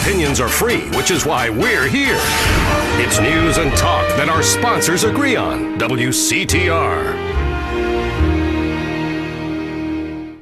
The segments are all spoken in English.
opinions are free, which is why we're here. It's news and talk that our sponsors agree on. WCTR.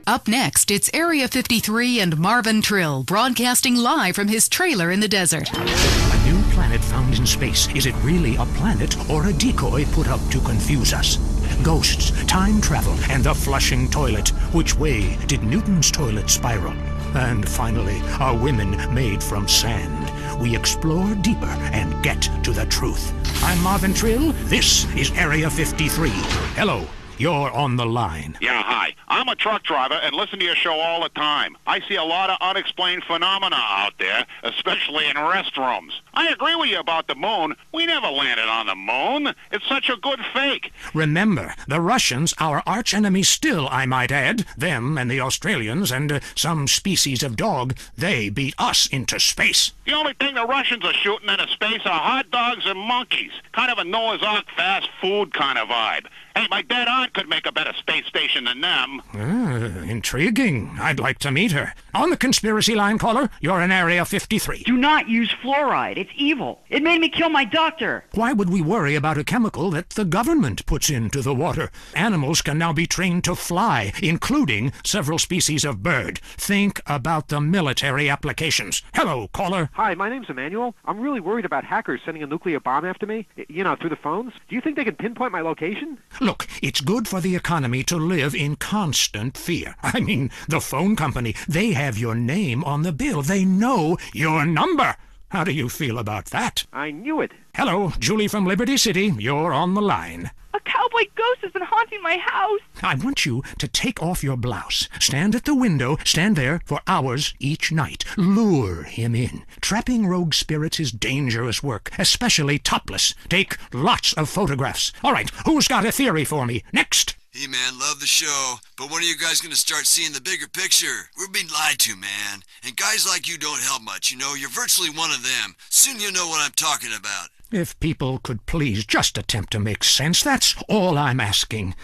Up next, it's Area 53 and Marvin Trill broadcasting live from his trailer in the desert. A new planet found in space. Is it really a planet or a decoy put up to confuse us? Ghosts, time travel, and the flushing toilet. Which way did Newton's toilet spiral? And finally, are women made from sand? We explore deeper and get to the truth. I'm Marvin Trill. This is Area 53. Hello. You're on the line. Yeah, hi. I'm a truck driver and listen to your show all the time. I see a lot of unexplained phenomena out there, especially in restrooms. I agree with you about the moon. We never landed on the moon. It's such a good fake. Remember, the Russians, our arch enemy still, I might add, them and the Australians and some species of dog, they beat us into space. The only thing the Russians are shooting into space are hot dogs and monkeys. Kind of a Noah's Ark fast food kind of vibe. Hey, my dead aunt could make a better space station than them. Intriguing. I'd like to meet her. On the conspiracy line, caller, you're in Area 53. Do not use fluoride. It's evil. It made me kill my doctor. Why would we worry about a chemical that the government puts into the water? Animals can now be trained to fly, including several species of bird. Think about the military applications. Hello, caller. Hi, my name's Emmanuel. I'm really worried about hackers sending a nuclear bomb after me, through the phones. Do you think they can pinpoint my location? Look, it's good for the economy to live in constant fear. I mean, the phone company, they have your name on the bill. They know your number. How do you feel about that? I knew it. Hello, Julie from Liberty City. You're on the line. A cowboy ghost has been haunting my house. I want you to take off your blouse. Stand at the window. Stand there for hours each night. Lure him in. Trapping rogue spirits is dangerous work, especially topless. Take lots of photographs. All right, who's got a theory for me? Next. Hey, man, love the show, but when are you guys going to start seeing the bigger picture? We're being lied to, man. And guys like you don't help much, You're virtually one of them. Soon you'll know what I'm talking about. If people could please just attempt to make sense, that's all I'm asking.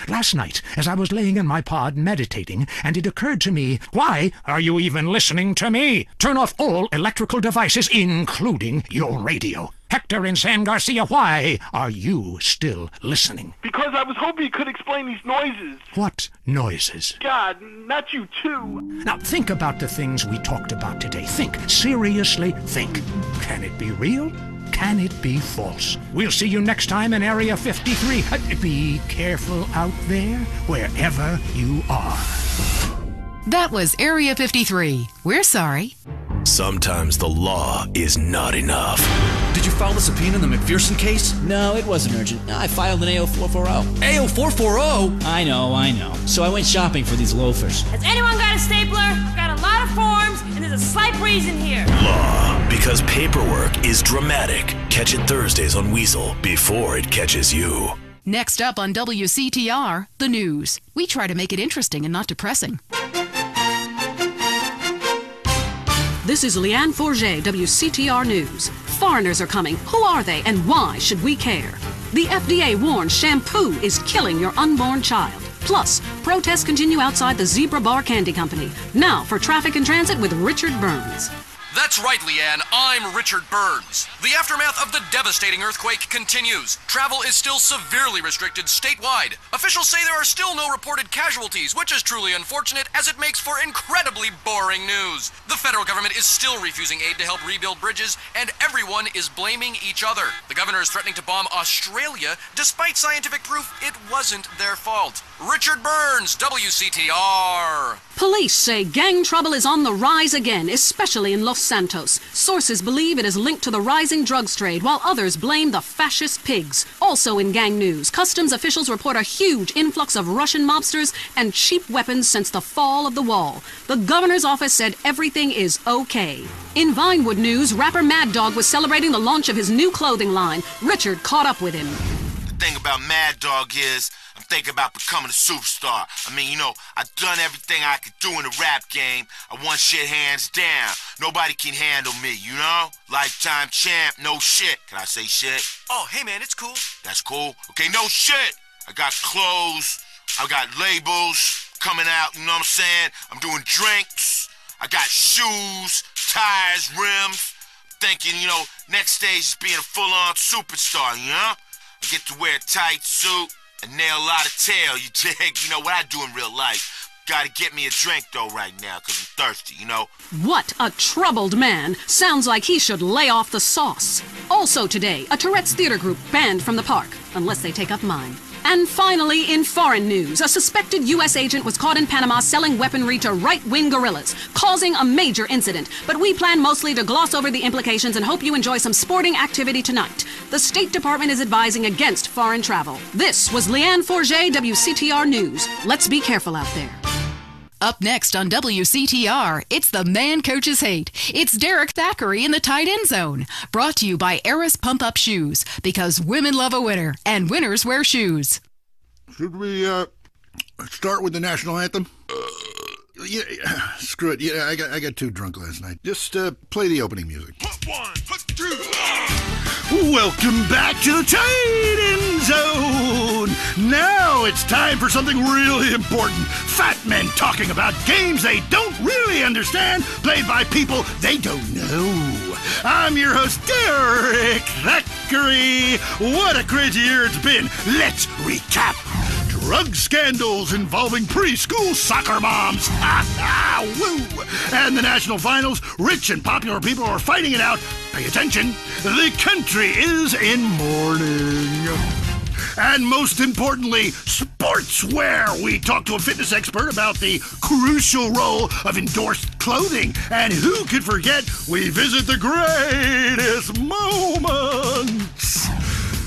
Last night, as I was laying in my pod meditating, and it occurred to me, why are you even listening to me? Turn off all electrical devices, including your radio. Hector in San Garcia, why are you still listening? Because I was hoping you could explain these noises. What noises? God, not you too. Now think about the things we talked about today. Think. Seriously, think. Can it be real? Can it be false? We'll see you next time in Area 53. Be careful out there, wherever you are. That was Area 53. We're sorry. Sometimes the law is not enough. Did you file the subpoena in the McPherson case? No, it wasn't urgent. I filed an AO440. AO440? I know. So I went shopping for these loafers. Has anyone got a stapler? I've got a lot of forms, and there's a slight breeze in here. Law, because paperwork is dramatic. Catch it Thursdays on Weasel before it catches you. Next up on WCTR, the news. We try to make it interesting and not depressing. This is Leanne Forget, WCTR News. Foreigners are coming. Who are they and why should we care? The FDA warns shampoo is killing your unborn child. Plus, protests continue outside the Zebra Bar Candy Company. Now for Traffic and Transit with Richard Burns. That's right, Leanne. I'm Richard Burns. The aftermath of the devastating earthquake continues. Travel is still severely restricted statewide. Officials say there are still no reported casualties, which is truly unfortunate as it makes for incredibly boring news. The federal government is still refusing aid to help rebuild bridges, and everyone is blaming each other. The governor is threatening to bomb Australia, despite scientific proof it wasn't their fault. Richard Burns, WCTR. Police say gang trouble is on the rise again, especially in Los Santos. Sources believe it is linked to the rising drugs trade, while others blame the fascist pigs. Also in gang news, customs officials report a huge influx of Russian mobsters and cheap weapons since the fall of the wall. The governor's office said everything is okay. In Vinewood news, rapper Mad Dog was celebrating the launch of his new clothing line. Richard caught up with him. The thing about Mad Dog is I'm thinking about becoming a superstar. I've done everything I could do in the rap game. I won shit hands down. Nobody can handle me, Lifetime champ, no shit. Can I say shit? Oh, hey man, it's cool. That's cool. Okay, no shit. I got clothes. I got labels coming out, you know what I'm saying? I'm doing drinks. I got shoes, tires, rims. Thinking, next stage is being a full-on superstar, I get to wear a tight suit and nail a lot of tail, you dig? You know what I do in real life. Gotta get me a drink, though, right now, because I'm thirsty, What a troubled man. Sounds like he should lay off the sauce. Also today, a Tourette's theater group banned from the park, unless they take up mine. And finally, in foreign news, a suspected U.S. agent was caught in Panama selling weaponry to right-wing guerrillas, causing a major incident. But we plan mostly to gloss over the implications and hope you enjoy some sporting activity tonight. The State Department is advising against foreign travel. This was Leanne Forget, WCTR News. Let's be careful out there. Up next on WCTR, it's the man coaches hate. It's Derek Thackeray in the tight end zone. Brought to you by Eris Pump Up Shoes, because women love a winner, and winners wear shoes. Should we start with the national anthem? Yeah, screw it. Yeah, I got too drunk last night. Just play the opening music. Put one, put two. Welcome back to the tight end zone. Now it's time for something really important. Fat men talking about games they don't really understand, played by people they don't know. I'm your host, Derek Thackeray. What a crazy year it's been. Let's recap. Drug scandals involving preschool soccer moms. Woo! And the national finals, rich and popular people are fighting it out. Pay attention, the country is in mourning. And most importantly, sportswear. We talked to a fitness expert about the crucial role of endorsed clothing. And who could forget, we visit the greatest moments.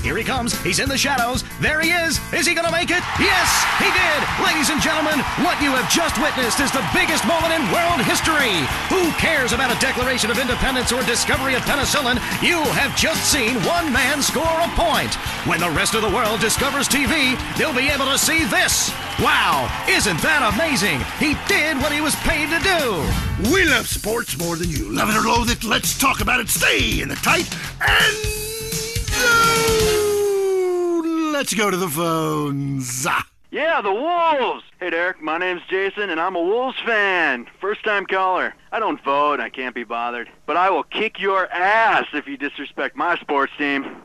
Here he comes. He's in the shadows. There he is. Is he going to make it? Yes, he did. Ladies and gentlemen, what you have just witnessed is the biggest moment in world history. Who cares about a Declaration of Independence or discovery of penicillin? You have just seen one man score a point. When the rest of the world discovers TV, they'll be able to see this. Wow, isn't that amazing? He did what he was paid to do. We love sports more than you. Love it or loathe it, let's talk about it. Stay in the tight and... let's go to the phones. Yeah, the Wolves! Hey, Derek, my name's Jason, and I'm a Wolves fan. First-time caller. I don't vote, I can't be bothered. But I will kick your ass if you disrespect my sports team.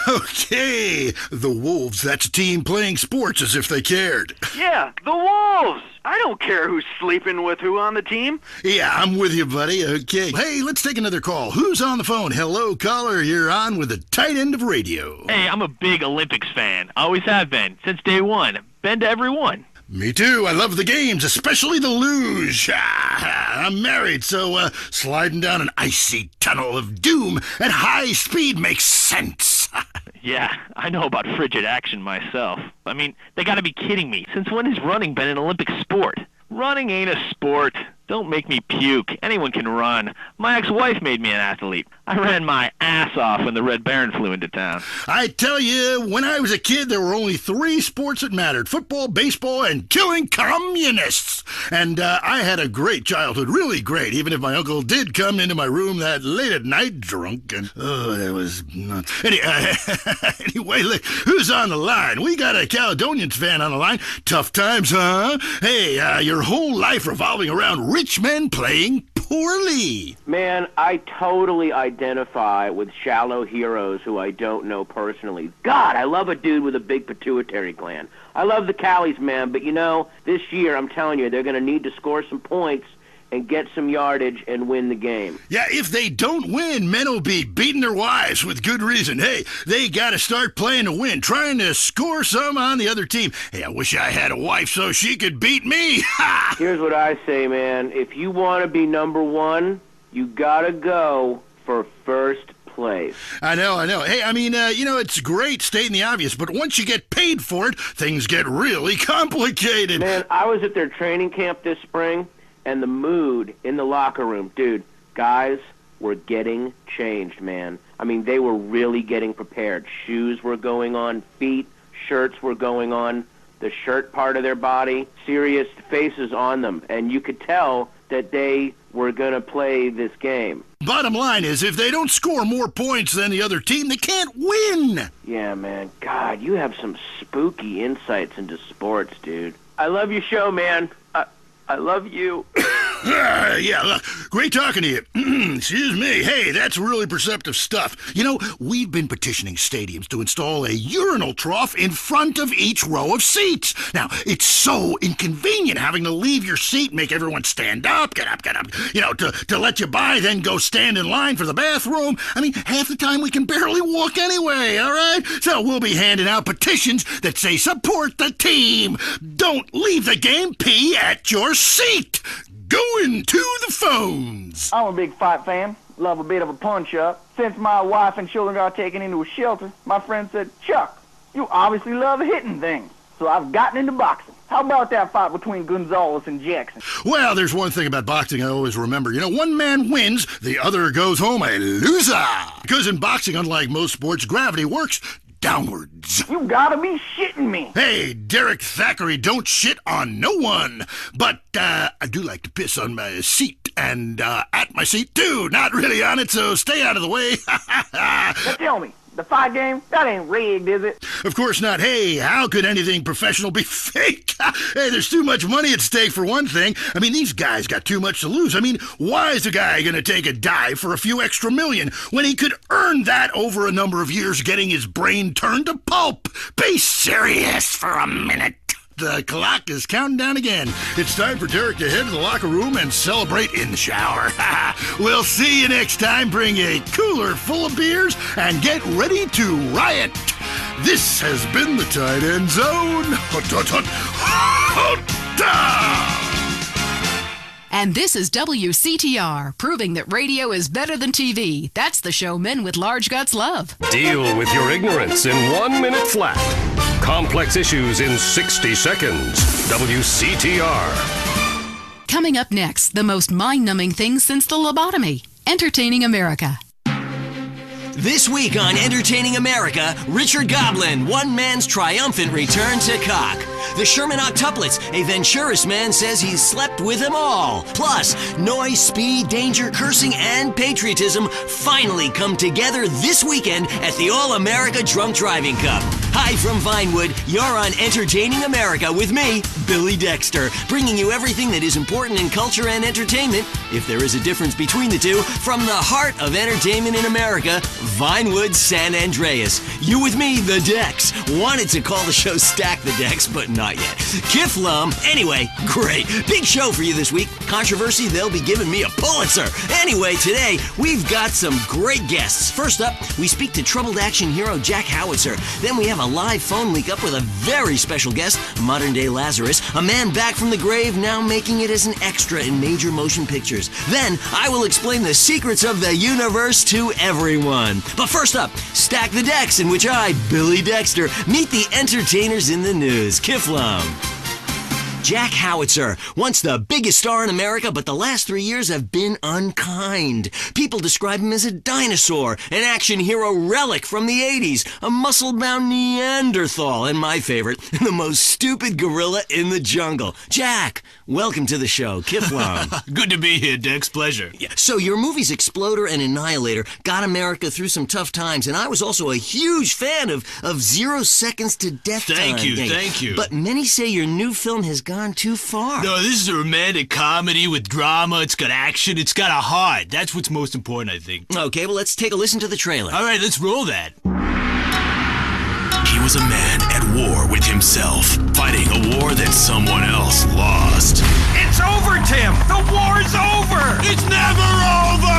Okay, the Wolves, that's a team playing sports as if they cared. Yeah, the Wolves! I don't care who's sleeping with who on the team. Yeah, I'm with you, buddy. Okay. Hey, let's take another call. Who's on the phone? Hello, caller. You're on with the tight end of radio. Hey, I'm a big Olympics fan. Always have been, since day one. Been to every one. Me too. I love the games, especially the luge. I'm married, so sliding down an icy tunnel of doom at high speed makes sense. Yeah, I know about frigid action myself. I mean, they gotta be kidding me. Since when has running been an Olympic sport? Running ain't a sport. Don't make me puke. Anyone can run. My ex-wife made me an athlete. I ran my ass off when the Red Baron flew into town. I tell you, when I was a kid, there were only 3 sports that mattered. Football, baseball, and killing communists. And I had a great childhood, really great, even if my uncle did come into my room that late at night drunk. And, oh, that was nuts. Anyway, look, who's on the line? We got a Caledonians fan on the line. Tough times, huh? Hey, your whole life revolving around rich men playing poorly. Man, I totally identify with shallow heroes who I don't know personally. God, I love a dude with a big pituitary gland. I love the Callies, man, but this year, I'm telling you, they're going to need to score some points and get some yardage and win the game. Yeah, if they don't win, men will be beating their wives with good reason. Hey, they got to start playing to win, trying to score some on the other team. Hey, I wish I had a wife so she could beat me. Here's what I say, man. If you want to be number one, you got to go for first place. I know. Hey, I mean, it's great stating the obvious, but once you get paid for it, things get really complicated. Man, I was at their training camp this spring, and the mood in the locker room, dude, guys were getting changed, man. I mean, they were really getting prepared. Shoes were going on, feet, shirts were going on, the shirt part of their body, serious faces on them, and you could tell that they were going to play this game. Bottom line is, if they don't score more points than the other team, they can't win. Yeah, man. God, you have some spooky insights into sports, dude. I love your show, man. I love you. Yeah, look, great talking to you. Excuse me. Hey, that's really perceptive stuff. You know, we've been petitioning stadiums to install a urinal trough in front of each row of seats. Now, it's so inconvenient having to leave your seat, make everyone stand up, get up, you know, to let you by, then go stand in line for the bathroom. I mean, half the time we can barely walk anyway, all right? So we'll be handing out petitions that say support the team. Don't leave the game, pee at your seat. Going to the phones. I'm a big fight fan. Love a bit of a punch-up. Since my wife and children got taken into a shelter, my friend said, Chuck, you obviously love hitting things. So I've gotten into boxing. How about that fight between Gonzalez and Jackson? Well, there's one thing about boxing I always remember. You know, one man wins, the other goes home a loser. Because in boxing, unlike most sports, gravity works downwards. You gotta be shitting me. Hey, Derek Thackeray, don't shit on no one. But I do like to piss on my seat and at my seat too. Not really on it, so stay out of the way. Now tell me, the fight game, that ain't rigged, is it? Of course not. Hey, how could anything professional be fake? Hey, there's too much money at stake for one thing. I mean, these guys got too much to lose. I mean, why is a guy gonna take a dive for a few extra million when he could earn that over a number of years getting his brain turned to pulp? Be serious for a minute. The clock is counting down again. It's time for Derek to head to the locker room and celebrate in the shower. We'll see you next time. Bring a cooler full of beers and get ready to riot. This has been the Tight End Zone. And this is WCTR, proving that radio is better than TV. That's the show men with large guts love. Deal with your ignorance in 1 minute flat. Complex issues in 60 seconds. WCTR. Coming up next, the most mind-numbing thing since the lobotomy. Entertaining America. This week on Entertaining America, Richard Goblin, one man's triumphant return to cock. The Sherman octuplets, a Venturis man says he's slept with them all. Plus, noise, speed, danger, cursing, and patriotism finally come together this weekend at the All-America Drunk Driving Cup. Hi from Vinewood, you're on Entertaining America with me, Billy Dexter, bringing you everything that is important in culture and entertainment, if there is a difference between the two, from the heart of entertainment in America, Vinewood, San Andreas. You with me, the Dex. Wanted to call the show Stack the Dex, but not yet. Kiflum. Anyway, great. Big show for you this week. Controversy, they'll be giving me a Pulitzer. Anyway, today, we've got some great guests. First up, we speak to troubled action hero Jack Howitzer. Then we have a live phone link up with a very special guest, modern-day Lazarus, a man back from the grave, now making it as an extra in major motion pictures. Then, I will explain the secrets of the universe to everyone. But first up, Stack the Dex, in which I, Billy Dexter, meet the entertainers in the news. Kiflum. Jack Howitzer, once the biggest star in America, but the last 3 years have been unkind. People describe him as a dinosaur, an action hero relic from the 80s, a muscle-bound Neanderthal, and my favorite, the most stupid gorilla in the jungle. Jack, welcome to the show. Kiflum. Good to be here, Dex. Pleasure. Yeah. So your movies Exploder and Annihilator got America through some tough times, and I was also a huge fan of 0 Seconds to Death Time. Thank you. But many say your new film has gone too far. No, this is a romantic comedy with drama. It's got action. It's got a heart. That's what's most important, I think. Okay, well, let's take a listen to the trailer. All right, let's roll that. He was a man at war with himself, fighting a war that someone else lost. It's over, Tim! The war's over! It's never over!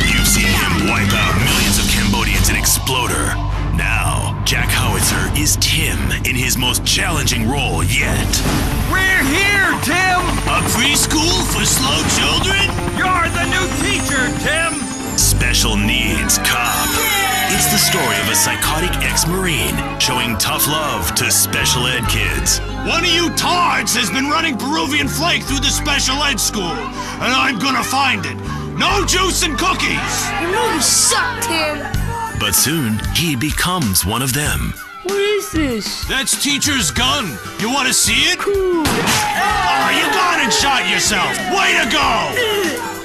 You've seen him wipe out millions of Cambodians in Exploder. Now, Jack Howitzer is Tim in his most challenging role yet. We're here, Tim! A preschool for slow children? You're the new teacher, Tim! Special needs cop. It's the story of a psychotic ex-Marine showing tough love to special ed kids. One of you tards has been running Peruvian flake through the special ed school, and I'm gonna find it. No juice and cookies! You know you suck, Tim! But soon, he becomes one of them. What is this? That's teacher's gun. You want to see it? Cool. Oh, you got it, shot yourself. Way to go!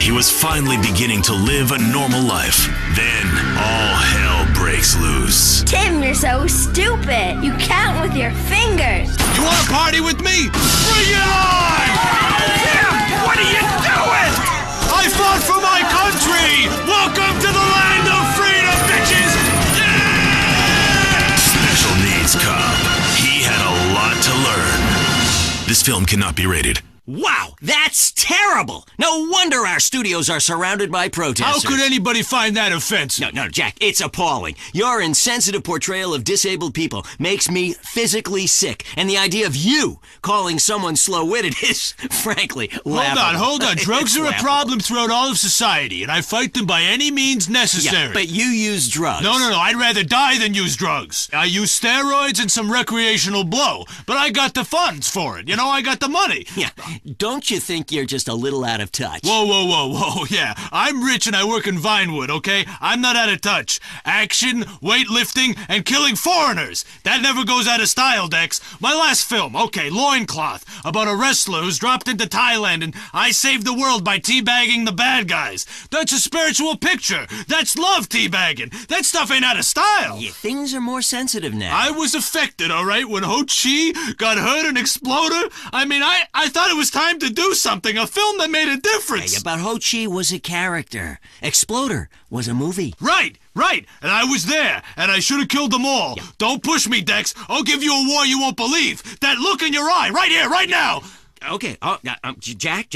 He was finally beginning to live a normal life. Then, all hell breaks loose. Tim, you're so stupid. You count with your fingers. You want to party with me? Bring it on! Tim, what are you doing? I fought for my country! Welcome to the land of freedom, bitches! Yeah! Special needs cop. He had a lot to learn. This film cannot be rated. Wow, that's terrible! No wonder our studios are surrounded by protesters. How could anybody find that offensive? No, Jack, it's appalling. Your insensitive portrayal of disabled people makes me physically sick, and the idea of you calling someone slow-witted is, frankly, laughable. Hold on. Drugs are a problem throughout all of society, and I fight them by any means necessary. Yeah, but you use drugs. No, I'd rather die than use drugs. I use steroids and some recreational blow, but I got the funds for it. I got the money. Yeah. Don't you think you're just a little out of touch? Whoa. Yeah, I'm rich and I work in Vinewood, okay? I'm not out of touch. Action, weightlifting, and killing foreigners. That never goes out of style, Dex. My last film, okay, Loincloth, about a wrestler who's dropped into Thailand and I saved the world by teabagging the bad guys. That's a spiritual picture. That's love teabagging. That stuff ain't out of style. Yeah, things are more sensitive now. I was affected, all right, when Ho Chi got hurt in Exploder. I mean, I thought it was time to do something, a film that made a difference. Yeah, but Ho Chi was a character. Exploder was a movie. Right, and I was there, and I should have killed them all. Yeah. Don't push me, Dex. I'll give you a war you won't believe. That look in your eye, right here, right now. Okay, Jack,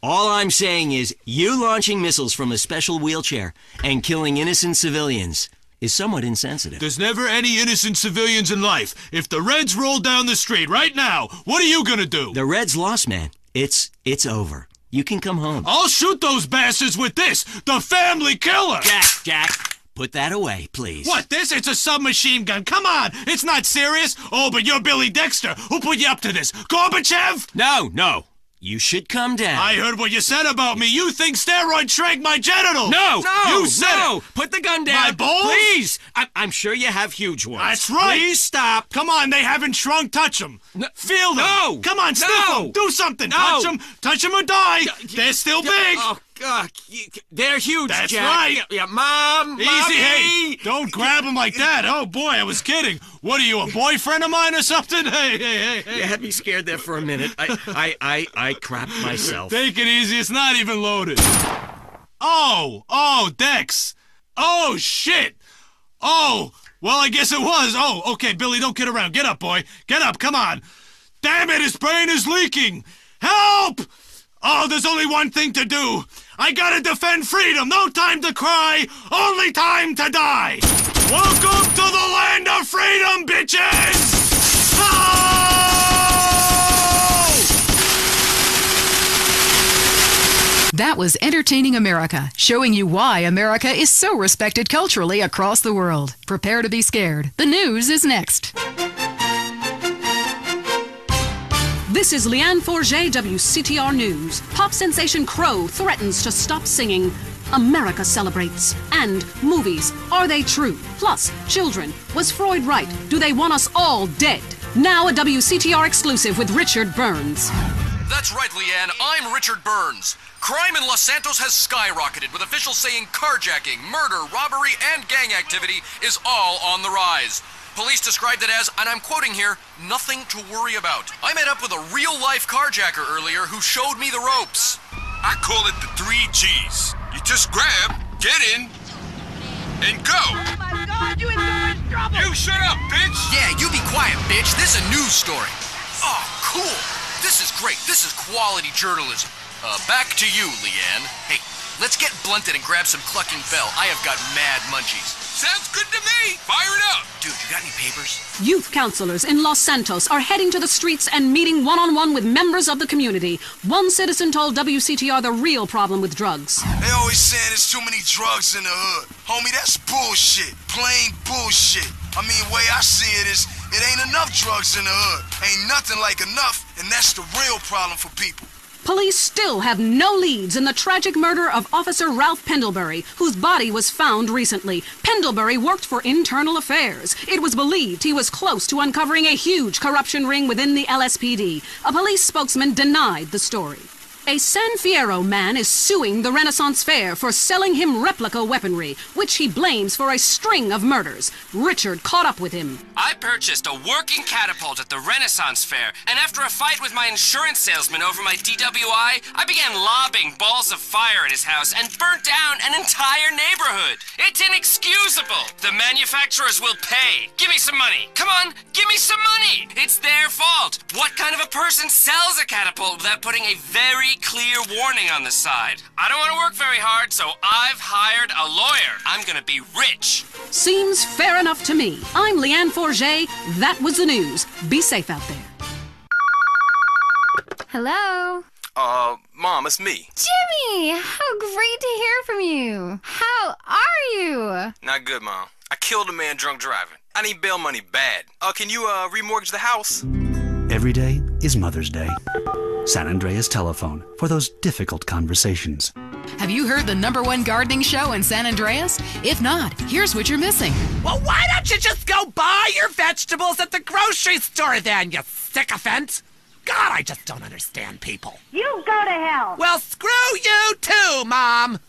all I'm saying is you launching missiles from a special wheelchair and killing innocent civilians is somewhat insensitive. There's never any innocent civilians in life. If the Reds roll down the street right now, what are you gonna do? The Reds lost, man. It's over. You can come home. I'll shoot those bastards with this, the family killer! Jack, put that away, please. What, this? It's a submachine gun. Come on, it's not serious. Oh, but you're Billy Dexter. Who put you up to this? Gorbachev? No. You should come down. I heard what you said about me. You think steroids shrank my genitals. No! You said it. Put the gun down. My balls? Please! I'm sure you have huge ones. That's right. Please stop. Come on, they haven't shrunk. Touch them. No. Feel them. No! Come on, sniff them. Do something. No. Touch them or die. They're still big. Oh, God. They're huge, That's Jack. right. Yeah, Mom! Easy, Mommy. hey. Don't grab them like that. Oh, boy, I was kidding. What are you, a boyfriend of mine or something? Hey. You had me scared there for a minute. I crapped myself. Take it easy. It's not even loaded. Oh, Dex. Oh, shit. Oh, well, I guess it was. Oh, okay, Billy, don't kid around. Get up, boy. Get up, come on. Damn it, his brain is leaking. Help! Oh, there's only one thing to do. I gotta defend freedom. No time to cry. Only time to die. Welcome to the land of freedom, bitches! Oh! That was Entertaining America, showing you why America is so respected culturally across the world. Prepare to be scared. The news is next. This is Leanne Forget, WCTR News. Pop sensation Crow threatens to stop singing. America celebrates. And movies, are they true? Plus, children, was Freud right? Do they want us all dead? Now a WCTR exclusive with Richard Burns. That's right, Leanne. I'm Richard Burns. Crime in Los Santos has skyrocketed, with officials saying carjacking, murder, robbery, and gang activity is all on the rise. Police described it as, and I'm quoting here, nothing to worry about. I met up with a real-life carjacker earlier who showed me the ropes. I call it the 3 G's. You just grab, get in, and go. Oh my God, you in so much trouble! You shut up, bitch! Yeah, you be quiet, bitch. This is a news story. Oh, cool. This is great. This is quality journalism. Back to you, Leanne. Hey, let's get blunted and grab some clucking bell. I have got mad munchies. Sounds good to me. Fire it up. Dude, you got any papers? Youth counselors in Los Santos are heading to the streets and meeting one-on-one with members of the community. One citizen told WCTR the real problem with drugs. They always saying there's too many drugs in the hood. Homie, that's bullshit. Plain bullshit. I mean, the way I see it is, it ain't enough drugs in the hood. Ain't nothing like enough, and that's the real problem for people. Police still have no leads in the tragic murder of Officer Ralph Pendlebury, whose body was found recently. Pendlebury worked for Internal Affairs. It was believed he was close to uncovering a huge corruption ring within the LSPD. A police spokesman denied the story. A San Fierro man is suing the Renaissance Fair for selling him replica weaponry, which he blames for a string of murders. Richard caught up with him. I purchased a working catapult at the Renaissance Fair, and after a fight with my insurance salesman over my DWI, I began lobbing balls of fire at his house and burnt down an entire neighborhood. It's inexcusable. The manufacturers will pay. Give me some money. Come on, give me some money. It's their fault. What kind of a person sells a catapult without putting a very clear warning on the side? I don't want to work very hard, so I've hired a lawyer. I'm gonna be rich. Seems fair enough to me. I'm Leanne Forget. That was the news. Be safe out there. Hello? Mom, it's me. Jimmy! How great to hear from you. How are you? Not good, Mom. I killed a man drunk driving. I need bail money bad. Can you, remortgage the house? Every day is Mother's Day. San Andreas Telephone for those difficult conversations. Have you heard the #1 gardening show in San Andreas? If not, here's what you're missing. Well, why don't you just go buy your vegetables at the grocery store then, you sycophant? God, I just don't understand people. You go to hell. Well, screw you too, Mom.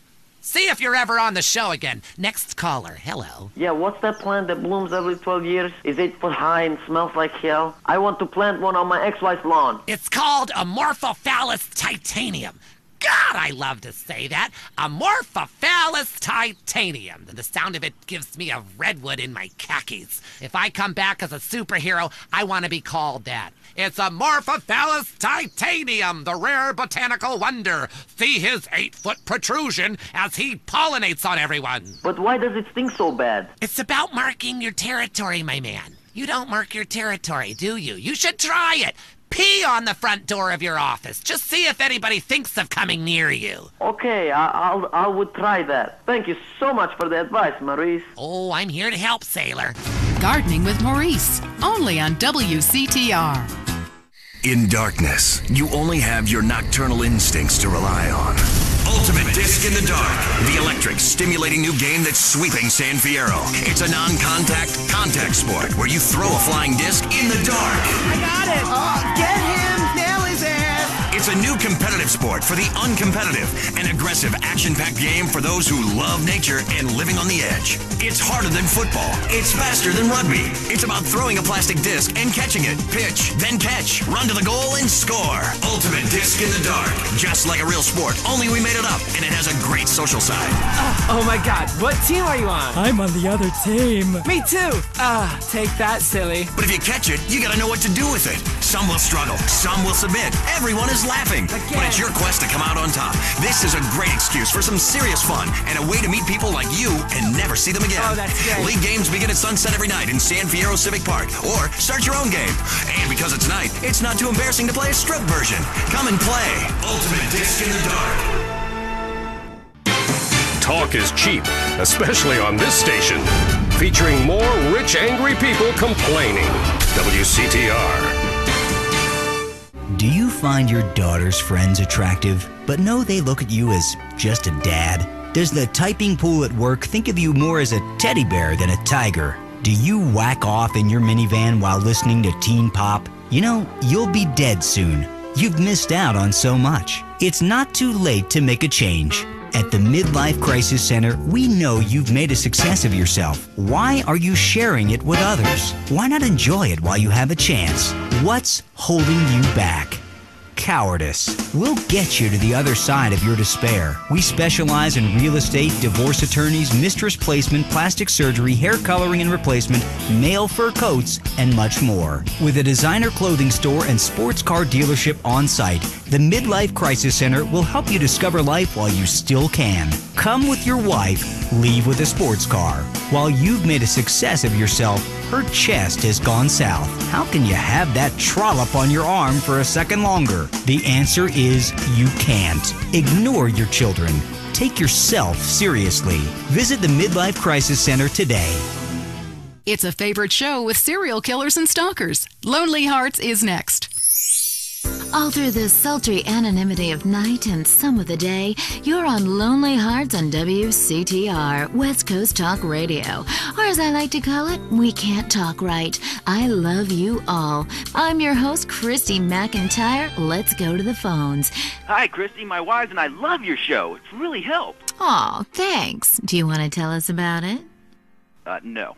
See if you're ever on the show again. Next caller, hello. Yeah, what's that plant that blooms every 12 years? Is 8 foot high and smells like hell? I want to plant one on my ex-wife's lawn. It's called Amorphophallus titanium. God, I love to say that. Amorphophallus titanium. The sound of it gives me a redwood in my khakis. If I come back as a superhero, I want to be called that. It's Amorphophallus titanium, the rare botanical wonder. See his 8-foot protrusion as he pollinates on everyone. But why does it stink so bad? It's about marking your territory, my man. You don't mark your territory, do you? You should try it. Pee on the front door of your office. Just see if anybody thinks of coming near you. Okay, I would try that. Thank you so much for the advice, Maurice. Oh, I'm here to help, sailor. Gardening with Maurice, only on WCTR. In darkness, you only have your nocturnal instincts to rely on. Ultimate Disc in the Dark, the electric, stimulating new game that's sweeping San Fierro. It's a non-contact, contact sport where you throw a flying disc in the dark. I got it! Oh, get him! Nail his ass! It's a new competitive sport for the uncompetitive, an aggressive, action-packed game for those who love nature and living on the edge. It's harder than football. It's faster than rugby. It's about throwing a plastic disc and catching it. Pitch, then catch, run to the goal and score. Ultimate Disc in the Dark. Just like a real sport, only we made it up, and it has a great social side. Oh my God, what team are you on? I'm on the other team. Me too. Take that, silly. But if you catch it, you gotta know what to do with it. Some will struggle, some will submit. Everyone is laughing. Again. But it's your quest to come out on top. This is a great excuse for some serious fun and a way to meet people like you and never see them again. Oh, that's great. League games begin at sunset every night in San Fierro Civic Park. Or start your own game. And because it's night, it's not too embarrassing to play a strip version. Come and play Ultimate Disc in the Dark. Talk is cheap, especially on this station. Featuring more rich, angry people complaining. WCTR. Do you find your daughter's friends attractive, but know they look at you as just a dad? Does the typing pool at work think of you more as a teddy bear than a tiger? Do you whack off in your minivan while listening to teen pop? You know, you'll be dead soon. You've missed out on so much. It's not too late to make a change. At the Midlife Crisis Center, we know you've made a success of yourself. Why are you sharing it with others? Why not enjoy it while you have a chance? What's holding you back? Cowardice. We'll get you to the other side of your despair. We specialize in real estate, divorce attorneys, mistress placement, plastic surgery, hair coloring and replacement, male fur coats, and much more. With a designer clothing store and sports car dealership on site, the Midlife Crisis Center will help you discover life while you still can. Come with your wife, leave with a sports car. While you've made a success of yourself, her chest has gone south. How can you have that trollop on your arm for a second longer? The answer is you can't. Ignore your children. Take yourself seriously. Visit the Midlife Crisis Center today. It's a favorite show with serial killers and stalkers. Lonely Hearts is next. All through the sultry anonymity of night and some of the day, you're on Lonely Hearts on WCTR, West Coast Talk Radio. Or as I like to call it, We Can't Talk Right. I love you all. I'm your host, Christy McIntyre. Let's go to the phones. Hi, Christy. My wives and I love your show. It's really helped. Aw, thanks. Do you want to tell us about it? No.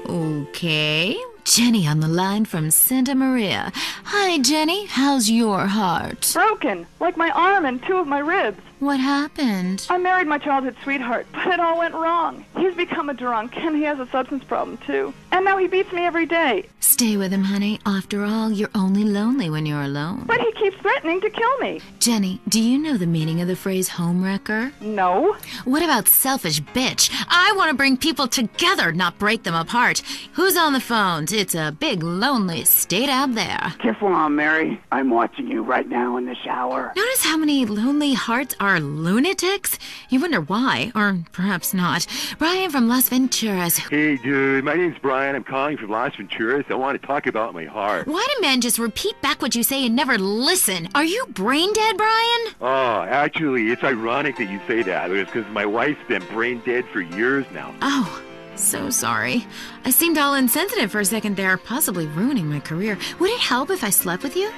Okay. Jenny on the line from Santa Maria. Hi, Jenny. How's your heart? Broken, like my arm and two of my ribs. What happened? I married my childhood sweetheart, but it all went wrong. He's become a drunk, and he has a substance problem, too. And now he beats me every day. Stay with him, honey. After all, you're only lonely when you're alone. But he keeps threatening to kill me. Jenny, do you know the meaning of the phrase homewrecker? No. What about selfish bitch? I want to bring people together, not break them apart. Who's on the phone? It's a big, lonely state out there. Careful on, Mary. I'm watching you right now in the shower. Notice how many lonely hearts are lunatics? You wonder why, or perhaps not. Brian from Las Venturas. Hey, dude. My name's Brian. I'm calling from Las Venturas. I want to talk about my heart. Why do men just repeat back what you say and never listen? Are you brain dead, Brian? Oh, actually, it's ironic that you say that. It's because my wife's been brain dead for years now. Oh, so sorry. I seemed all insensitive for a second there, possibly ruining my career. Would it help if I slept with you?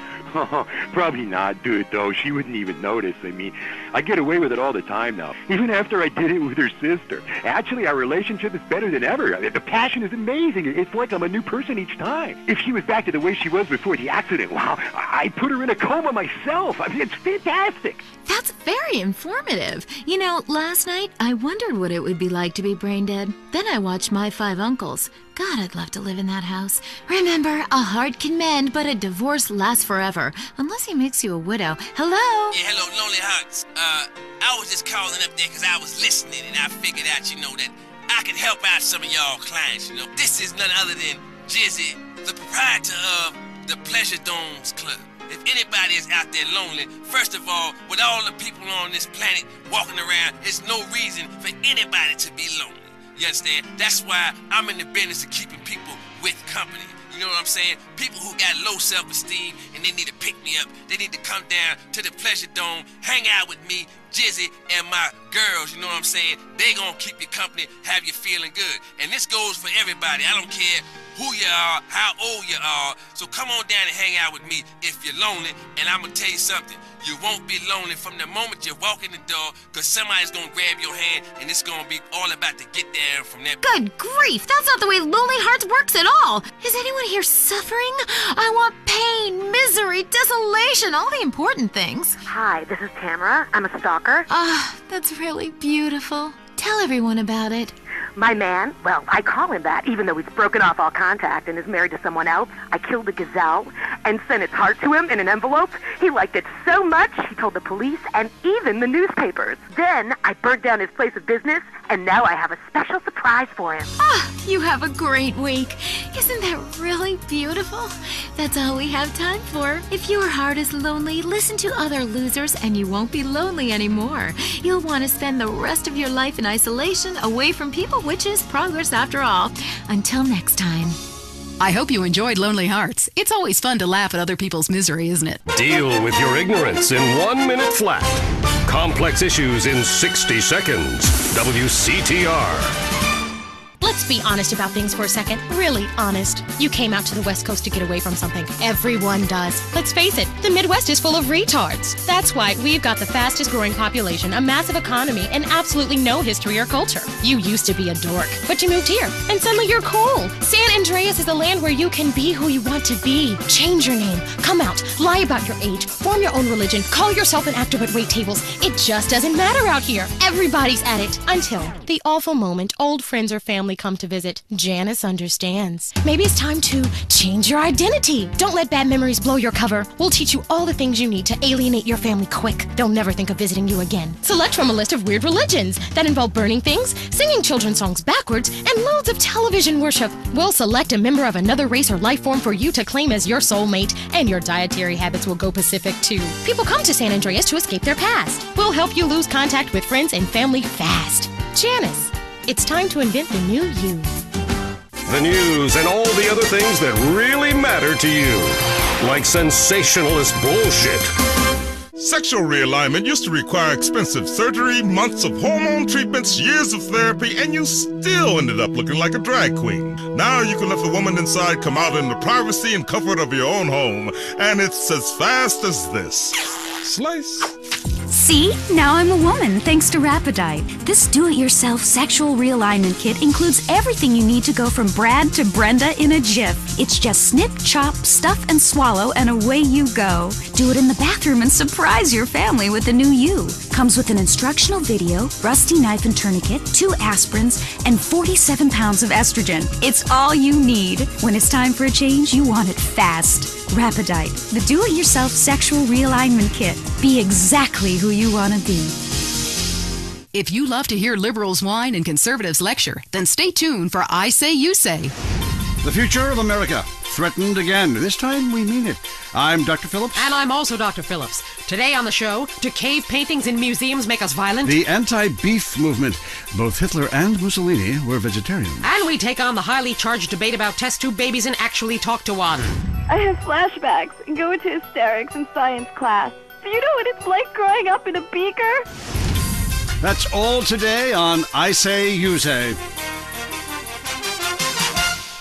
Probably not, dude, though. She wouldn't even notice. I mean, I get away with it all the time now, even after I did it with her sister. Actually, our relationship is better than ever. I mean, the passion is amazing. It's like I'm a new person each time. If she was back to the way she was before the accident, wow, I put her in a coma myself. I mean, it's fantastic. That's very informative. You know, last night, I wondered what it would be like to be brain dead. Then I watched My Five Uncles. God, I'd love to live in that house. Remember, a heart can mend, but a divorce lasts forever. Unless he makes you a widow. Hello? Yeah, hello, Lonely Hearts. I was just calling up there because I was listening and I figured out, that I could help out some of y'all clients, This is none other than Jizzy, the proprietor of the Pleasure Domes Club. If anybody is out there lonely, first of all, with all the people on this planet walking around, there's no reason for anybody to be lonely. You understand? That's why I'm in the business of keeping people with company. You know what I'm saying? People who got low self-esteem and they need to pick me up. They need to come down to the Pleasure Dome, hang out with me, Jizzy, and my girls, you know what I'm saying? They gonna keep you company, have you feeling good. And this goes for everybody. I don't care who you are, how old you are. So come on down and hang out with me if you're lonely. And I'm gonna tell you something. You won't be lonely from the moment you walk in the door, because somebody's gonna grab your hand and it's gonna be all about to get there from that. Good grief, that's not the way Lonely Hearts works at all. Is anyone here suffering? I want pain, misery, desolation, all the important things. Hi, this is Tamara. I'm a stalker. That's really beautiful. Tell everyone about it. My man, well, I call him that, even though he's broken off all contact and is married to someone else. I killed a gazelle and sent its heart to him in an envelope. He liked it so much, he told the police and even the newspapers. Then I burnt down his place of business, and now I have a special surprise for him. You have a great week. Isn't that really beautiful? That's all we have time for. If your heart is lonely, listen to other losers and you won't be lonely anymore. You'll want to spend the rest of your life in isolation, away from people, which is progress after all. Until next time. I hope you enjoyed Lonely Hearts. It's always fun to laugh at other people's misery, isn't it? Deal with your ignorance in 1 minute flat. Complex issues in 60 seconds. WCTR. Let's be honest about things for a second. Really honest. You came out to the West Coast to get away from something. Everyone does. Let's face it, the Midwest is full of retards. That's why we've got the fastest growing population, a massive economy, and absolutely no history or culture. You used to be a dork, but you moved here, and suddenly you're cool. San Andreas is the land where you can be who you want to be. Change your name, come out, lie about your age, form your own religion, call yourself an actor at wait tables. It just doesn't matter out here. Everybody's at it. Until the awful moment old friends or family come to visit. Janice understands. Maybe it's time to change your identity. Don't let bad memories blow your cover. We'll teach you all the things you need to alienate your family quick. They'll never think of visiting you again. Select from a list of weird religions that involve burning things, singing children's songs backwards, and loads of television worship. We'll select a member of another race or life form for you to claim as your soulmate, and your dietary habits will go Pacific too. People come to San Andreas to escape their past. We'll help you lose contact with friends and family fast. Janice, it's time to invent the new you. The news and all the other things that really matter to you. like sensationalist bullshit. Sexual realignment used to require expensive surgery, months of hormone treatments, years of therapy, and you still ended up looking like a drag queen. Now you can let the woman inside come out in the privacy and comfort of your own home, and it's as fast as this. Slice. See? Now I'm a woman thanks to Rapidite. This do-it-yourself sexual realignment kit includes everything you need to go from Brad to Brenda in a jiff. It's just snip, chop, stuff, and swallow, and away you go. Do it in the bathroom and surprise your family with the new you. Comes with an instructional video, rusty knife and tourniquet, 2 aspirins, and 47 pounds of estrogen. It's all you need. When it's time for a change, you want it fast. Rapidite, the do-it-yourself sexual realignment kit. Be exactly who you want to be. If you love to hear liberals whine and conservatives lecture, then stay tuned for I Say You Say. The future of America, threatened again. This time we mean it. I'm Dr. Phillips. And I'm also Dr. Phillips. Today on the show, do cave paintings in museums make us violent? The anti-beef movement. Both Hitler and Mussolini were vegetarians. And we take on the highly charged debate about test tube babies and actually talk to one. I have flashbacks and go into hysterics in science class. Do you know what it's like growing up in a beaker? That's all today on I Say You Say.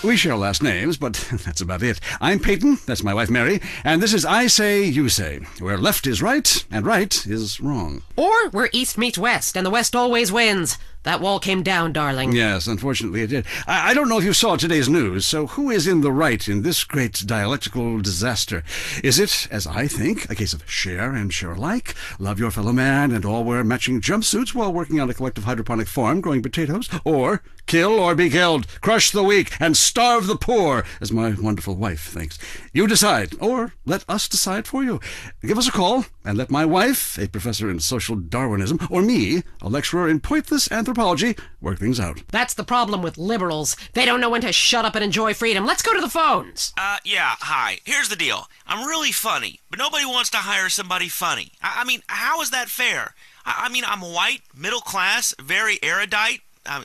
We share last names, but that's about it. I'm Peyton, that's my wife Mary, and this is I Say You Say, where left is right and right is wrong. Or where east meets west, and the west always wins. That wall came down, darling. Yes, unfortunately it did. I don't know if you saw today's news, so who is in the right in this great dialectical disaster? Is it, as I think, a case of share and share alike, love your fellow man, and all wear matching jumpsuits while working on a collective hydroponic farm growing potatoes? Or kill or be killed, crush the weak, and starve the poor, as my wonderful wife thinks? You decide, or let us decide for you. Give us a call, and let my wife, a professor in social Darwinism, or me, a lecturer in pointless anthropology, work things out. That's the problem with liberals. They don't know when to shut up and enjoy freedom. Let's go to the phones. Yeah, hi. Here's the deal. I'm really funny, but nobody wants to hire somebody funny. I mean, how is that fair? I mean, I'm white, middle class, very erudite.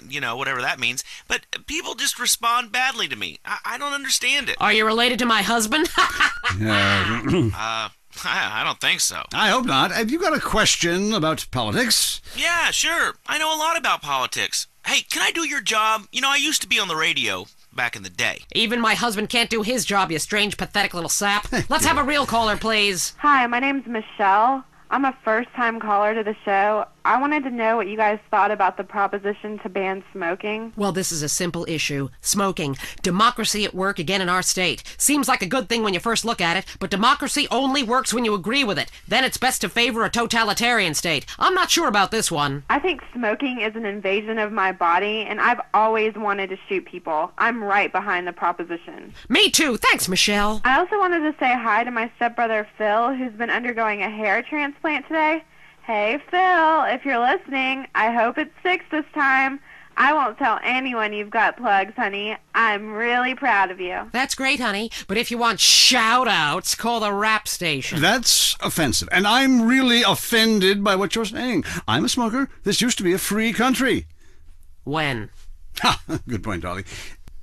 You know, whatever that means. But people just respond badly to me. I don't understand it. Are you related to my husband? I don't think so. I hope not. Have you got a question about politics? Yeah, sure. I know a lot about politics. Hey, can I do your job? You know, I used to be on the radio back in the day. Even my husband can't do his job, you strange, pathetic little sap. Let's have a real caller, please. Hi, my name's Michelle. I'm a first-time caller to the show. I wanted to know what you guys thought about the proposition to ban smoking. Well, this is a simple issue. Smoking. Democracy at work again in our state. Seems like a good thing when you first look at it, but democracy only works when you agree with it. Then it's best to favor a totalitarian state. I'm not sure about this one. I think smoking is an invasion of my body, and I've always wanted to shoot people. I'm right behind the proposition. Me too. Thanks, Michelle. I also wanted to say hi to my stepbrother Phil, who's been undergoing a hair transplant today. Hey, Phil, if you're listening, I hope it's 6 this time. I won't tell anyone you've got plugs, honey. I'm really proud of you. That's great, honey. But if you want shout-outs, call the rap station. That's offensive, and I'm really offended by what you're saying. I'm a smoker. This used to be a free country. When? Ha! Good point, darling.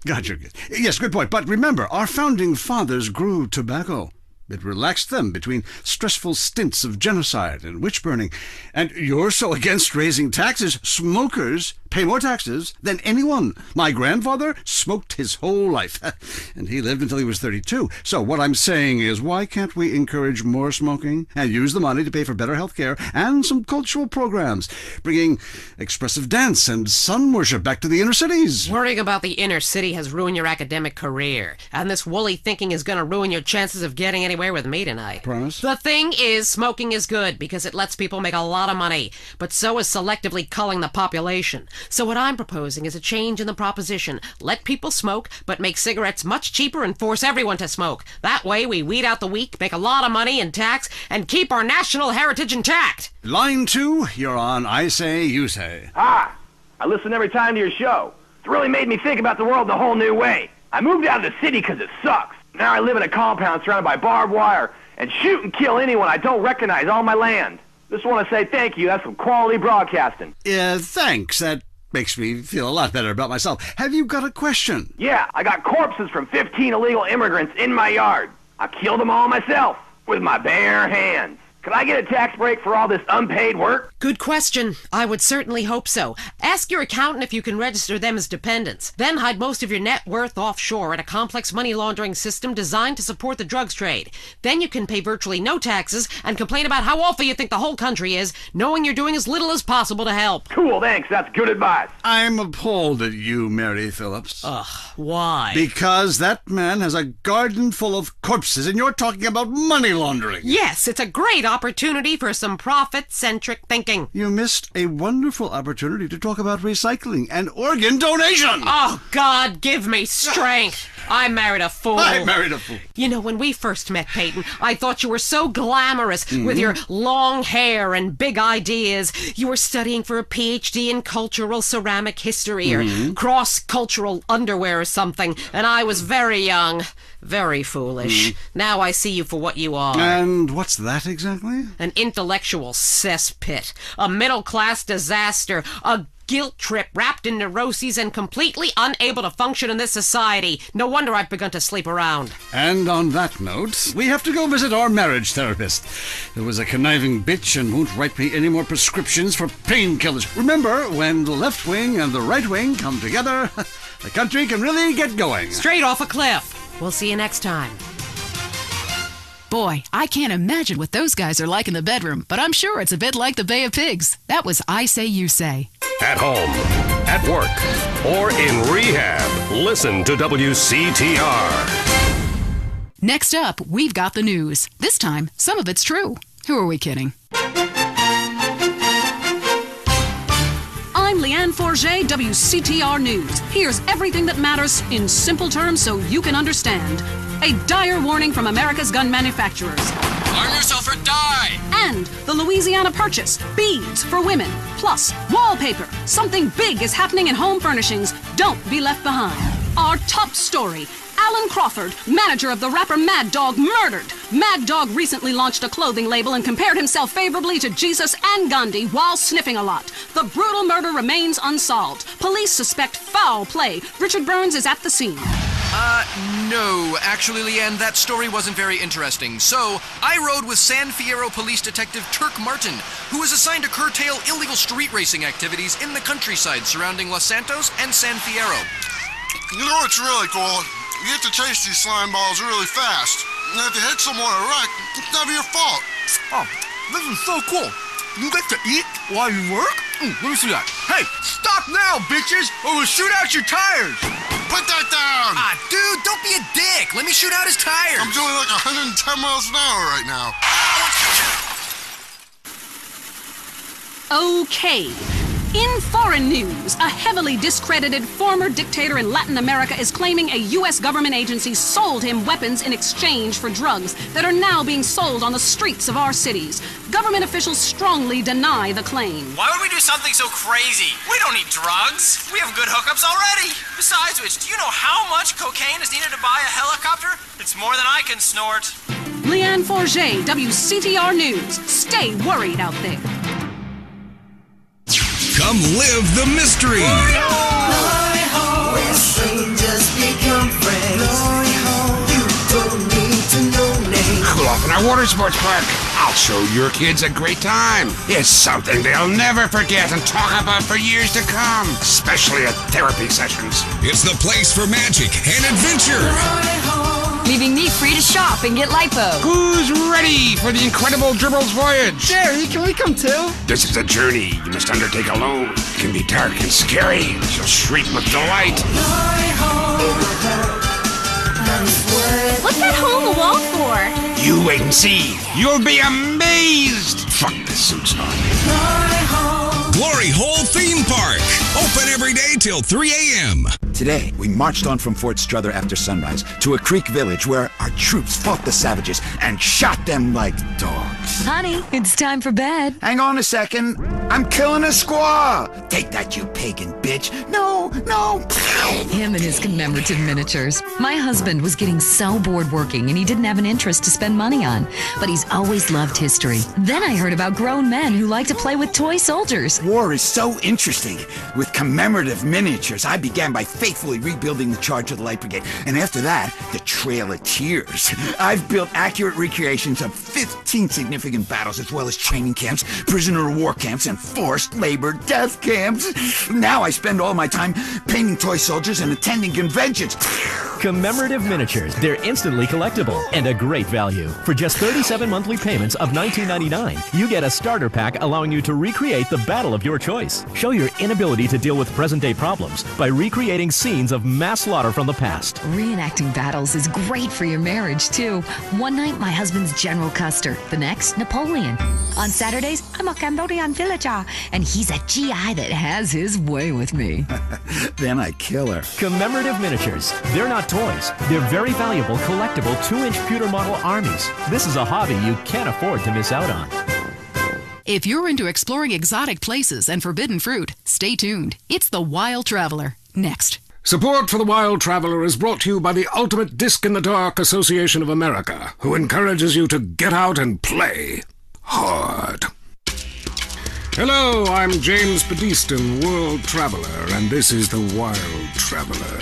God, you're good. Yes, good point. But remember, our founding fathers grew tobacco. It relaxed them between stressful stints of genocide and witch-burning. And you're so against raising taxes, smokers pay more taxes than anyone. My grandfather smoked his whole life, and he lived until he was 32. So what I'm saying is, why can't we encourage more smoking and use the money to pay for better health care and some cultural programs, bringing expressive dance and sun worship back to the inner cities? Worrying about the inner city has ruined your academic career, and this woolly thinking is going to ruin your chances of getting anywhere with me tonight. Promise? The thing is, smoking is good because it lets people make a lot of money, but so is selectively culling the population. So what I'm proposing is a change in the proposition. Let people smoke, but make cigarettes much cheaper and force everyone to smoke. That way we weed out the weak, make a lot of money in tax, and keep our national heritage intact. Line 2, you're on I Say, You Say. Hi. I listen every time to your show. It's really made me think about the world in a whole new way. I moved out of the city because it sucks. Now I live in a compound surrounded by barbed wire and shoot and kill anyone I don't recognize on my land. Just want to say thank you. That's some quality broadcasting. Thanks. That makes me feel a lot better about myself. Have you got a question? Yeah, I got corpses from 15 illegal immigrants in my yard. I killed them all myself with my bare hands. Could I get a tax break for all this unpaid work? Good question. I would certainly hope so. Ask your accountant if you can register them as dependents. Then hide most of your net worth offshore in a complex money laundering system designed to support the drugs trade. Then you can pay virtually no taxes and complain about how awful you think the whole country is, knowing you're doing as little as possible to help. Cool, thanks. That's good advice. I'm appalled at you, Mary Phillips. Ugh, why? Because that man has a garden full of corpses and you're talking about money laundering. Yes, it's a great opportunity for some profit-centric thinking. You missed a wonderful opportunity to talk about recycling and organ donation. Oh, God, give me strength. I married a fool. I married a fool. You know, when we first met, Peyton, I thought you were so glamorous with your long hair and big ideas. You were studying for a PhD in cultural ceramic history or cross-cultural underwear or something, and I was very young. Very foolish. Now I see you for what you are. And what's that exactly? An intellectual cesspit. A middle-class disaster. A guilt trip wrapped in neuroses and completely unable to function in this society. No wonder I've begun to sleep around. And on that note, we have to go visit our marriage therapist. Who was a conniving bitch and won't write me any more prescriptions for painkillers. Remember, when the left wing and the right wing come together, the country can really get going. Straight off a cliff. We'll see you next time. Boy, I can't imagine what those guys are like in the bedroom, but I'm sure it's a bit like the Bay of Pigs. That was I Say, You Say. At home, at work, or in rehab, listen to WCTR. Next up, we've got the news. This time, some of it's true. Who are we kidding? I'm Leanne Forget, WCTR News. Here's everything that matters in simple terms so you can understand. A dire warning from America's gun manufacturers. Arm yourself or die! And the Louisiana Purchase, beads for women. Plus, wallpaper. Something big is happening in home furnishings. Don't be left behind. Our top story. Alan Crawford, manager of the rapper Mad Dog, murdered. Mad Dog recently launched a clothing label and compared himself favorably to Jesus and Gandhi while sniffing a lot. The brutal murder remains unsolved. Police suspect foul play. Richard Burns is at the scene. No. Actually, Leanne, that story wasn't very interesting. So, I rode with San Fierro Police Detective Turk Martin, who was assigned to curtail illegal street racing activities in the countryside surrounding Los Santos and San Fierro. You know what's really cool? You get to chase these slime balls really fast. And if you hit someone a wreck, it's never your fault. Oh, this is so cool. You get to eat while you work? Let me see that. Hey, stop now, bitches, or we'll shoot out your tires. Put that down! Dude, don't be a dick. Let me shoot out his tires. I'm doing like 110 miles an hour right now. Okay. In foreign news, a heavily discredited former dictator in Latin America is claiming a U.S. government agency sold him weapons in exchange for drugs that are now being sold on the streets of our cities. Government officials strongly deny the claim. Why would we do something so crazy? We don't need drugs. We have good hookups already. Besides which, do you know how much cocaine is needed to buy a helicopter? It's more than I can snort. Leanne Forget, WCTR News. Stay worried out there. Come live the mystery. Glory hole, where strangers become friends. Glory hole, you don't need to know names. Cool off in our water sports park. I'll show your kids a great time. It's something they'll never forget and talk about for years to come, especially at therapy sessions. It's the place for magic and adventure. Glory hole. Leaving me free to shop and get lipo. Who's ready for the incredible Dribbles voyage? Jerry, can we come too? This is a journey you must undertake alone. It can be dark and scary. You'll shriek with delight. What's that hole in the wall for? You wait and see. You'll be amazed. Fuck the suits on. Glory Hole Theme Park. Open every day till 3 a.m. Today, we marched on from Fort Strother after sunrise to a creek village where our troops fought the savages and shot them like dogs. Honey, it's time for bed. Hang on a second. I'm killing a squaw. Take that, you pagan bitch. No. Him and his commemorative miniatures. My husband was getting so bored working and he didn't have an interest to spend money on, but he's always loved history. Then I heard about grown men who like to play with toy soldiers. War is so interesting. With commemorative miniatures, I began by faithfully rebuilding the Charge of the Light Brigade, and after that, the Trail of Tears. I've built accurate recreations of 15 significant battles, as well as training camps, prisoner of war camps, and forced labor death camps. Now I spend all my time painting toy soldiers and attending conventions. Commemorative miniatures. They're instantly collectible and a great value. For just 37 monthly payments of $19.99, you get a starter pack allowing you to recreate the battle of your choice. Show your inability to deal with present-day problems by recreating scenes of mass slaughter from the past. Reenacting battles is great for your marriage, too. One night, my husband's General Custer. The next, Napoleon. On Saturdays, I'm a Cambodian villager, and he's a GI that has his way with me. Then I kill her. Commemorative miniatures. They're not toys. They're very valuable, collectible 2-inch pewter model armies. This is a hobby you can't afford to miss out on. If you're into exploring exotic places and forbidden fruit, stay tuned. It's The Wild Traveler. Next. Support for The Wild Traveler is brought to you by the Ultimate Disc in the Dark Association of America, who encourages you to get out and play hard. Hello, I'm James Pedestin, World Traveler, and this is The Wild Traveler.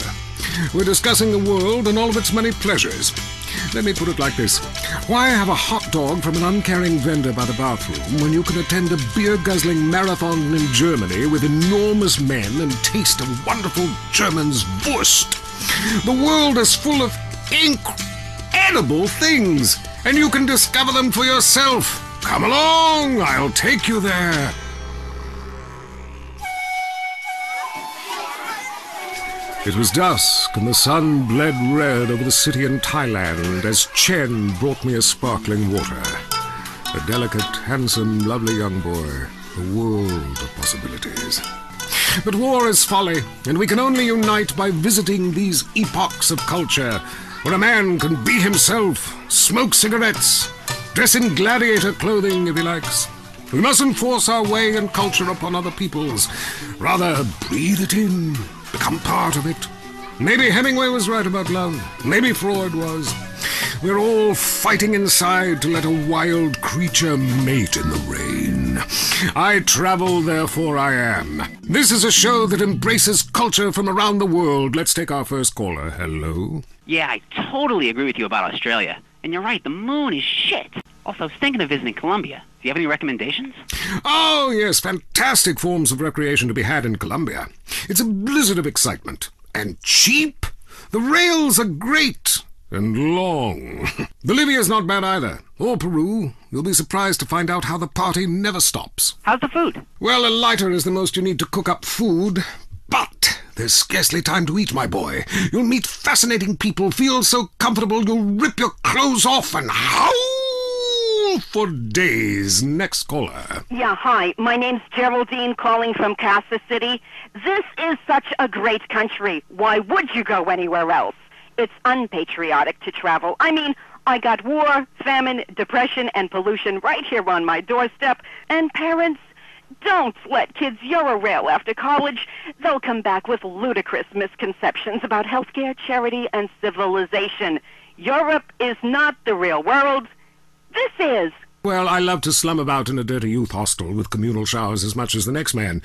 We're discussing the world and all of its many pleasures. Let me put it like this. Why have a hot dog from an uncaring vendor by the bathroom when you can attend a beer-guzzling marathon in Germany with enormous men and taste a wonderful German's Wurst? The world is full of incredible things, and you can discover them for yourself. Come along, I'll take you there. It was dusk, and the sun bled red over the city in Thailand as Chen brought me a sparkling water. A delicate, handsome, lovely young boy. A world of possibilities. But war is folly, and we can only unite by visiting these epochs of culture, where a man can be himself, smoke cigarettes, dress in gladiator clothing if he likes. We mustn't force our way and culture upon other people's. Rather, breathe it in. Become part of it. Maybe Hemingway was right about love. Maybe Freud was. We're all fighting inside to let a wild creature mate in the rain. I travel, therefore I am. This is a show that embraces culture from around the world. Let's take our first caller. Hello? Yeah, I totally agree with you about Australia. And you're right, the moon is shit. Also, I was thinking of visiting Colombia. Do you have any recommendations? Oh, yes, fantastic forms of recreation to be had in Colombia. It's a blizzard of excitement. And cheap. The rails are great. And long. Bolivia's not bad either. Or Peru. You'll be surprised to find out how the party never stops. How's the food? Well, a lighter is the most you need to cook up food. But there's scarcely time to eat, my boy. You'll meet fascinating people, feel so comfortable you'll rip your clothes off and howl for days. Next caller. Yeah, hi. My name's Geraldine, calling from Kansas City. This is such a great country. Why would you go anywhere else? It's unpatriotic to travel. I mean, I got war, famine, depression, and pollution right here on my doorstep. And parents, don't let kids Euro-rail after college. They'll come back with ludicrous misconceptions about healthcare, charity, and civilization. Europe is not the real world. This is. Well, I love to slum about in a dirty youth hostel with communal showers as much as the next man.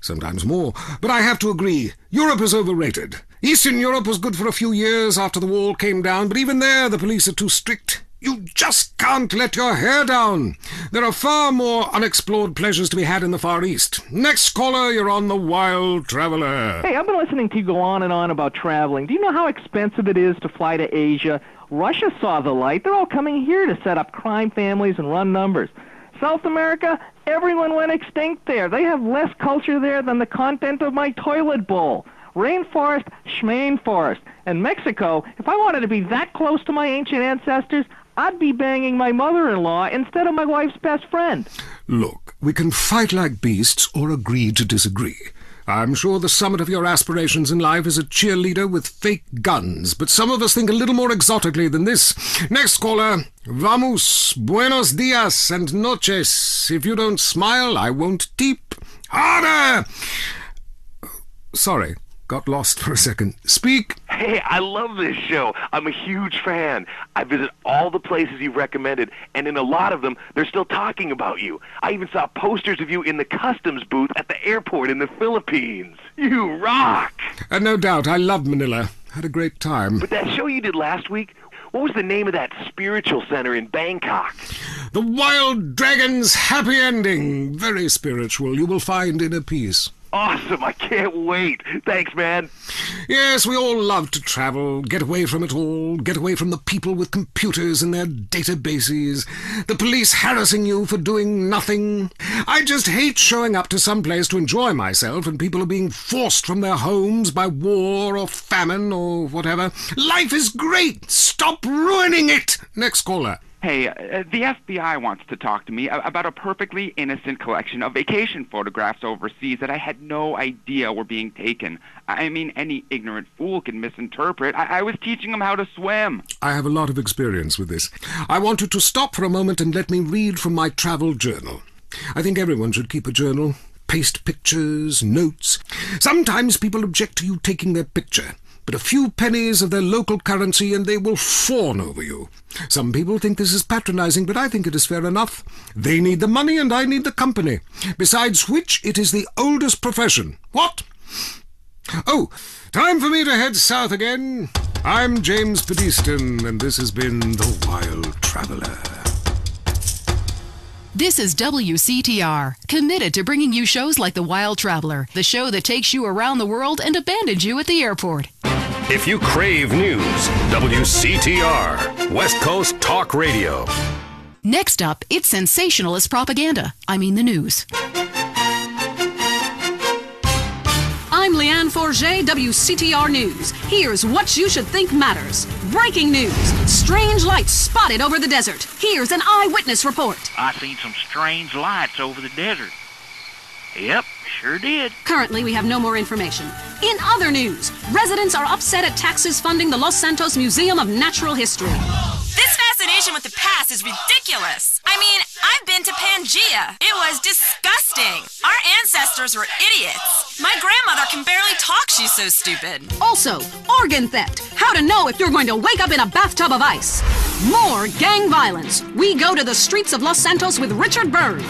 Sometimes more. But I have to agree, Europe is overrated. Eastern Europe was good for a few years after the wall came down, but even there the police are too strict. You just can't let your hair down. There are far more unexplored pleasures to be had in the Far East. Next caller, you're on The Wild Traveler. Hey, I've been listening to you go on and on about traveling. Do you know how expensive it is to fly to Asia? Russia saw the light. They're all coming here to set up crime families and run numbers. South America, everyone went extinct there. They have less culture there than the content of my toilet bowl. Rainforest, schmain forest. And Mexico, if I wanted to be that close to my ancient ancestors, I'd be banging my mother-in-law instead of my wife's best friend. Look, we can fight like beasts or agree to disagree. I'm sure the summit of your aspirations in life is a cheerleader with fake guns, but some of us think a little more exotically than this. Next caller. Vamos, buenos dias and noches. If you don't smile, I won't teep. Harder! Sorry, got lost for a second. Speak. Hey, I love this show. I'm a huge fan. I visit all the places you've recommended, and in a lot of them, they're still talking about you. I even saw posters of you in the customs booth at the airport in the Philippines. You rock! No doubt, I love Manila. Had a great time. But that show you did last week, what was the name of that spiritual center in Bangkok? The Wild Dragon's Happy Ending. Very spiritual. You will find inner peace. Awesome, I can't wait. Thanks, man. Yes, we all love to travel, get away from it all, get away from the people with computers and their databases, the police harassing you for doing nothing. I just hate showing up to some place to enjoy myself and people are being forced from their homes by war or famine or whatever. Life is great. Stop ruining it. Next caller. Hey, the FBI wants to talk to me about a perfectly innocent collection of vacation photographs overseas that I had no idea were being taken. I mean, any ignorant fool can misinterpret. I was teaching them how to swim. I have a lot of experience with this. I want you to stop for a moment and let me read from my travel journal. I think everyone should keep a journal. Paste pictures, notes. Sometimes people object to you taking their picture, but a few pennies of their local currency and they will fawn over you. Some people think this is patronizing, but I think it is fair enough. They need the money and I need the company. Besides which, it is the oldest profession. What? Oh, time for me to head south again. I'm James Pedeston, and this has been The Wild Traveler. This is WCTR, committed to bringing you shows like The Wild Traveler, the show that takes you around the world and abandons you at the airport. If you crave news, WCTR, West Coast Talk Radio. Next up, it's sensationalist propaganda. I mean the news. I'm Leanne Forget, WCTR News. Here's what you should think matters. Breaking news. Strange lights spotted over the desert. Here's an eyewitness report. I seen some strange lights over the desert. Yep, sure did. Currently, we have no more information. In other news, residents are upset at taxes funding the Los Santos Museum of Natural History. This fascination with the past is ridiculous. I mean, I've been to Pangea. It was disgusting. Our ancestors were idiots. My grandmother can barely talk, she's so stupid. Also, organ theft. How to know if you're going to wake up in a bathtub of ice. More gang violence. We go to the streets of Los Santos with Richard Burns.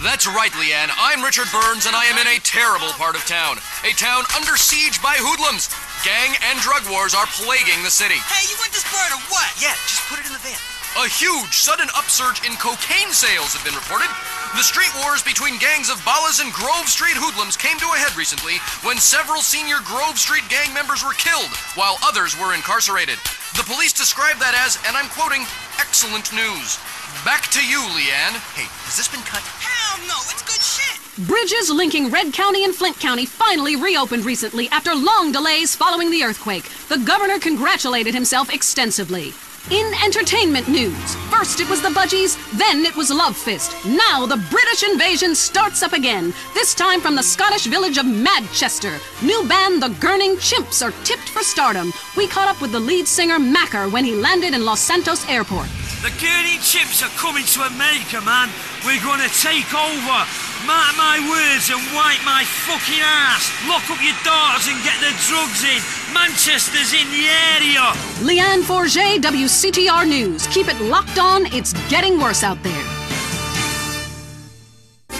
That's right, Leanne. I'm Richard Burns, and I am in a terrible part of town. A town under siege by hoodlums. Gang and drug wars are plaguing the city. Hey, you want this bird or what? Yeah, just put it in the van. A huge, sudden upsurge in cocaine sales have been reported. The street wars between gangs of Ballas and Grove Street hoodlums came to a head recently when several senior Grove Street gang members were killed, while others were incarcerated. The police described that as, and I'm quoting, excellent news. Back to you, Leanne. Hey, has this been cut? Hell no, it's good shit. Bridges linking Red County and Flint County finally reopened recently after long delays following the earthquake. The governor congratulated himself extensively. In entertainment news, first it was the Budgies, then it was Love Fist. Now the British invasion starts up again, this time from the Scottish village of Madchester. New band The Gurning Chimps are tipped for stardom. We caught up with the lead singer Macker when he landed in Los Santos Airport. The Gurning Chimps are coming to America, man. We're gonna take over. Mark my words and wipe my fucking ass. Lock up your daughters and get the drugs in. Manchester's in the area. Leanne Forget, WCTR News. Keep it locked on. It's getting worse out there.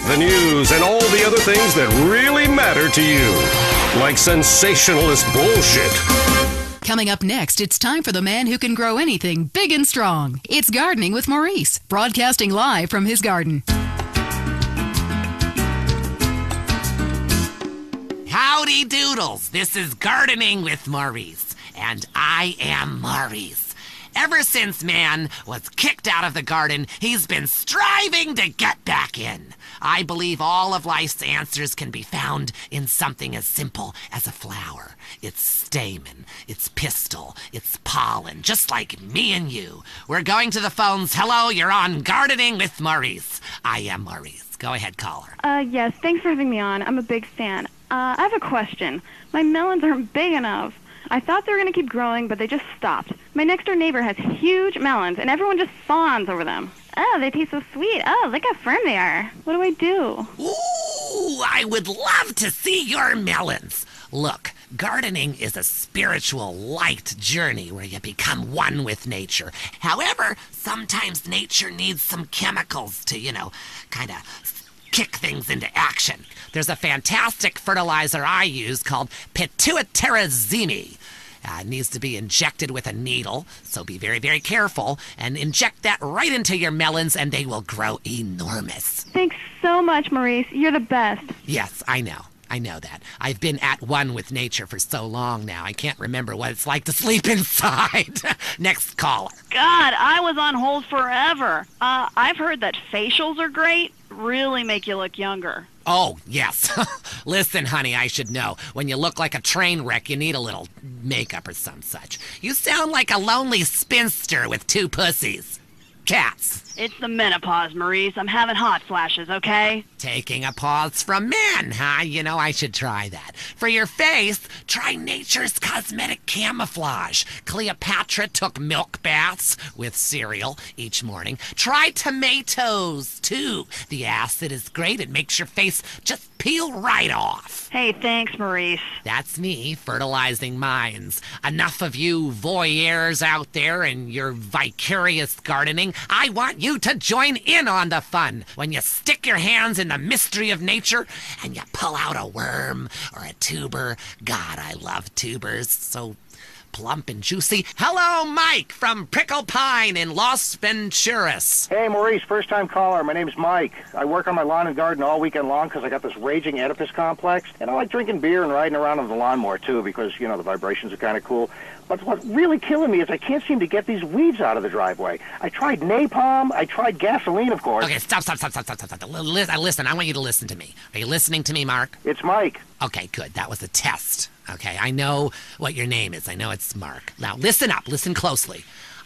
The news and all the other things that really matter to you. Like sensationalist bullshit. Coming up next, it's time for the man who can grow anything big and strong. It's Gardening with Maurice, broadcasting live from his garden. Howdy doodles, this is Gardening with Maurice, and I am Maurice. Ever since man was kicked out of the garden, he's been striving to get back in. I believe all of life's answers can be found in something as simple as a flower. Its stamen, its pistil, its pollen, just like me and you. We're going to the phones. Hello, you're on Gardening with Maurice. I am Maurice. Go ahead, caller. Yes, thanks for having me on. I'm a big fan. I have a question. My melons aren't big enough. I thought they were going to keep growing, but they just stopped. My next-door neighbor has huge melons, and everyone just fawns over them. Oh, they taste so sweet. Oh, look how firm they are. What do I do? Ooh, I would love to see your melons. Look, gardening is a spiritual, light journey where you become one with nature. However, sometimes nature needs some chemicals to, kind of kick things into action. There's a fantastic fertilizer I use called pituitarazine. It needs to be injected with a needle, so be very, very careful, and inject that right into your melons, and they will grow enormous. Thanks so much, Maurice. You're the best. Yes, I know. I know that. I've been at one with nature for so long now, I can't remember what it's like to sleep inside. Next caller. God, I was on hold forever. I've heard that facials are great, really make you look younger. Oh, yes. Listen, honey, I should know. When you look like a train wreck, you need a little makeup or some such. You sound like a lonely spinster with 2 pussies. Cats. It's the menopause, Maurice. I'm having hot flashes, okay? Taking a pause from men, huh? I should try that. For your face, try Nature's Cosmetic Camouflage. Cleopatra took milk baths with cereal each morning. Try tomatoes, too. The acid is great. It makes your face just peel right off. Hey, thanks, Maurice. That's me, fertilizing minds. Enough of you voyeurs out there and your vicarious gardening. I want you to join in on the fun. When you stick your hands in the mystery of nature and you pull out a worm or a tuber. God, I love tubers. So plump and juicy. Hello, Mike from Prickle Pine in Los Venturas. Hey, Maurice, first-time caller. My name's Mike. I work on my lawn and garden all weekend long because I got this raging Oedipus complex, and I like drinking beer and riding around on the lawnmower, too, because, the vibrations are kind of cool. But what's really killing me is I can't seem to get these weeds out of the driveway. I tried napalm. I tried gasoline, of course. Okay, stop. Listen, I want you to listen to me. Are you listening to me, Mark? It's Mike. Okay, good. That was a test. Okay, I know what your name is. I know it's Mark. Now, listen up. Listen closely.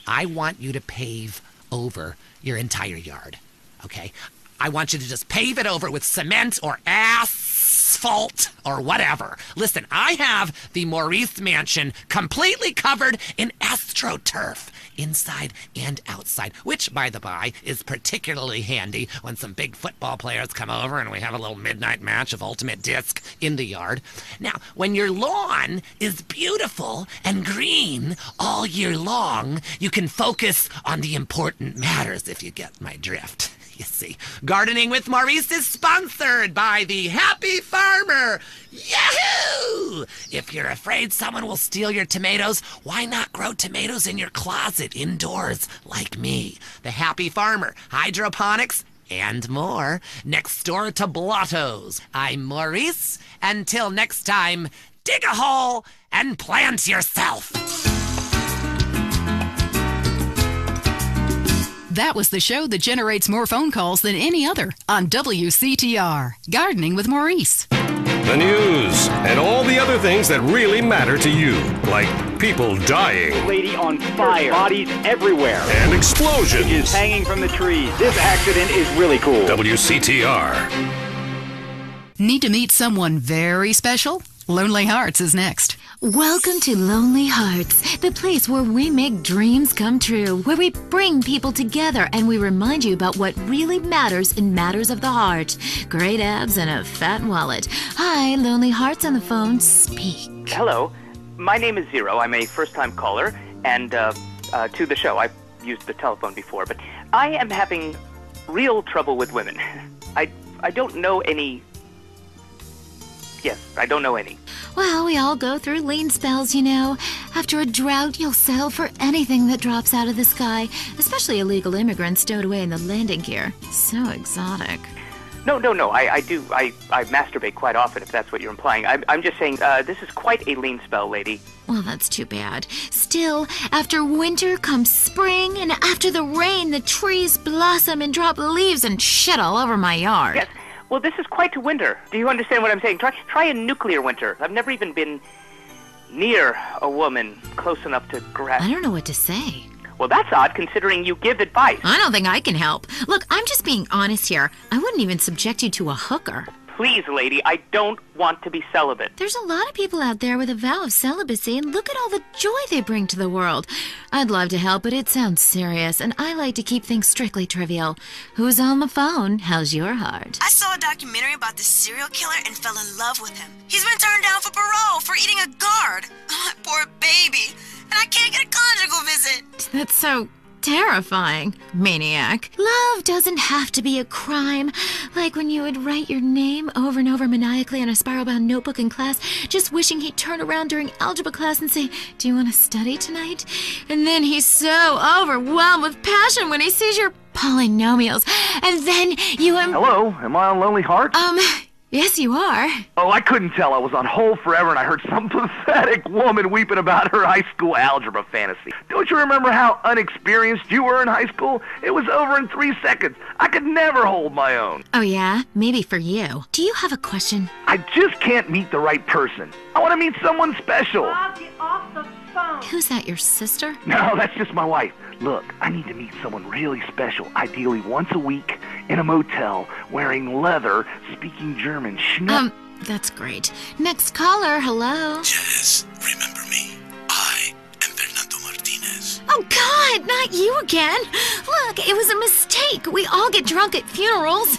I want you to pave over your entire yard, okay? I want you to just pave it over with cement or asphalt or whatever. Listen, I have the Maurice Mansion completely covered in AstroTurf, inside and outside, which, by the by, is particularly handy when some big football players come over and we have a little midnight match of Ultimate Disc in the yard. Now, when your lawn is beautiful and green all year long, you can focus on the important matters, if you get my drift. You see, Gardening with Maurice is sponsored by the Happy Farmer. Yahoo! If you're afraid someone will steal your tomatoes, why not grow tomatoes in your closet indoors like me? The Happy Farmer, hydroponics, and more. Next door to Blotto's. I'm Maurice. Until next time, dig a hole and plant yourself. That was the show that generates more phone calls than any other on WCTR, Gardening with Maurice. The news and all the other things that really matter to you, like people dying. Lady on fire, bodies everywhere. And explosions. Is hanging from the trees. This accident is really cool. WCTR. Need to meet someone very special? Lonely Hearts is next. Welcome to Lonely Hearts, the place where we make dreams come true, where we bring people together and we remind you about what really matters in matters of the heart. Great abs and a fat wallet. Hi, Lonely Hearts on the phone. Speak. Hello. My name is Zero. I'm a first-time caller, and to the show. I've used the telephone before, but I am having real trouble with women. I don't know any... Yes, I don't know any. Well, we all go through lean spells, you know. After a drought, you'll settle for anything that drops out of the sky, especially illegal immigrants stowed away in the landing gear. So exotic. No. I masturbate quite often, if that's what you're implying. I'm just saying, this is quite a lean spell, lady. Well, that's too bad. Still, after winter comes spring, and after the rain, the trees blossom and drop leaves and shit all over my yard. Yes. Well, this is quite a winter. Do you understand what I'm saying? Try a nuclear winter. I've never even been near a woman close enough to grab... I don't know what to say. Well, that's odd, considering you give advice. I don't think I can help. Look, I'm just being honest here. I wouldn't even subject you to a hooker. Please, lady, I don't want to be celibate. There's a lot of people out there with a vow of celibacy, and look at all the joy they bring to the world. I'd love to help, but it sounds serious, and I like to keep things strictly trivial. Who's on the phone? How's your heart? I saw a documentary about this serial killer and fell in love with him. He's been turned down for parole for eating a guard. Oh, my poor baby. And I can't get a conjugal visit. That's so terrifying, maniac. Love doesn't have to be a crime. Like when you would write your name over and over maniacally on a spiral-bound notebook in class, just wishing he'd turn around during algebra class and say, "Do you want to study tonight?" And then he's so overwhelmed with passion when he sees your polynomials. And then you... Hello, am I on Lonely Hearts? Yes, you are. Oh, I couldn't tell. I was on hold forever and I heard some pathetic woman weeping about her high school algebra fantasy. Don't you remember how unexperienced you were in high school? It was over in 3 seconds. I could never hold my own. Oh, yeah? Maybe for you. Do you have a question? I just can't meet the right person. I want to meet someone special. Bob, get off the phone. Who's that, your sister? No, that's just my wife. Look, I need to meet someone really special, ideally once a week, in a motel, wearing leather, speaking German. That's great. Next caller, hello? Yes, remember me. I am Fernando Martinez. Oh, God, not you again. Look, it was a mistake. We all get drunk at funerals.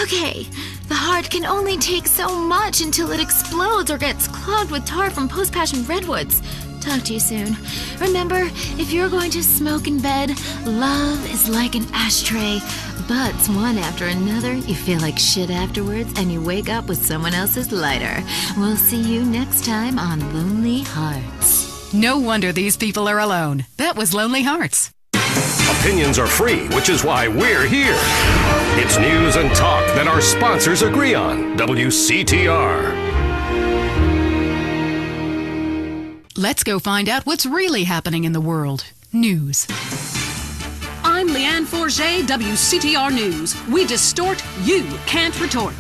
Okay, the heart can only take so much until it explodes or gets clogged with tar from post-passion redwoods. Talk to you soon. Remember, if you're going to smoke in bed, love is like an ashtray. Butts one after another, you feel like shit afterwards, and you wake up with someone else's lighter. We'll see you next time on Lonely Hearts. No wonder these people are alone. That was Lonely Hearts. Opinions are free, which is why we're here. It's news and talk that our sponsors agree on. WCTR. Let's go find out what's really happening in the world. News. I'm Leanne Forget, WCTR News. We distort, you can't retort.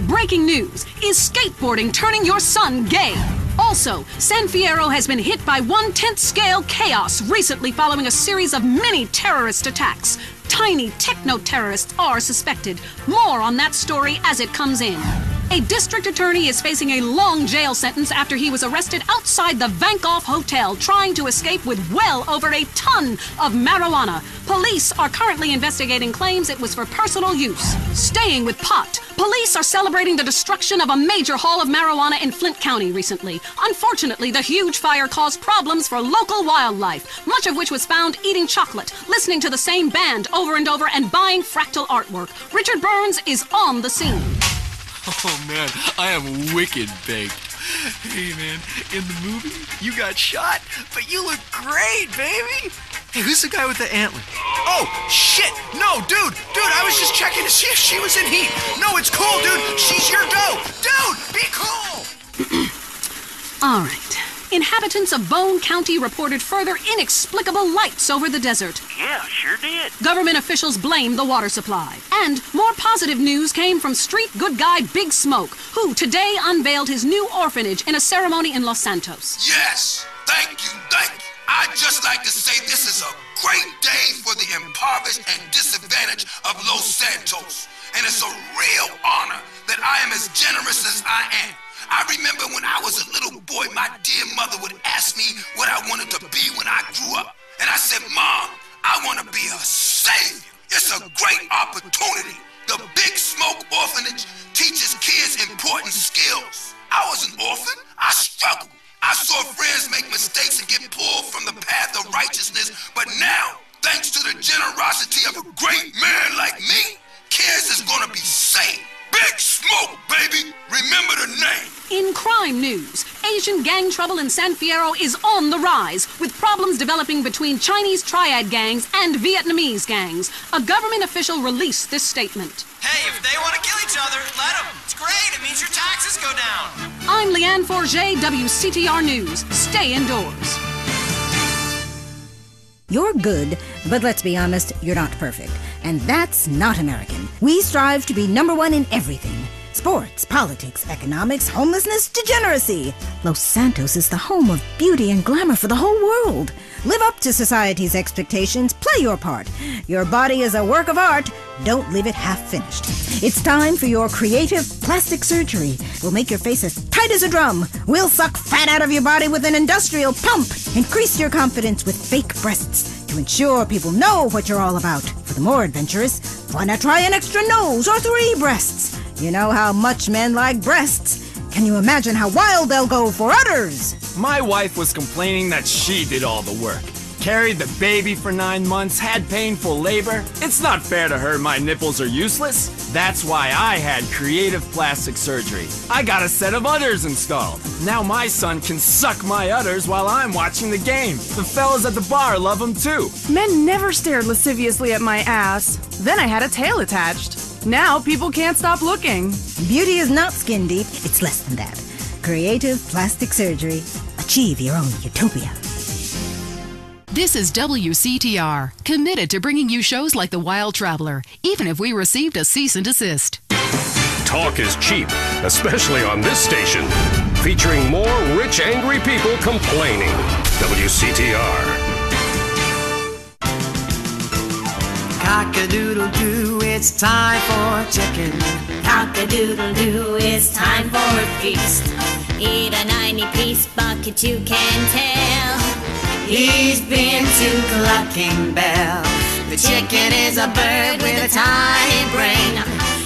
Breaking news. Is skateboarding turning your son gay? Also, San Fierro has been hit by 1/10 scale chaos recently following a series of mini terrorist attacks. Tiny techno-terrorists are suspected. More on that story as it comes in. A district attorney is facing a long jail sentence after he was arrested outside the Vankoff Hotel trying to escape with well over a ton of marijuana. Police are currently investigating claims it was for personal use. Staying with pot, police are celebrating the destruction of a major haul of marijuana in Flint County recently. Unfortunately, the huge fire caused problems for local wildlife, much of which was found eating chocolate, listening to the same band over and over, and buying fractal artwork. Richard Burns is on the scene. Oh, man, I am wicked baked. Hey, man, in the movie, you got shot, but you look great, baby. Hey, who's the guy with the antler? Oh, shit! No, dude, I was just checking to see if she was in heat. No, it's cool, dude. She's your dough. Dude, be cool. All right. Inhabitants of Bone County reported further inexplicable lights over the desert. Yeah, sure did. Government officials blame the water supply. And more positive news came from street good guy Big Smoke, who today unveiled his new orphanage in a ceremony in Los Santos. Yes, thank you. I'd just like to say this is a great day for the impoverished and disadvantaged of Los Santos. And it's a real honor that I am as generous as I am. I remember when I was a little boy, my dear mother would ask me what I wanted to be when I grew up. And I said, Mom, I want to be a savior. It's a great opportunity. The Big Smoke Orphanage teaches kids important skills. I was an orphan. I struggled. I saw friends make mistakes and get pulled from the path of righteousness. But now, thanks to the generosity of a great man like me, kids is going to be saved. Big Smoke, baby! Remember the name! In crime news, Asian gang trouble in San Fierro is on the rise, with problems developing between Chinese triad gangs and Vietnamese gangs. A government official released this statement. Hey, if they want to kill each other, let them. It's great. It means your taxes go down. I'm Leanne Forget, WCTR News. Stay indoors. You're good, but let's be honest, you're not perfect. And that's not American. We strive to be number one in everything. Sports, politics, economics, homelessness, degeneracy. Los Santos is the home of beauty and glamour for the whole world. Live up to society's expectations. Play your part. Your body is a work of art. Don't leave it half finished. It's time for your creative plastic surgery. We'll make your face as tight as a drum. We'll suck fat out of your body with an industrial pump. Increase your confidence with fake breasts to ensure people know what you're all about. For the more adventurous, why not try an extra nose or 3 breasts? You know how much men like breasts. Can you imagine how wild they'll go for udders? My wife was complaining that she did all the work. Carried the baby for 9 months, had painful labor. It's not fair to her my nipples are useless. That's why I had creative plastic surgery. I got a set of udders installed. Now my son can suck my udders while I'm watching the game. The fellas at the bar love them too. Men never stared lasciviously at my ass. Then I had a tail attached. Now people can't stop looking. Beauty is not skin deep, it's less than that. Creative plastic surgery. Achieve your own utopia. This is WCTR, committed to bringing you shows like The Wild Traveler, even if we received a cease and desist. Talk is cheap, especially on this station. Featuring more rich, angry people complaining. WCTR. Cock-a-doodle-doo, it's time for chicken. Cock-a-doodle-doo, it's time for a feast. Eat a 90-piece bucket, you can tell. He's been to Clucking Bell. The chicken is a bird with a tiny brain.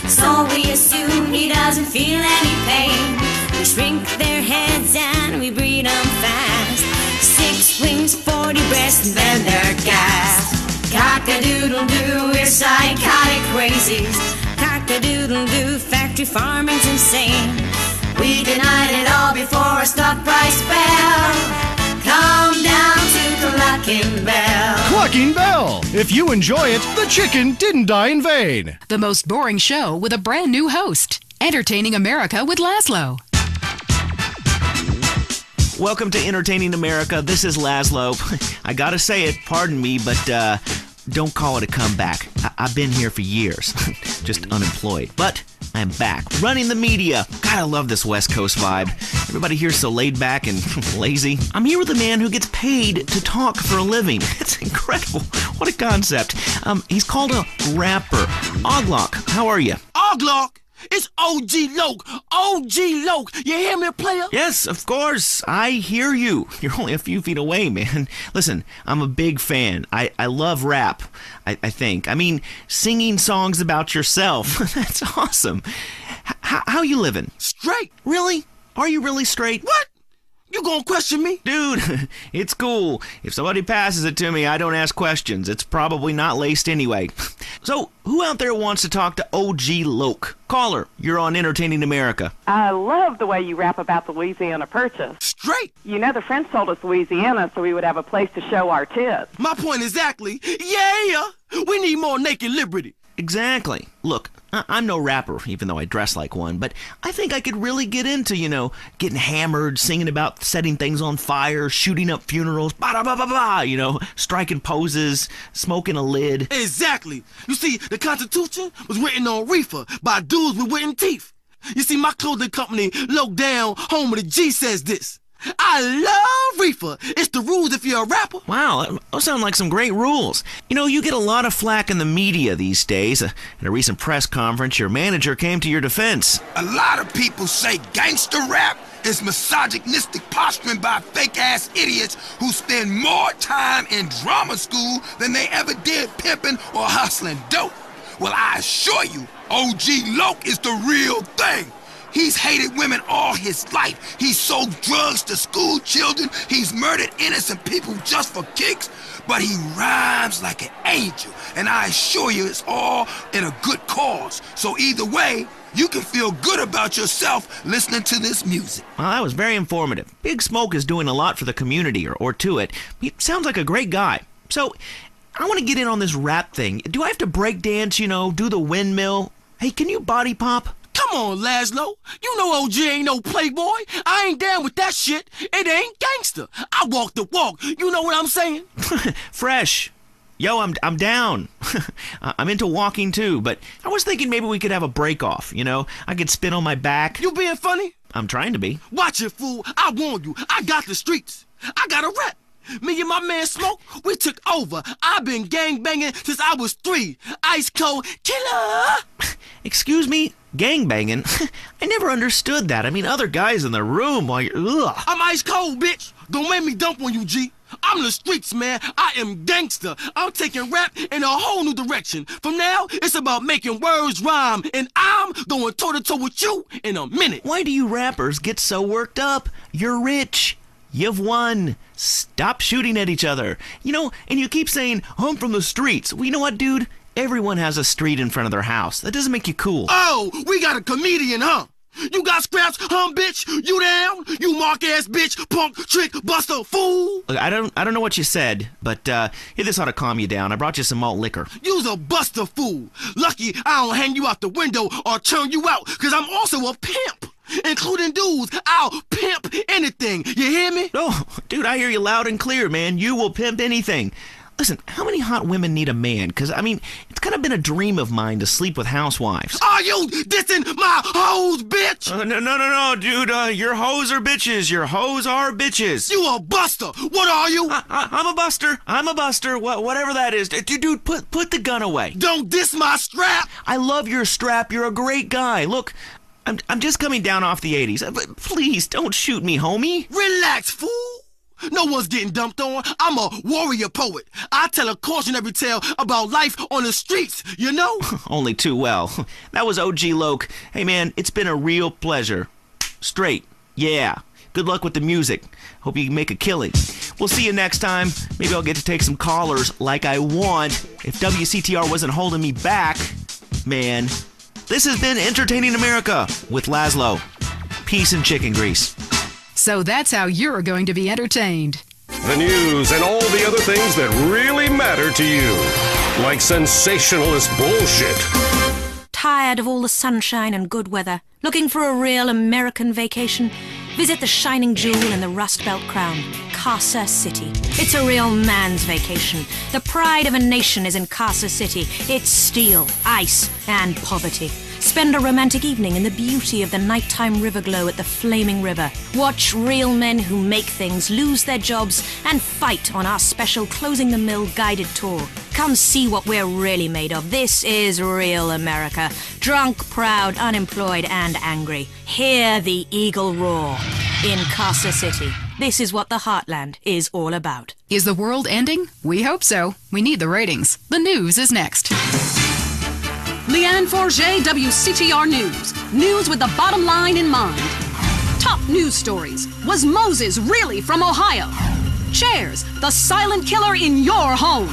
So we assume he doesn't feel any pain. We shrink their heads and we breed them fast. 6 wings, 40 breasts, and then they're gassed. Cock-a-doodle-doo, we're psychotic crazies. Cock-a-doodle-doo, factory farming's insane. We denied it all before our stock price fell. Come down to Clucking Bell. Clucking Bell. If you enjoy it, the chicken didn't die in vain. The most boring show with a brand new host. Entertaining America with Laszlo. Welcome to Entertaining America. This is Laszlo. I gotta say it, pardon me, but don't call it a comeback. I've been here for years, just unemployed. But I'm back, running the media. God, I love this West Coast vibe. Everybody here's so laid back and lazy. I'm here with a man who gets paid to talk for a living. It's incredible. What a concept. He's called a rapper. Oglock, how are you? Oglock? It's OG Loke. OG Loke. You hear me, player? Yes, of course. I hear you. You're only a few feet away, man. Listen, I'm a big fan. I love rap, I think. I mean, singing songs about yourself. That's awesome. How you living? Straight. Really? Are you really straight? What? You gonna question me? Dude, it's cool. If somebody passes it to me, I don't ask questions. It's probably not laced anyway. So, who out there wants to talk to OG Loke? Caller, you're on Entertaining America. I love the way you rap about the Louisiana Purchase. Straight. You know the French told us Louisiana so we would have a place to show our tits. My point exactly. Yeah, we need more naked liberty. Exactly. Look, I'm no rapper, even though I dress like one, but I think I could really get into, getting hammered, singing about setting things on fire, shooting up funerals, striking poses, smoking a lid. Exactly. You see, the Constitution was written on reefer by dudes with wooden teeth. You see, my clothing company, Low Down, home of the G, says this. I love reefer. It's the rules if you're a rapper. Wow, those sound like some great rules. You get a lot of flack in the media these days. At a recent press conference, your manager came to your defense. A lot of people say gangster rap is misogynistic posturing by fake-ass idiots who spend more time in drama school than they ever did pimping or hustling dope. Well, I assure you, OG Loke is the real thing. He's hated women all his life. He's sold drugs to school children. He's murdered innocent people just for kicks. But he rhymes like an angel. And I assure you it's all in a good cause. So either way, you can feel good about yourself listening to this music. Well, that was very informative. Big Smoke is doing a lot for the community, or to it. He sounds like a great guy. So, I want to get in on this rap thing. Do I have to break dance, do the windmill? Hey, can you body pop? Come on, Laszlo. You know OG ain't no playboy. I ain't down with that shit. It ain't gangster. I walk the walk. You know what I'm saying? Fresh. Yo, I'm down. I'm into walking too, but I was thinking maybe we could have a break off, you know? I could spin on my back. You being funny? I'm trying to be. Watch it, fool. I warn you. I got the streets. I got a rep. Me and my man Smoke, we took over. I've been gangbanging since I was 3. Ice cold killer. Excuse me? Gangbanging? I never understood that. I mean, other guys in the room while you're... Ugh. I'm ice cold, bitch. Don't make me dump on you, G. I'm the streets, man. I am gangster. I'm taking rap in a whole new direction. From now, it's about making words rhyme, and I'm going toe-to-toe with you in a minute. Why do you rappers get so worked up? You're rich. You've won. Stop shooting at each other. You know, and you keep saying, I'm from the streets. Well, you know what, dude? Everyone has a street in front of their house. That doesn't make you cool. Oh, we got a comedian, huh? You got scraps, bitch? You down? You mark-ass bitch, punk, trick, buster, fool? Look, I don't know what you said, but here, this ought to calm you down. I brought you some malt liquor. You's a buster, fool. Lucky I don't hang you out the window or turn you out, because I'm also a pimp. Including dudes, I'll pimp anything. You hear me? Oh, dude, I hear you loud and clear, man. You will pimp anything. Listen, how many hot women need a man? Because, I mean, it's kind of been a dream of mine to sleep with housewives. Are you dissing my hoes, bitch? No, dude. Your hoes are bitches. Your hoes are bitches. You a buster. What are you? I'm a buster. I'm a buster. Whatever that is. Dude, put the gun away. Don't diss my strap. I love your strap. You're a great guy. Look, I'm just coming down off the 80s. But please, don't shoot me, homie. Relax, fool. No one's getting dumped on. I'm a warrior poet. I tell a cautionary tale about life on the streets, you know? Only too well. That was OG Loke. Hey, man, it's been a real pleasure. Straight. Yeah. Good luck with the music. Hope you can make a killing. We'll see you next time. Maybe I'll get to take some callers like I want. If WCTR wasn't holding me back, man. This has been Entertaining America with Laszlo. Peace and chicken grease. So that's how you're going to be entertained. The news and all the other things that really matter to you. Like sensationalist bullshit. Tired of all the sunshine and good weather? Looking for a real American vacation? Visit the shining jewel in the Rust Belt crown, Casa City. It's a real man's vacation. The pride of a nation is in Casa City. It's steel, ice, and poverty. Spend a romantic evening in the beauty of the nighttime river glow at the flaming river. Watch real men who make things lose their jobs and fight on our special Closing the Mill guided tour. Come see what we're really made of. This is real America. Drunk, proud, unemployed, and angry. Hear the eagle roar in Casa City. This is what the Heartland is all about. Is the world ending? We hope so. We need the ratings. The news is next. Leanne Forget, WCTR News. News with the bottom line in mind. Top news stories. Was Moses really from Ohio? Chairs, the silent killer in your home.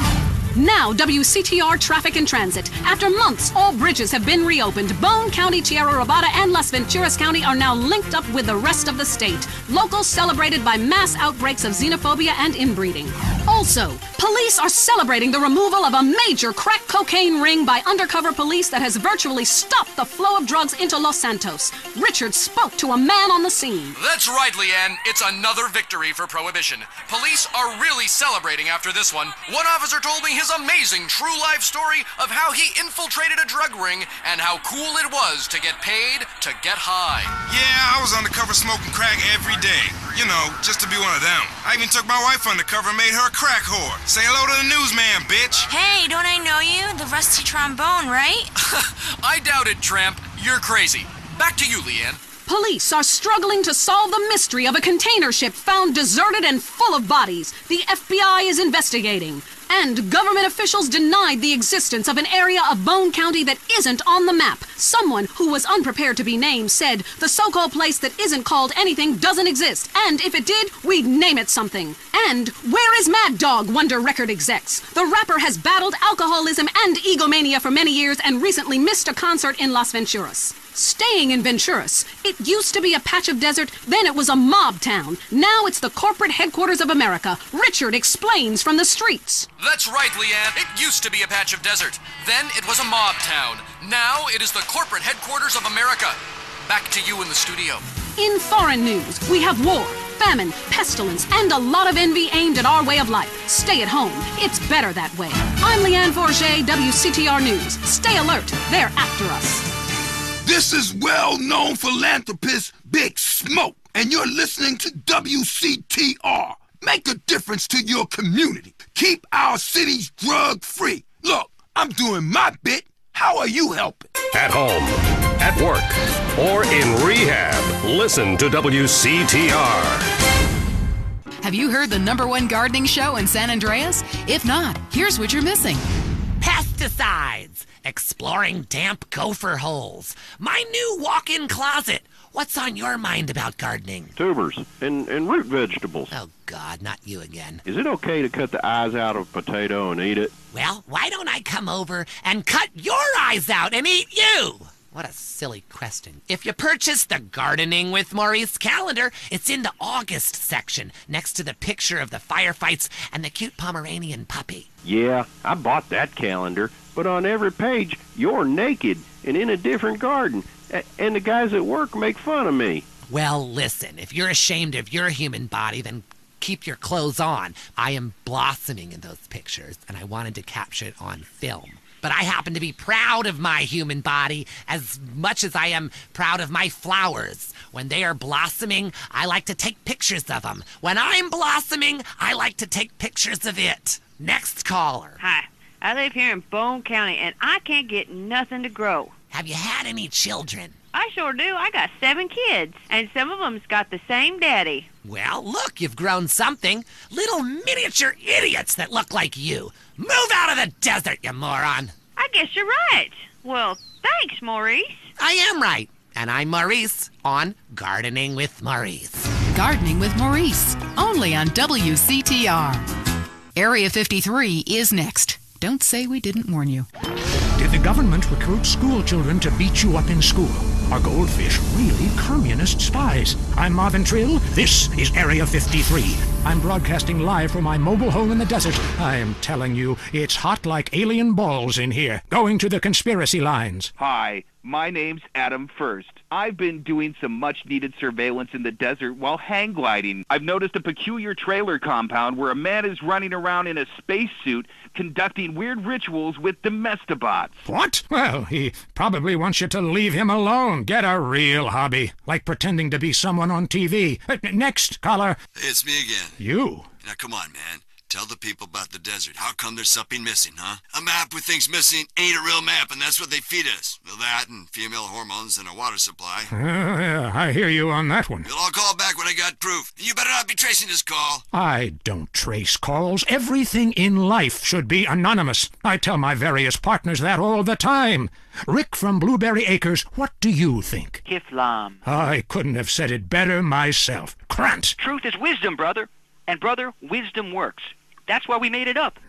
Now WCTR Traffic and Transit. After months, all bridges have been reopened. Bone County, Tierra Robada, and Las Venturas County are now linked up with the rest of the state. Locals celebrated by mass outbreaks of xenophobia and inbreeding. Also, police are celebrating the removal of a major crack cocaine ring by undercover police that has virtually stopped the flow of drugs into Los Santos. Richard spoke to a man on the scene. That's right, Leanne. It's another victory for Prohibition. Police are really celebrating after this one. One officer told me his amazing true life story of how he infiltrated a drug ring and how cool it was to get paid to get high. Yeah, I was undercover smoking crack every day. You know, just to be one of them. I even took my wife undercover and made her a crack whore. Say hello to the newsman, bitch. Hey, don't I know you? The rusty trombone, right? I doubt it, tramp. You're crazy. Back to you, Leanne. Police are struggling to solve the mystery of a container ship found deserted and full of bodies. The FBI is investigating. And government officials denied the existence of an area of Bone County that isn't on the map. Someone who was unprepared to be named said the so-called place that isn't called anything doesn't exist. And if it did, we'd name it something. And where is Mad Dog, wonder record execs? The rapper has battled alcoholism and egomania for many years and recently missed a concert in Las Venturas. Staying in Venturas, it used to be a patch of desert, then it was a mob town. Now it's the corporate headquarters of America. Richard explains from the streets. That's right, Leanne. It used to be a patch of desert. Then it was a mob town. Now it is the corporate headquarters of America. Back to you in the studio. In foreign news, we have war, famine, pestilence, and a lot of envy aimed at our way of life. Stay at home. It's better that way. I'm Leanne Forget, WCTR News. Stay alert. They're after us. This is well-known philanthropist Big Smoke, and you're listening to WCTR. Make a difference to your community. Keep our cities drug-free. Look, I'm doing my bit. How are you helping? At home, at work, or in rehab, listen to WCTR. Have you heard the #1 gardening show in San Andreas? If not, here's what you're missing. Pesticides, exploring damp gopher holes, my new walk-in closet. What's on your mind about gardening? Tubers and root vegetables. Oh, God, not you again. Is it okay to cut the eyes out of a potato and eat it? Well, why don't I come over and cut your eyes out and eat you? What a silly question. If you purchase the Gardening with Maurice calendar, it's in the August section, next to the picture of the firefights and the cute Pomeranian puppy. Yeah, I bought that calendar, but on every page, you're naked and in a different garden. And the guys at work make fun of me. Well, listen, if you're ashamed of your human body, then keep your clothes on. I am blossoming in those pictures, and I wanted to capture it on film. But I happen to be proud of my human body as much as I am proud of my flowers. When they are blossoming, I like to take pictures of them. When I'm blossoming, I like to take pictures of it. Next caller. Hi, I live here in Bone County, and I can't get nothing to grow. Have you had any children? I sure do. I got 7 kids, and some of them's got the same daddy. Well, look, you've grown something. Little miniature idiots that look like you. Move out of the desert, you moron. I guess you're right. Well, thanks, Maurice. I am right. And I'm Maurice on Gardening with Maurice. Gardening with Maurice, only on WCTR. Area 53 is next. Don't say we didn't warn you. Did the government recruit school children to beat you up in school? Are goldfish really communist spies? I'm Marvin Trill. This is Area 53. I'm broadcasting live from my mobile home in the desert. I am telling you, it's hot like alien balls in here. Going to the conspiracy lines. Hi, my name's Adam First. I've been doing some much-needed surveillance in the desert while hang gliding. I've noticed a peculiar trailer compound where a man is running around in a spacesuit conducting weird rituals with domestibots. What? Well, he probably wants you to leave him alone. Get a real hobby, like pretending to be someone on TV. Next, caller. It's me again. You? Now, come on, man. Tell the people about the desert. How come there's something missing, huh? A map with things missing ain't a real map, and that's what they feed us. Well, that and female hormones and a water supply. Yeah, I hear you on that one. You'll all call back when I got proof. You better not be tracing this call. I don't trace calls. Everything in life should be anonymous. I tell my various partners that all the time. Rick from Blueberry Acres, what do you think? Kiflam. I couldn't have said it better myself. Krant. Truth is wisdom, brother. And, brother, wisdom works. That's why we made it up.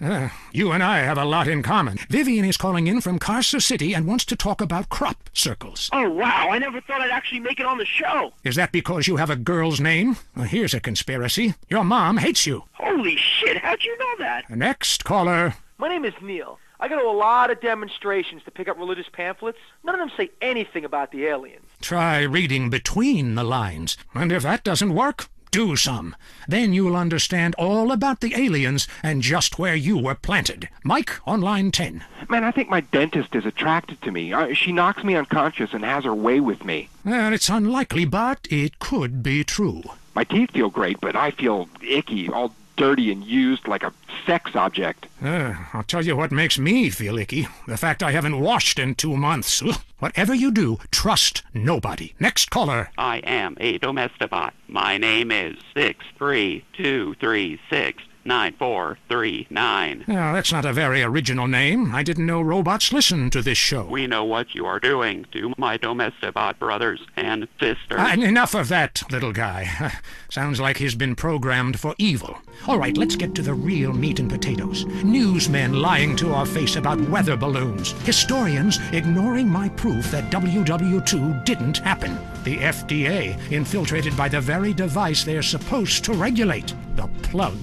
You and I have a lot in common. Vivian is calling in from Carcer City and wants to talk about crop circles. Oh, wow. I never thought I'd actually make it on the show. Is that because you have a girl's name? Well, here's a conspiracy. Your mom hates you. Holy shit. How'd you know that? Next caller. My name is Neil. I go to a lot of demonstrations to pick up religious pamphlets. None of them say anything about the aliens. Try reading between the lines. And if that doesn't work, do some. Then you'll understand all about the aliens and just where you were planted. Mike on line 10. Man, I think my dentist is attracted to me. She knocks me unconscious and has her way with me. Well, it's unlikely, but it could be true. My teeth feel great, but I feel icky, all dirty and used like a sex object. I'll tell you what makes me feel icky. The fact I haven't washed in 2 months. Whatever you do, trust nobody. Next caller. I am a domestibot. My name is 632369439. Now, that's not a very original name. I didn't know robots listened to this show. We know what you are doing to my domestibot brothers and sisters. Enough of that, little guy. Sounds like he's been programmed for evil. All right, let's get to the real meat and potatoes. Newsmen lying to our face about weather balloons. Historians ignoring my proof that WW2 didn't happen. The FDA infiltrated by the very device they're supposed to regulate, the plug.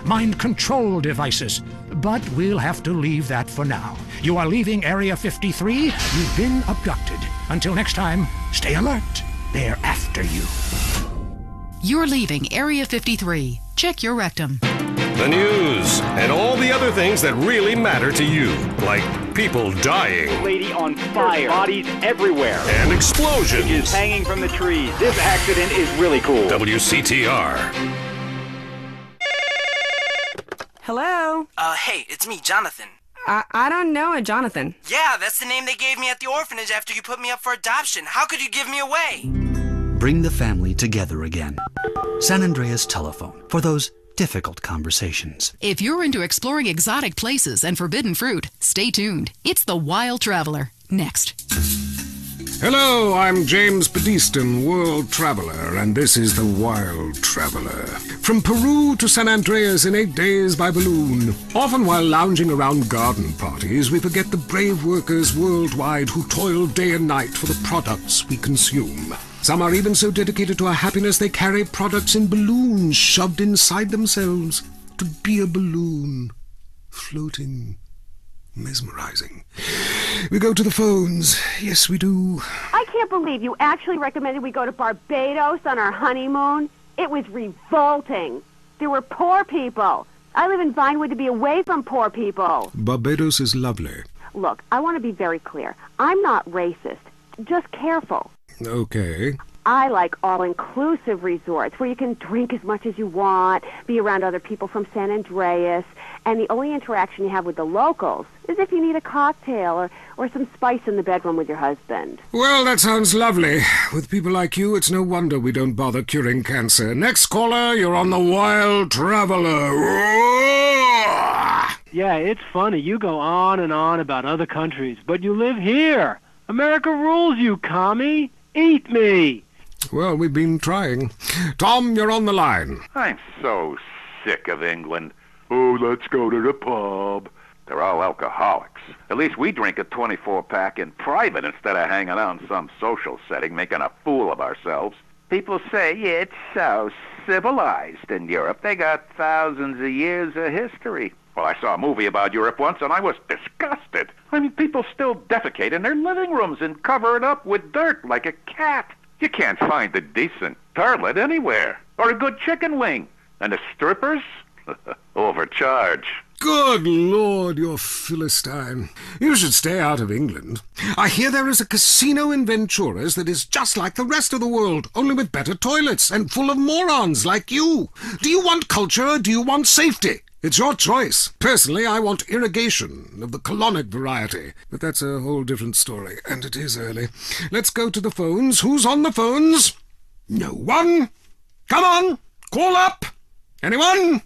Mind control devices. But we'll have to leave that for now. You are leaving Area 53. You've been abducted. Until next time, stay alert. They're after after you. You're leaving Area 53. Check your rectum. The news and all the other things that really matter to you, like people dying. Lady on fire. Bodies everywhere. And explosions. Is hanging from the trees. This accident is really cool. WCTR. Hello? Hey, it's me, Jonathan. I don't know a Jonathan. Yeah, that's the name they gave me at the orphanage after you put me up for adoption. How could you give me away? Bring the family together again. San Andreas Telephone for those difficult conversations. If you're into exploring exotic places and forbidden fruit, stay tuned. It's The Wild Traveler. Next. Hello, I'm James Pediston, world traveler, and this is The Wild Traveler. From Peru to San Andreas in 8 days by balloon. Often while lounging around garden parties, we forget the brave workers worldwide who toil day and night for the products we consume. Some are even so dedicated to our happiness they carry products in balloons shoved inside themselves to be a balloon, floating, mesmerizing. We go to the phones. Yes, we do. I can't believe you actually recommended we go to Barbados on our honeymoon. It was revolting. There were poor people. I live in Vinewood to be away from poor people. Barbados is lovely. Look, I want to be very clear. I'm not racist. Just careful. Okay. I like all-inclusive resorts where you can drink as much as you want, be around other people from San Andreas, and the only interaction you have with the locals is if you need a cocktail or some spice in the bedroom with your husband. Well, that sounds lovely. With people like you, it's no wonder we don't bother curing cancer. Next caller, you're on The Wild Traveler. Yeah, it's funny. You go on and on about other countries, but you live here. America rules, you commie. Eat me! Well, we've been trying. Tom, you're on the line. I'm so sick of England. Oh, let's go to the pub. They're all alcoholics. At least we drink a 24-pack in private instead of hanging out in some social setting making a fool of ourselves. People say it's so civilized in Europe. They got thousands of years of history. Well, I saw a movie about Europe once, and I was disgusted. I mean, people still defecate in their living rooms and cover it up with dirt like a cat. You can't find a decent toilet anywhere, or a good chicken wing. And the strippers? Overcharge. Good Lord, you're Philistine. You should stay out of England. I hear there is a casino in Ventura's that is just like the rest of the world, only with better toilets and full of morons like you. Do you want culture or do you want safety? It's your choice. Personally, I want irrigation of the colonic variety. But that's a whole different story, and it is early. Let's go to the phones. Who's on the phones? No one. Come on, call up. Anyone?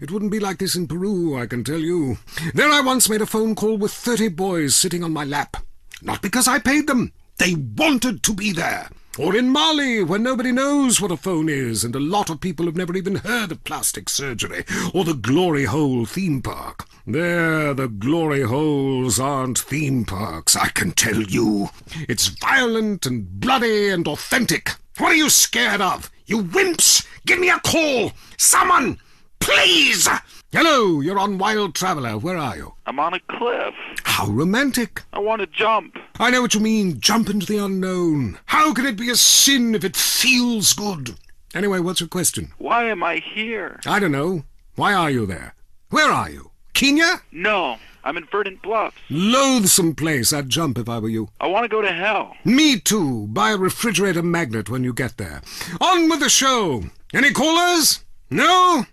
It wouldn't be like this in Peru, I can tell you. There I once made a phone call with 30 boys sitting on my lap. Not because I paid them. They wanted to be there. Or in Mali, where nobody knows what a phone is, and a lot of people have never even heard of plastic surgery, or the Glory Hole theme park. There, the Glory Holes aren't theme parks, I can tell you. It's violent and bloody and authentic. What are you scared of? You wimps! Give me a call! Someone! Please! Hello, you're on Wild Traveler. Where are you? I'm on a cliff. How romantic. I want to jump. I know what you mean. Jump into the unknown. How can it be a sin if it feels good? Anyway, what's your question? Why am I here? I don't know. Why are you there? Where are you? Kenya? No, I'm in Verdant Bluffs. Loathsome place. I'd jump if I were you. I want to go to hell. Me too. Buy a refrigerator magnet when you get there. On with the show. Any callers? No?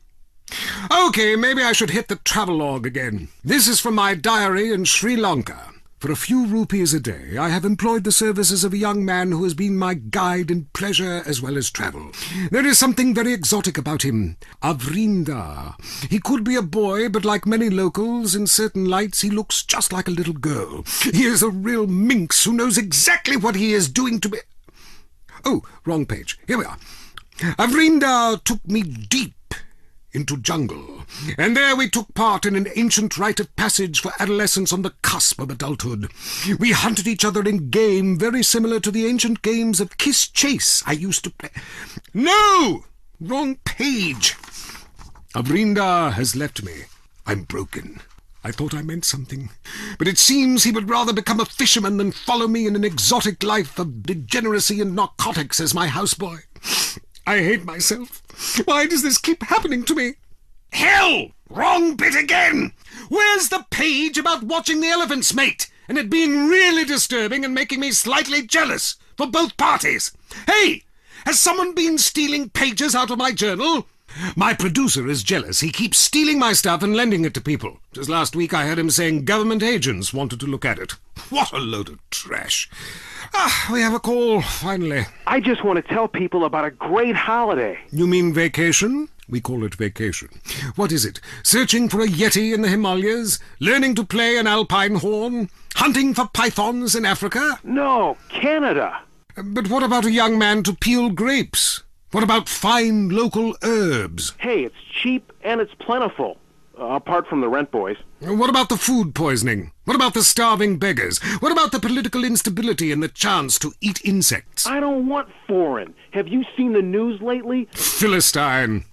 Okay, maybe I should hit the travelogue again. This is from my diary in Sri Lanka. For a few rupees a day, I have employed the services of a young man who has been my guide in pleasure as well as travel. There is something very exotic about him. Avrinda. He could be a boy, but like many locals, in certain lights he looks just like a little girl. He is a real minx who knows exactly what he is doing to me. Oh, wrong page. Here we are. Avrinda took me deep into jungle, and there we took part in an ancient rite of passage for adolescents on the cusp of adulthood. We hunted each other in game very similar to the ancient games of Kiss Chase I used to play. No! Wrong page. Avrinda has left me. I'm broken. I thought I meant something, but it seems he would rather become a fisherman than follow me in an exotic life of degeneracy and narcotics as my houseboy. I hate myself. Why does this keep happening to me? Hell! Wrong bit again! Where's the page about watching the elephants mate, and it being really disturbing and making me slightly jealous for both parties? Hey! Has someone been stealing pages out of my journal? My producer is jealous. He keeps stealing my stuff and lending it to people. Just last week I heard him saying government agents wanted to look at it. What a load of trash. We have a call, finally. I just want to tell people about a great holiday. You mean vacation? We call it vacation. What is it? Searching for a yeti in the Himalayas? Learning to play an alpine horn? Hunting for pythons in Africa? No, Canada. But what about a young man to peel grapes? What about fine local herbs? Hey, it's cheap and it's plentiful. Apart from the rent boys. What about the food poisoning? What about the starving beggars? What about the political instability and the chance to eat insects? I don't want foreign. Have you seen the news lately? Philistine.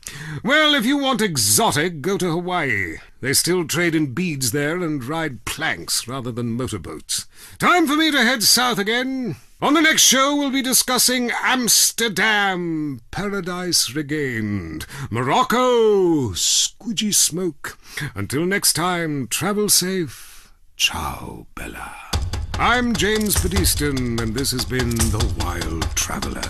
Well, if you want exotic, go to Hawaii. They still trade in beads there and ride planks rather than motorboats. Time for me to head south again. On the next show, we'll be discussing Amsterdam, Paradise Regained, Morocco, squidgy smoke. Until next time, travel safe. Ciao, Bella. I'm James Pedeston, and this has been The Wild Traveler.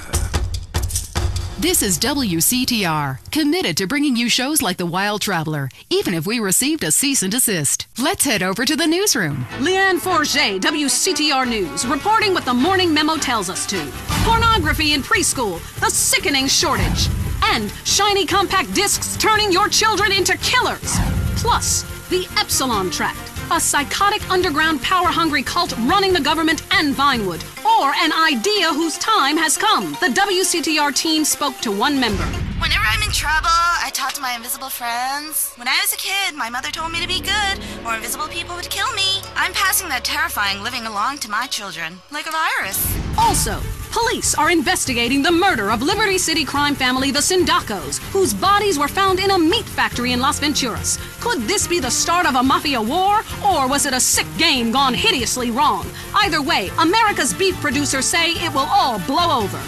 This is WCTR, committed to bringing you shows like The Wild Traveler, even if we received a cease and desist. Let's head over to the newsroom. Leanne Forget, WCTR News, reporting what the morning memo tells us to. Pornography in preschool, the sickening shortage, and shiny compact discs turning your children into killers. Plus, the Epsilon Tract, a psychotic underground power-hungry cult running the government and Vinewood, or an idea whose time has come. The WCTR team spoke to one member. Whenever I'm in trouble, I talk to my invisible friends. When I was a kid, my mother told me to be good, or invisible people would kill me. I'm passing that terrifying living along to my children, like a virus. Also, police are investigating the murder of Liberty City crime family the Sindacos, whose bodies were found in a meat factory in Las Venturas. Could this be the start of a mafia war, or was it a sick game gone hideously wrong? Either way, America's beef producers say it will all blow over.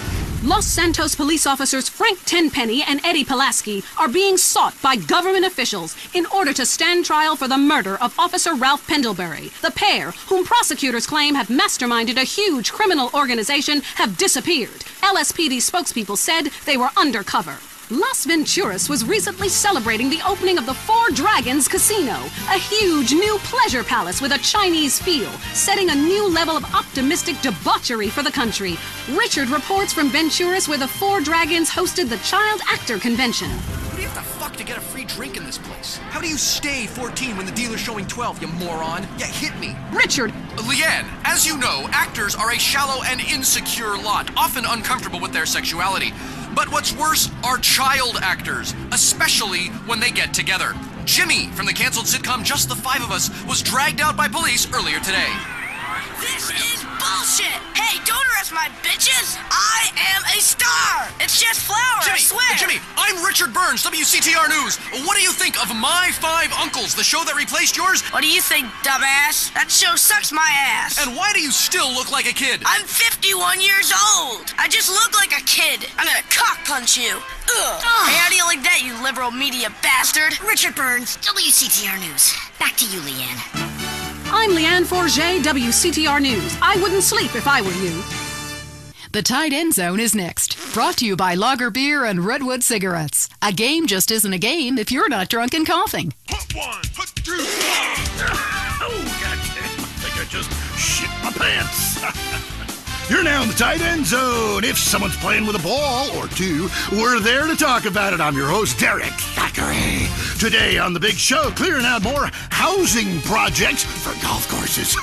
Los Santos police officers Frank Tenpenny and Eddie Pulaski are being sought by government officials in order to stand trial for the murder of Officer Ralph Pendlebury. The pair, whom prosecutors claim have masterminded a huge criminal organization, have disappeared. LSPD spokespeople said they were undercover. Las Venturas was recently celebrating the opening of the Four Dragons Casino, a huge new pleasure palace with a Chinese feel, setting a new level of optimistic debauchery for the country. Richard reports from Venturas, where the Four Dragons hosted the Child Actor Convention. Who do you have to fuck to get a free drink in this place? How do you stay 14 when the dealer's showing 12, you moron? Yeah, hit me. Richard! Leanne, as you know, actors are a shallow and insecure lot, often uncomfortable with their sexuality. But what's worse are child actors, especially when they get together. Jimmy, from the canceled sitcom Just the Five of Us, was dragged out by police earlier today. This is bullshit! Hey, don't arrest my bitches! I am a star! It's just flour, Jimmy, I swear! Jimmy, I'm Richard Burns, WCTR News. What do you think of My Five Uncles, the show that replaced yours? What do you think, dumbass? That show sucks my ass. And why do you still look like a kid? I'm 51 years old. I just look like a kid. I'm gonna cock punch you. Ugh. Hey, how do you like that, you liberal media bastard? Richard Burns, WCTR News. Back to you, Leanne. I'm Leanne Forget, WCTR News. I wouldn't sleep if I were you. The Tight End Zone is next. Brought to you by Lager Beer and Redwood Cigarettes. A game just isn't a game if you're not drunk and coughing. Put one, put two. Oh, goddamn. I think I just shit my pants. You're now in the Tight End Zone. If someone's playing with a ball or two, we're there to talk about it. I'm your host, Derek Thackeray. Today on the big show, clearing out more housing projects for golf courses.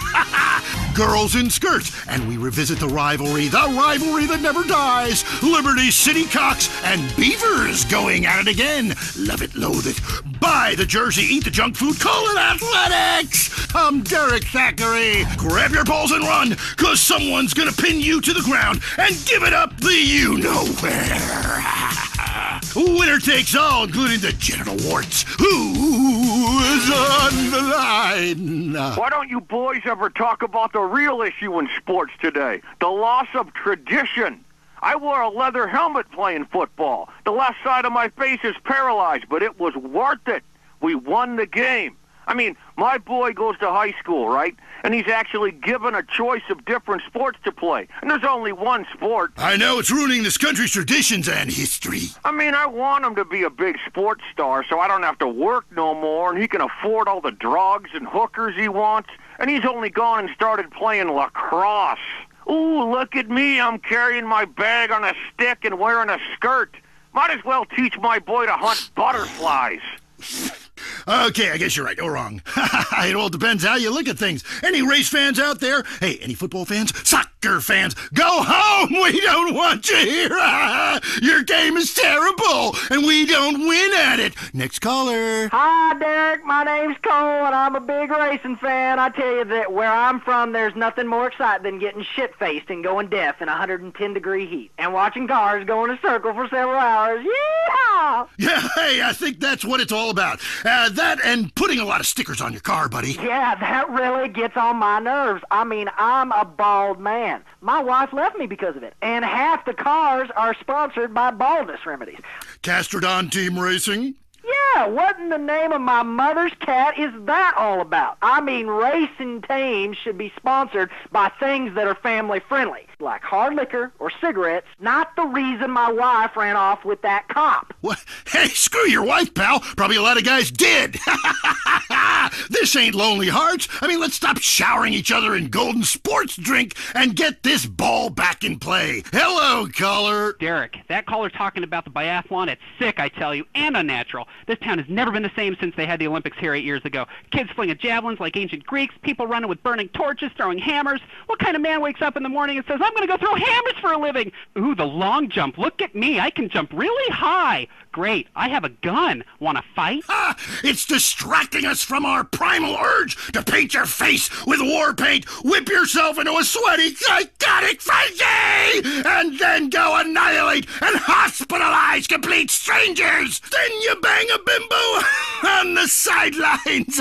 Girls in skirts. And we revisit the rivalry that never dies. Liberty City Cocks and Beavers going at it again. Love it, loathe it. Buy the jersey, eat the junk food, call it athletics. I'm Derek Thackeray. Grab your balls and run, because someone's going to pin you to the ground and give it up the you-know-where. Winner takes all, including the genital warts. Who is on the line? Why don't you boys ever talk about the real issue in sports today? The loss of tradition. I wore a leather helmet playing football. The left side of my face is paralyzed, but it was worth it. We won the game. I mean, my boy goes to high school, right? And he's actually given a choice of different sports to play. And there's only one sport. I know, it's ruining this country's traditions and history. I mean, I want him to be a big sports star so I don't have to work no more and he can afford all the drugs and hookers he wants. And he's only gone and started playing lacrosse. Ooh, look at me. I'm carrying my bag on a stick and wearing a skirt. Might as well teach my boy to hunt butterflies. Okay, I guess you're right, or wrong. It all depends how you look at things. Any race fans out there? Hey, any football fans? Soccer fans? Go home! We don't want you here! Your game is terrible, and we don't win at it. Next caller. Hi, Derek. My name's Cole, and I'm a big racing fan. I tell you that where I'm from, there's nothing more exciting than getting shit-faced and going deaf in 110-degree heat and watching cars go in a circle for several hours. Yeehaw! Yeah, hey, I think that's what it's all about. That and putting a lot of stickers on your car, buddy. Yeah, that really gets on my nerves. I mean, I'm a bald man. My wife left me because of it, and half the cars are sponsored by baldness remedies. Castrodon Team Racing? Yeah, what in the name of my mother's cat is that all about? I mean, racing teams should be sponsored by things that are family-friendly, like hard liquor or cigarettes, not the reason my wife ran off with that cop. What? Hey, screw your wife, pal. Probably a lot of guys did. This ain't Lonely Hearts. I mean, let's stop showering each other in golden sports drink and get this ball back in play. Hello, caller. Derek, that caller talking about the biathlon, it's sick, I tell you, and unnatural. This town has never been the same since they had the Olympics here 8 years ago. Kids flinging javelins like ancient Greeks, people running with burning torches, throwing hammers. What kind of man wakes up in the morning and says, I'm going to go throw hammers for a living? Ooh, the long jump. Look at me. I can jump really high. Great. I have a gun. Want to fight? It's distracting us from our primal urge to paint your face with war paint, whip yourself into a sweaty, psychotic frenzy, and then go annihilate and hospitalize complete strangers. Then you bang a bimbo on the sidelines.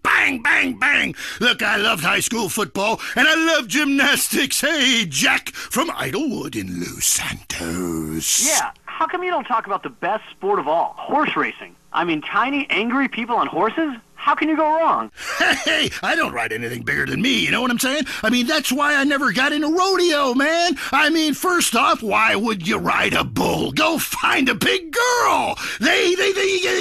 Bang, bang, bang. Look, I loved high school football, and I love gymnastics. Hey, Jack from Idlewood in Los Santos. Yeah, how come you don't talk about the best sport of all, horse racing? I mean, tiny, angry people on horses? How can you go wrong? Hey, I don't ride anything bigger than me, you know what I'm saying? I mean, that's why I never got into rodeo, man. I mean, first off, why would you ride a bull? Go find a big girl. They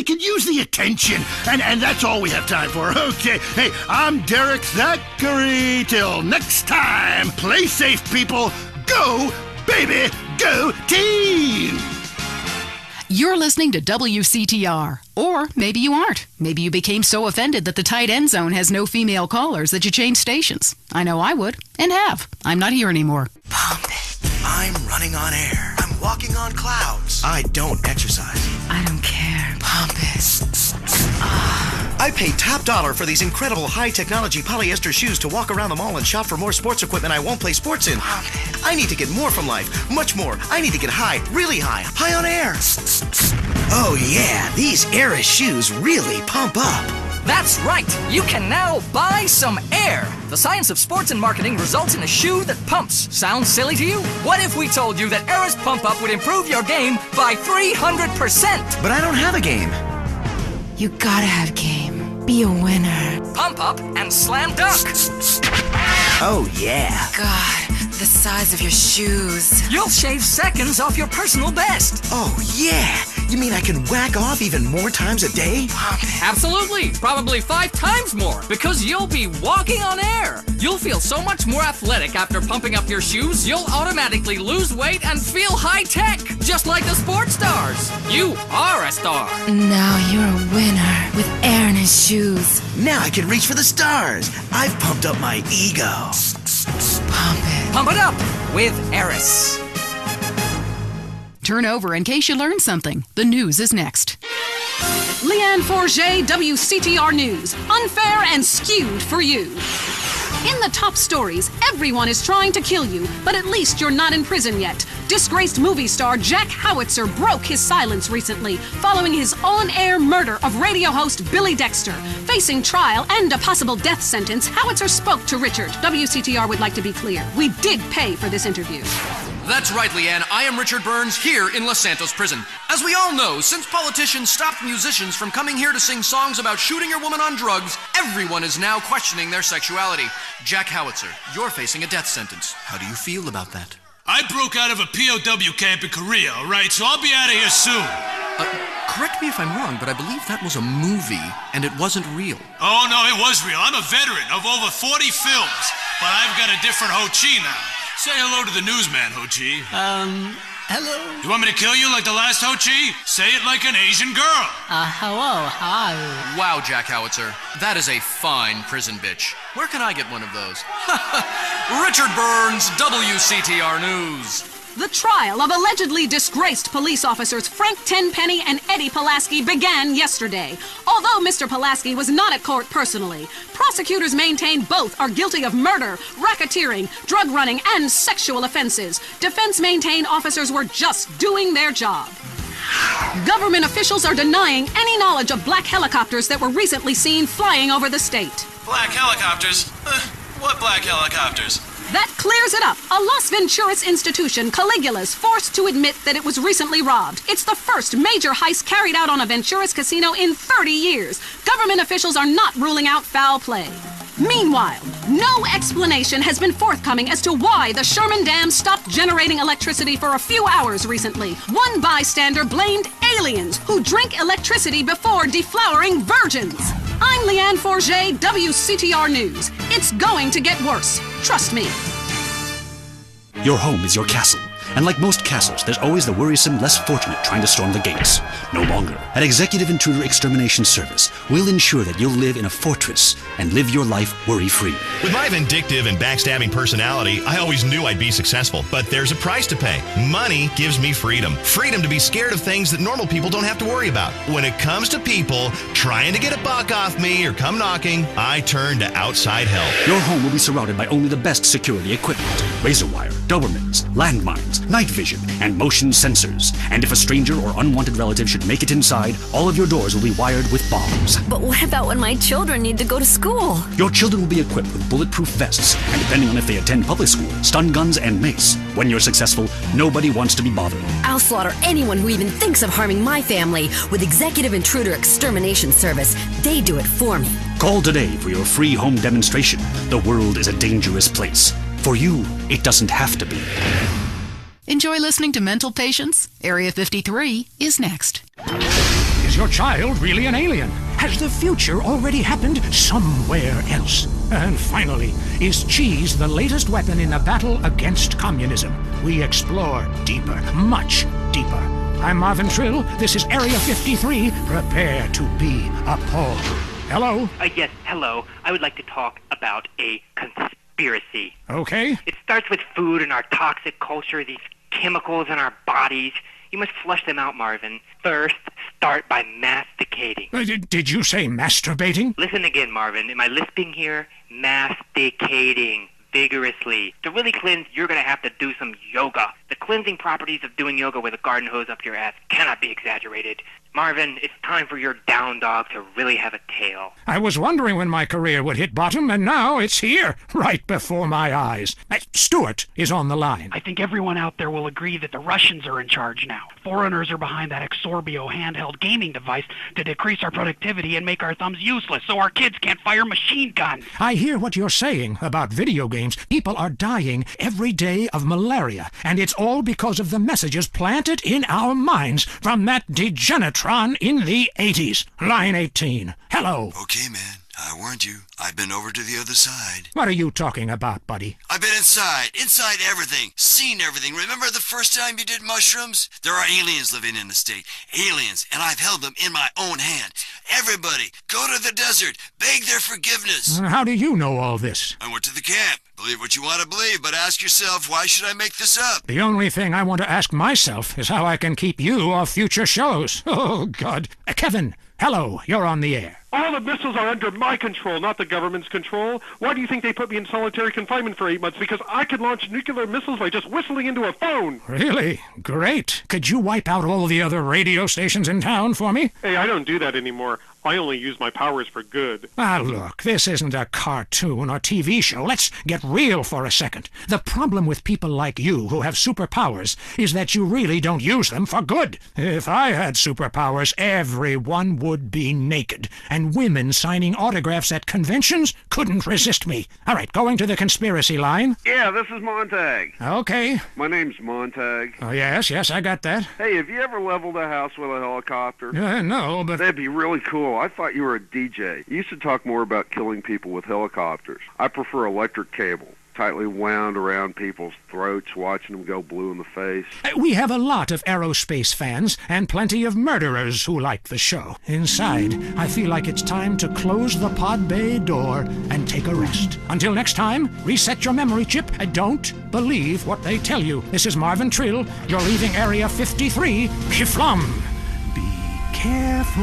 could use the attention, and that's all we have time for. Okay, hey, I'm Derek Thackeray. Till next time, play safe, people. Go, baby, go team! You're listening to WCTR. Or maybe you aren't. Maybe you became so offended that the tight end zone has no female callers that you changed stations. I know I would, and have. I'm not here anymore. Pump it. I'm running on air. I'm walking on clouds. I don't exercise. I don't care. Pump it. I pay top dollar for these incredible high-technology polyester shoes to walk around the mall and shop for more sports equipment I won't play sports in. I need to get more from life, much more. I need to get high, really high, high on air. Oh yeah, these Air shoes really pump up. That's right! You can now buy some air! The science of sports and marketing results in a shoe that pumps. Sounds silly to you? What if we told you that Air's Pump Up would improve your game by 300%? But I don't have a game. You gotta have game. Be a winner. Pump Up and Slam Dunk! Oh yeah. God, the size of your shoes. You'll shave seconds off your personal best. Oh yeah! You mean I can whack off even more times a day? Absolutely! Probably 5 times more, because you'll be walking on air. You'll feel so much more athletic after pumping up your shoes, you'll automatically lose weight and feel high-tech, just like the sports stars. You are a star. Now you're a winner with air in his shoes. Now I can reach for the stars. I've pumped up my ego. Pump it. Pump it up with Eris. Turn over in case you learned something. The news is next. Leanne Forget, WCTR News. Unfair and skewed for you. In the top stories, everyone is trying to kill you, but at least you're not in prison yet. Disgraced movie star Jack Howitzer broke his silence recently, following his on-air murder of radio host Billy Dexter. Facing trial and a possible death sentence, Howitzer spoke to Richard. WCTR would like to be clear. We did pay for this interview. That's right, Leanne. I am Richard Burns here in Los Santos prison. As we all know, since politicians stopped musicians from coming here to sing songs about shooting your woman on drugs, everyone is now questioning their sexuality. Jack Howitzer, you're facing a death sentence. How do you feel about that? I broke out of a POW camp in Korea, all right? So I'll be out of here soon. Correct me if I'm wrong, but I believe that was a movie, and it wasn't real. Oh, no, it was real. I'm a veteran of over 40 films, but I've got a different Ho Chi now. Say hello to the newsman, Ho Chi. Hello? You want me to kill you like the last Ho Chi? Say it like an Asian girl. Hello, hi. Wow, Jack Howitzer. That is a fine prison bitch. Where can I get one of those? Richard Burns, WCTR News. The trial of allegedly disgraced police officers Frank Tenpenny and Eddie Pulaski began yesterday. Although Mr. Pulaski was not at court personally, prosecutors maintain both are guilty of murder, racketeering, drug running, and sexual offenses. Defense maintain officers were just doing their job. Government officials are denying any knowledge of black helicopters that were recently seen flying over the state. Black helicopters? What black helicopters? That clears it up. A Las Venturas institution, Caligula's, forced to admit that it was recently robbed. It's the first major heist carried out on a Venturas casino in 30 years. Government officials are not ruling out foul play. Meanwhile, no explanation has been forthcoming as to why the Sherman Dam stopped generating electricity for a few hours recently. One bystander blamed aliens who drink electricity before deflowering virgins. I'm Leanne Forget, WCTR News. It's going to get worse. Trust me. Your home is your castle. And like most castles, there's always the worrisome less fortunate trying to storm the gates. No longer. At Executive Intruder Extermination Service, we'll ensure that you'll live in a fortress and live your life worry-free. With my vindictive and backstabbing personality, I always knew I'd be successful. But there's a price to pay. Money gives me freedom. Freedom to be scared of things that normal people don't have to worry about. When it comes to people trying to get a buck off me or come knocking, I turn to outside help. Your home will be surrounded by only the best security equipment. Razor wire, Dobermans, landmines, night vision, and motion sensors. And if a stranger or unwanted relative should make it inside, all of your doors will be wired with bombs. But what about when my children need to go to school? Your children will be equipped with bulletproof vests, and depending on if they attend public school, stun guns and mace. When you're successful, nobody wants to be bothered. I'll slaughter anyone who even thinks of harming my family with Executive Intruder Extermination Service. They do it for me. Call today for your free home demonstration. The world is a dangerous place. For you, it doesn't have to be. Enjoy listening to Mental Patients? Area 53 is next. Is your child really an alien? Has the future already happened somewhere else? And finally, is cheese the latest weapon in the battle against communism? We explore deeper, much deeper. I'm Marvin Trill. This is Area 53. Prepare to be appalled. Hello? Yes, hello. I would like to talk about a conspiracy. Okay. It starts with food and our toxic culture, these chemicals in our bodies. You must flush them out, Marvin. First, start by masticating. Did you say masturbating? Listen again, Marvin. Am I lisping here? Masticating vigorously. To really cleanse, you're going to have to do some yoga. The cleansing properties of doing yoga with a garden hose up your ass cannot be exaggerated. Marvin, it's time for your down dog to really have a tail. I was wondering when my career would hit bottom, and now it's here, right before my eyes. Stuart is on the line. I think everyone out there will agree that the Russians are in charge now. Foreigners are behind that Exorbio handheld gaming device to decrease our productivity and make our thumbs useless so our kids can't fire machine guns. I hear what you're saying about video games. People are dying every day of malaria, and it's all because of the messages planted in our minds from that degeneratron in the 80s. Line 18. Hello. Okay, man. I warned you. I've been over to the other side. What are you talking about, buddy? I've been inside everything, seen everything. Remember the first time you did mushrooms? There are aliens living in the state. Aliens, and I've held them in my own hand. Everybody, go to the desert, beg their forgiveness. How do you know all this? I went to the camp. Believe what you want to believe, but ask yourself, why should I make this up? The only thing I want to ask myself is how I can keep you off future shows. Oh, God. Kevin, hello, you're on the air. All the missiles are under my control, not the government's control. Why do you think they put me in solitary confinement for 8 months? Because I could launch nuclear missiles by just whistling into a phone. Really? Great. Could you wipe out all the other radio stations in town for me? Hey, I don't do that anymore. I only use my powers for good. Ah, look, this isn't a cartoon or TV show. Let's get real for a second. The problem with people like you who have superpowers is that you really don't use them for good. If I had superpowers, everyone would be naked, and women signing autographs at conventions couldn't resist me. All right, going to the conspiracy line. Yeah, this is Montag. Okay. My name's Montag. Oh, yes, I got that. Hey, have you ever leveled a house with a helicopter? No, but... That'd be really cool. I thought you were a DJ. You used to talk more about killing people with helicopters. I prefer electric cable, tightly wound around people's throats, watching them go blue in the face. We have a lot of aerospace fans and plenty of murderers who like the show. Inside, I feel like it's time to close the pod bay door and take a rest. Until next time, reset your memory chip and don't believe what they tell you. This is Marvin Trill. You're leaving Area 53. Kiflam. Be careful.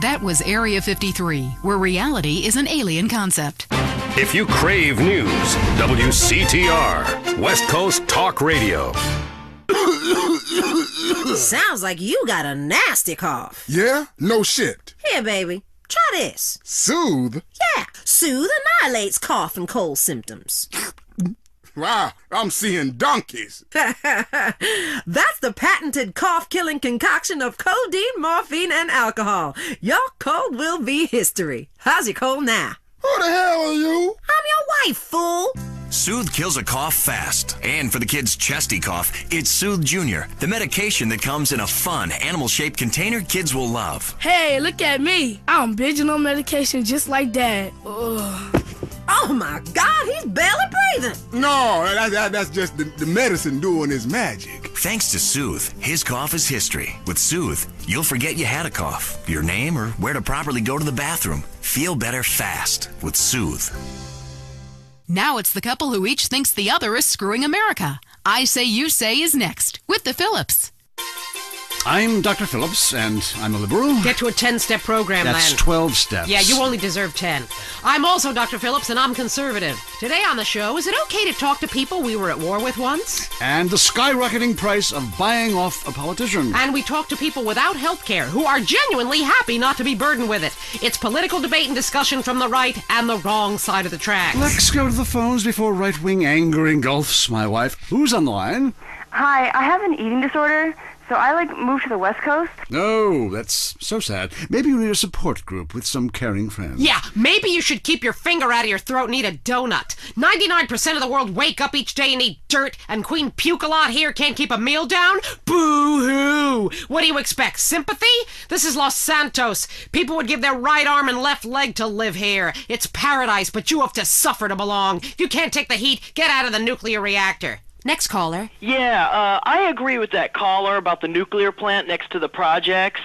That was Area 53, where reality is an alien concept. If you crave news, WCTR, West Coast Talk Radio. Sounds like you got a nasty cough. Yeah? No shit. Here, baby. Try this. Soothe? Yeah. Soothe annihilates cough and cold symptoms. Wow, I'm seeing donkeys. That's the patented cough-killing concoction of codeine, morphine, and alcohol. Your cold will be history. How's your cold now? Who the hell are you? I'm your wife, fool. Soothe kills a cough fast. And for the kids' chesty cough, it's Soothe Junior, the medication that comes in a fun, animal-shaped container kids will love. Hey, look at me. I'm binging on medication just like Dad. Ugh. Oh my God, he's barely breathing. No, that's just the medicine doing its magic. Thanks to Soothe, his cough is history. With Soothe, you'll forget you had a cough, your name, or where to properly go to the bathroom. Feel better fast with Soothe. Now it's the couple who each thinks the other is screwing America. I Say You Say is next with the Phillips. I'm Dr. Phillips, and I'm a liberal. Get to a 10-step program, That's then. 12 steps. Yeah, you only deserve 10. I'm also Dr. Phillips, and I'm conservative. Today on the show, is it okay to talk to people we were at war with once? And the skyrocketing price of buying off a politician. And we talk to people without health care who are genuinely happy not to be burdened with it. It's political debate and discussion from the right and the wrong side of the tracks. Let's go to the phones before right-wing anger engulfs my wife. Who's on the line? Hi, I have an eating disorder. So I, moved to the West Coast. Oh, that's so sad. Maybe you need a support group with some caring friends. Yeah, maybe you should keep your finger out of your throat and eat a donut. 99% of the world wake up each day and eat dirt, and Queen Puke-a-Lot here can't keep a meal down? Boo-hoo! What do you expect, sympathy? This is Los Santos. People would give their right arm and left leg to live here. It's paradise, but you have to suffer to belong. If you can't take the heat, get out of the nuclear reactor. Next caller. Yeah, I agree with that caller about the nuclear plant next to the projects.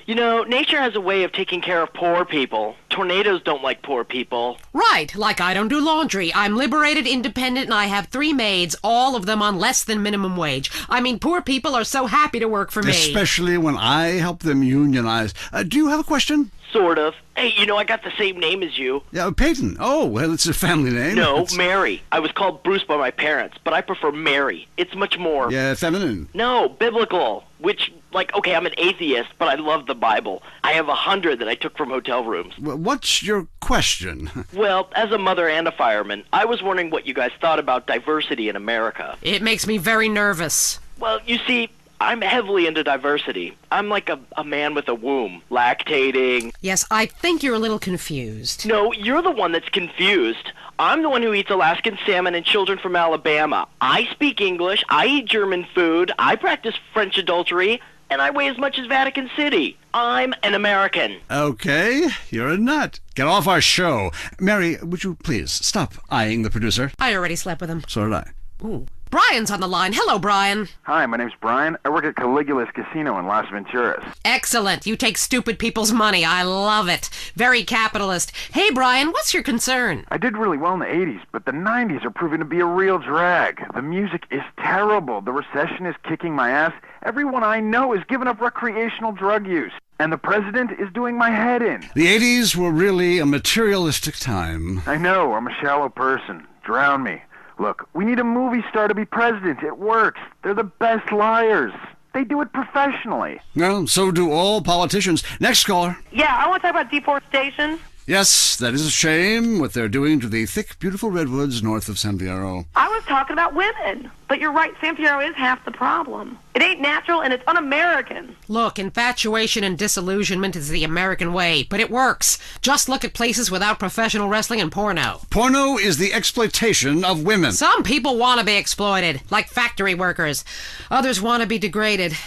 You know, nature has a way of taking care of poor people. Tornadoes don't like poor people. Right, like I don't do laundry. I'm liberated, independent, and I have 3 maids, all of them on less than minimum wage. I mean, poor people are so happy to work for me. Especially when I help them unionize. Do you have a question? Sort of. Hey, you know, I got the same name as you. Yeah, Peyton. Oh, well, it's a family name. No, Mary. I was called Bruce by my parents, but I prefer Mary. It's much more... Yeah, feminine. No, biblical. Which, okay, I'm an atheist, but I love the Bible. I have 100 that I took from hotel rooms. What's your question? Well, as a mother and a fireman, I was wondering what you guys thought about diversity in America. It makes me very nervous. Well, you see... I'm heavily into diversity. I'm like a man with a womb, lactating. Yes, I think you're a little confused. No, you're the one that's confused. I'm the one who eats Alaskan salmon and children from Alabama. I speak English, I eat German food, I practice French adultery, and I weigh as much as Vatican City. I'm an American. Okay, you're a nut. Get off our show. Mary, would you please stop eyeing the producer? I already slept with him. So did I. Ooh. Brian's on the line. Hello, Brian. Hi, my name's Brian. I work at Caligula's Casino in Las Venturas. Excellent. You take stupid people's money. I love it. Very capitalist. Hey, Brian, what's your concern? I did really well in the 80s, but the 90s are proving to be a real drag. The music is terrible. The recession is kicking my ass. Everyone I know is giving up recreational drug use. And the president is doing my head in. The 80s were really a materialistic time. I know, I'm a shallow person. Drown me. Look, we need a movie star to be president. It works. They're the best liars. They do it professionally. Well, so do all politicians. Next caller. Yeah, I want to talk about deforestation. Yes, that is a shame, what they're doing to the thick, beautiful redwoods north of San Fierro. I was talking about women. But you're right, San Fierro is half the problem. It ain't natural and it's un-American. Look, infatuation and disillusionment is the American way, but it works. Just look at places without professional wrestling and porno. Porno is the exploitation of women. Some people want to be exploited, like factory workers. Others want to be degraded.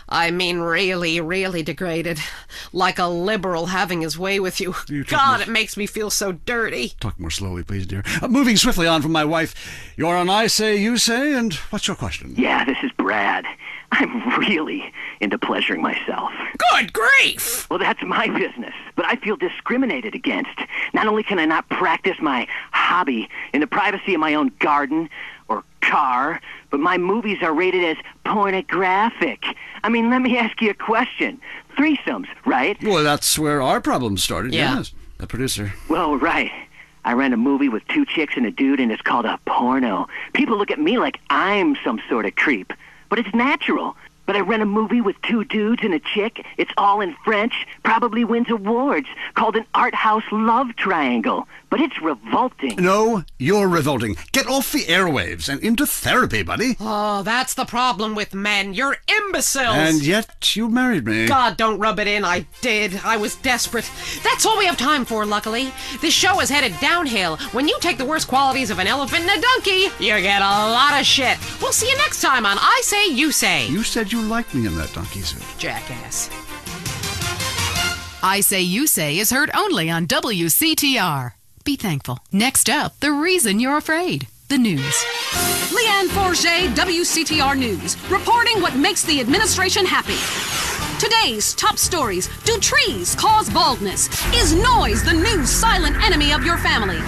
I mean really, really degraded. Like a liberal having his way with you. God, it makes me feel so dirty. Talk more slowly, please, dear. Moving swiftly on from my wife. You're on I Say, You Say, and what's your question? Yeah, this is Brad. I'm really into pleasuring myself. Good grief! Well, that's my business, but I feel discriminated against. Not only can I not practice my hobby in the privacy of my own garden or car, but my movies are rated as pornographic. I mean, let me ask you a question. Threesomes, right? Well, that's where our problem started, yes. The producer. Well, right. I ran a movie with 2 chicks and a dude, and it's called a porno. People look at me like I'm some sort of creep, but it's natural. But I ran a movie with 2 dudes and a chick. It's all in French, probably wins awards, called an art house love triangle. But it's revolting. No, you're revolting. Get off the airwaves and into therapy, buddy. Oh, that's the problem with men. You're imbeciles. And yet you married me. God, don't rub it in. I did. I was desperate. That's all we have time for, luckily. This show is headed downhill. When you take the worst qualities of an elephant and a donkey, you get a lot of shit. We'll see you next time on I Say, You Say. You said you liked me in that donkey suit. Jackass. I Say, You Say is heard only on WCTR. Be thankful. Next up, the reason you're afraid. The news. Leanne Forget, WCTR News, reporting what makes the administration happy. Today's top stories. Do trees cause baldness? Is noise the new silent enemy of your family?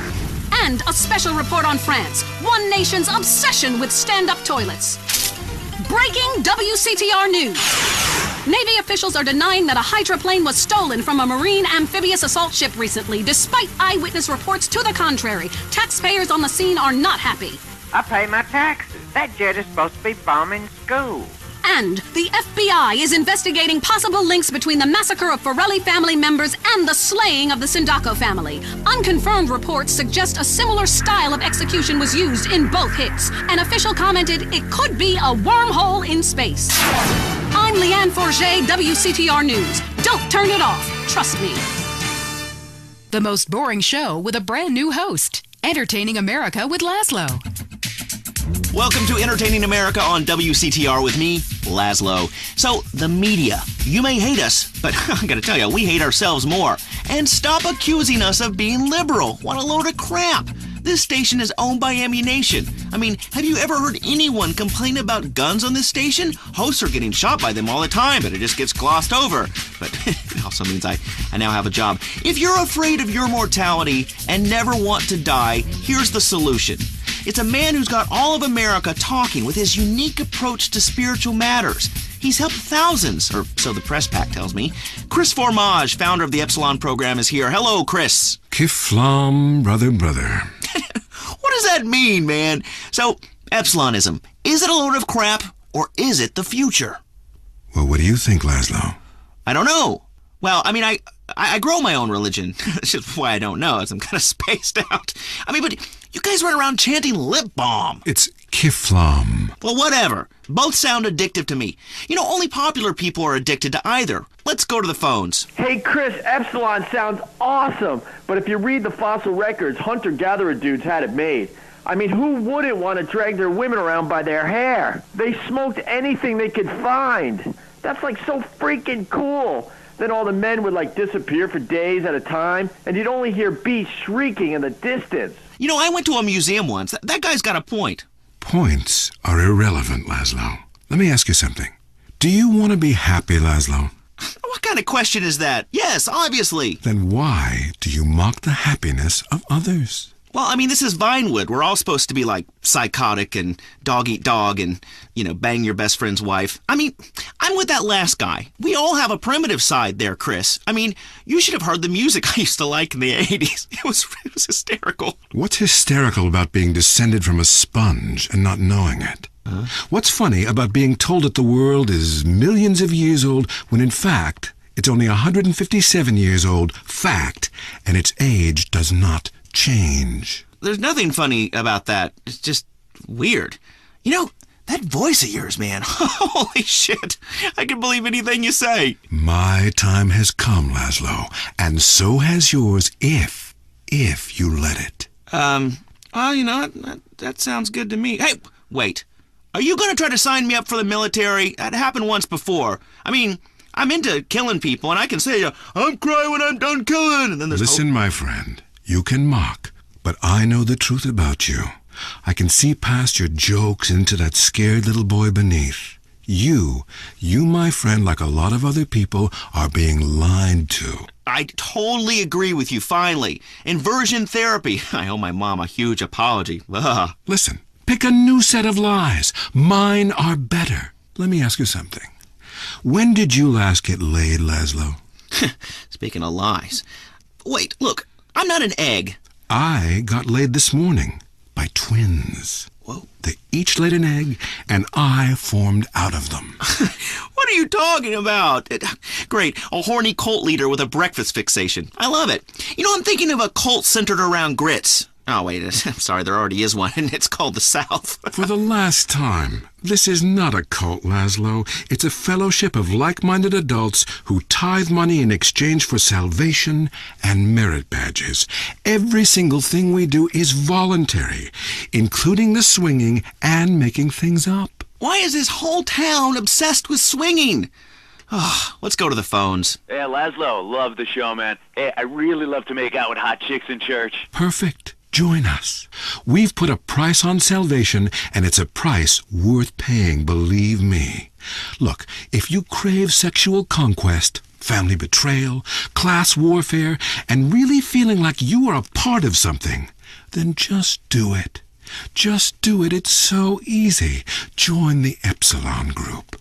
And a special report on France, one nation's obsession with stand-up toilets. Breaking WCTR News. Navy officials are denying that a hydroplane was stolen from a Marine amphibious assault ship recently, despite eyewitness reports to the contrary. Taxpayers on the scene are not happy. I pay my taxes. That jet is supposed to be bombing schools. And the FBI is investigating possible links between the massacre of Forelli family members and the slaying of the Sindaco family. Unconfirmed reports suggest a similar style of execution was used in both hits. An official commented it could be a wormhole in space. I'm Leanne Forget, WCTR News. Don't turn it off. Trust me. The most boring show with a brand new host. Entertaining America with Laszlo. Welcome to Entertaining America on WCTR with me, Laszlo. So, the media. You may hate us, but I gotta tell you, we hate ourselves more. And stop accusing us of being liberal. What a load of crap. This station is owned by Ammunition. I mean, have you ever heard anyone complain about guns on this station? Hosts are getting shot by them all the time, but it just gets glossed over. But it also means I now have a job. If you're afraid of your mortality and never want to die, here's the solution. It's a man who's got all of America talking with his unique approach to spiritual matters. He's helped thousands, or so the press pack tells me. Chris Formage, founder of the Epsilon program, is here. Hello, Chris. Kiflam, brother. What does that mean, man? So, Epsilonism, is it a load of crap, or is it the future? Well, what do you think, Laszlo? I don't know. Well, I mean, I grow my own religion. That's just why I don't know, as I'm kind of spaced out. I mean, but you guys run around chanting lip balm. It's Kiflam. Well, whatever. Both sound addictive to me. You know, only popular people are addicted to either. Let's go to the phones. Hey, Chris, Epsilon sounds awesome. But if you read the fossil records, hunter-gatherer dudes had it made. I mean, who wouldn't want to drag their women around by their hair? They smoked anything they could find. That's like so freaking cool. Then all the men would like disappear for days at a time, and you'd only hear beasts shrieking in the distance. You know, I went to a museum once. That guy's got a point. Points are irrelevant, Laszlo. Let me ask you something. Do you want to be happy, Laszlo? What kind of question is that? Yes, obviously. Then why do you mock the happiness of others? Well, I mean, this is Vinewood. We're all supposed to be like psychotic and dog eat dog and, bang your best friend's wife. I mean, I'm with that last guy. We all have a primitive side there, Chris. I mean, you should have heard the music I used to like in the 80s. It was hysterical. What's hysterical about being descended from a sponge and not knowing it? What's funny about being told that the world is millions of years old when in fact it's only 157 years old, fact, and its age does not change? There's nothing funny about that. It's just weird. That voice of yours, man. Holy shit. I can believe anything you say. My time has come, Laszlo, and so has yours if you let it. That sounds good to me. Hey, wait. Are you going to try to sign me up for the military? That happened once before. I mean, I'm into killing people, and I can say, I'm crying when I'm done killing. And then there's Listen, my friend, you can mock, but I know the truth about you. I can see past your jokes into that scared little boy beneath. You, my friend, like a lot of other people, are being lied to. I totally agree with you, finally. Inversion therapy. I owe my mom a huge apology. Ugh. Listen, pick a new set of lies. Mine are better. Let me ask you something. When did you last get laid, Laszlo? Speaking of lies. Wait, look, I'm not an egg. I got laid this morning by twins. Whoa. They each laid an egg, and I formed out of them. What are you talking about? Great, a horny cult leader with a breakfast fixation. I love it. I'm thinking of a cult centered around grits. Oh, wait, I'm sorry, there already is one, and it's called the South. For the last time, this is not a cult, Laszlo. It's a fellowship of like-minded adults who tithe money in exchange for salvation and merit badges. Every single thing we do is voluntary, including the swinging and making things up. Why is this whole town obsessed with swinging? Let's go to the phones. Hey, Laszlo, love the show, man. Hey, I really love to make out with hot chicks in church. Perfect. Join us. We've put a price on salvation, and it's a price worth paying, believe me. Look, if you crave sexual conquest, family betrayal, class warfare, and really feeling like you are a part of something, then just do it. Just do it. It's so easy. Join the Epsilon group.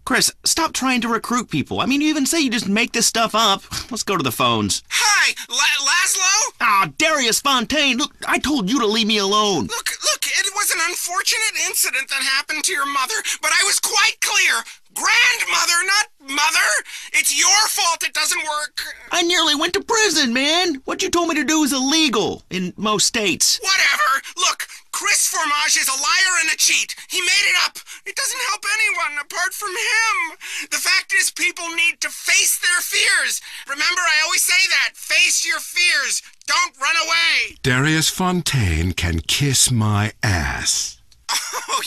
Chris, stop trying to recruit people. I mean, you even say you just make this stuff up. Let's go to the phones. Hi, Laszlo? Darius Fontaine. Look, I told you to leave me alone. Look, it was an unfortunate incident that happened to your mother, but I was quite clear. Grandmother, not mother. It's your fault it doesn't work. I nearly went to prison, man. What you told me to do is illegal in most states. Whatever. Look, Chris Formage is a liar and a cheat. He made it up. It doesn't help anyone apart from him. The fact is, people need to face their fears. Remember, I always say that. Face your fears. Don't run away. Darius Fontaine can kiss my ass. Oh,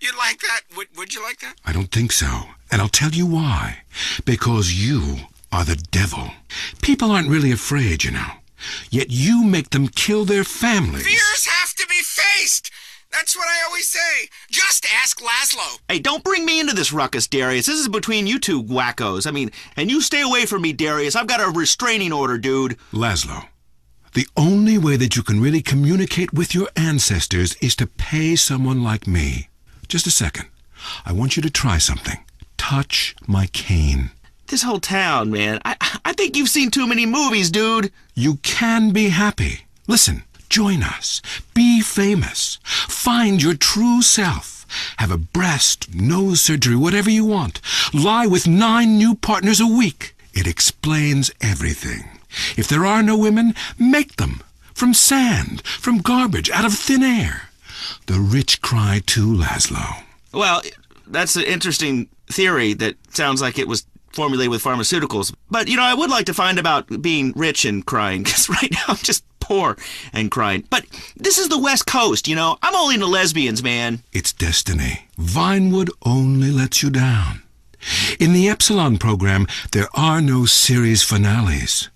you'd like that? Would you like that? I don't think so. And I'll tell you why. Because you are the devil. People aren't really afraid, Yet you make them kill their families. Fears have to be faced. That's what I always say. Just ask Laszlo. Hey, don't bring me into this ruckus, Darius. This is between you two wackos. I mean, and you stay away from me, Darius. I've got a restraining order, dude. Laszlo, the only way that you can really communicate with your ancestors is to pay someone like me. Just a second. I want you to try something. Touch my cane. This whole town, man. I think you've seen too many movies, dude. You can be happy. Listen, join us. Be famous. Find your true self. Have a breast, nose surgery, whatever you want. Lie with 9 new partners a week. It explains everything. If there are no women, make them. From sand, from garbage, out of thin air. The rich cry too, Laszlo. Well, that's an interesting theory that sounds like it was formulated with pharmaceuticals. But, I would like to find about being rich and crying, because right now I'm just poor and crying. But this is the West Coast, I'm all into lesbians, man. It's destiny. Vinewood only lets you down. In the Epsilon program, there are no series finales.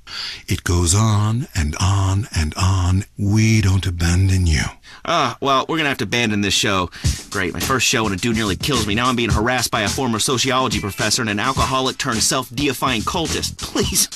It goes on and on and on. We don't abandon you. Well, we're gonna have to abandon this show. Great, my first show and a dude nearly kills me. Now I'm being harassed by a former sociology professor and an alcoholic turned self-deifying cultist. Please,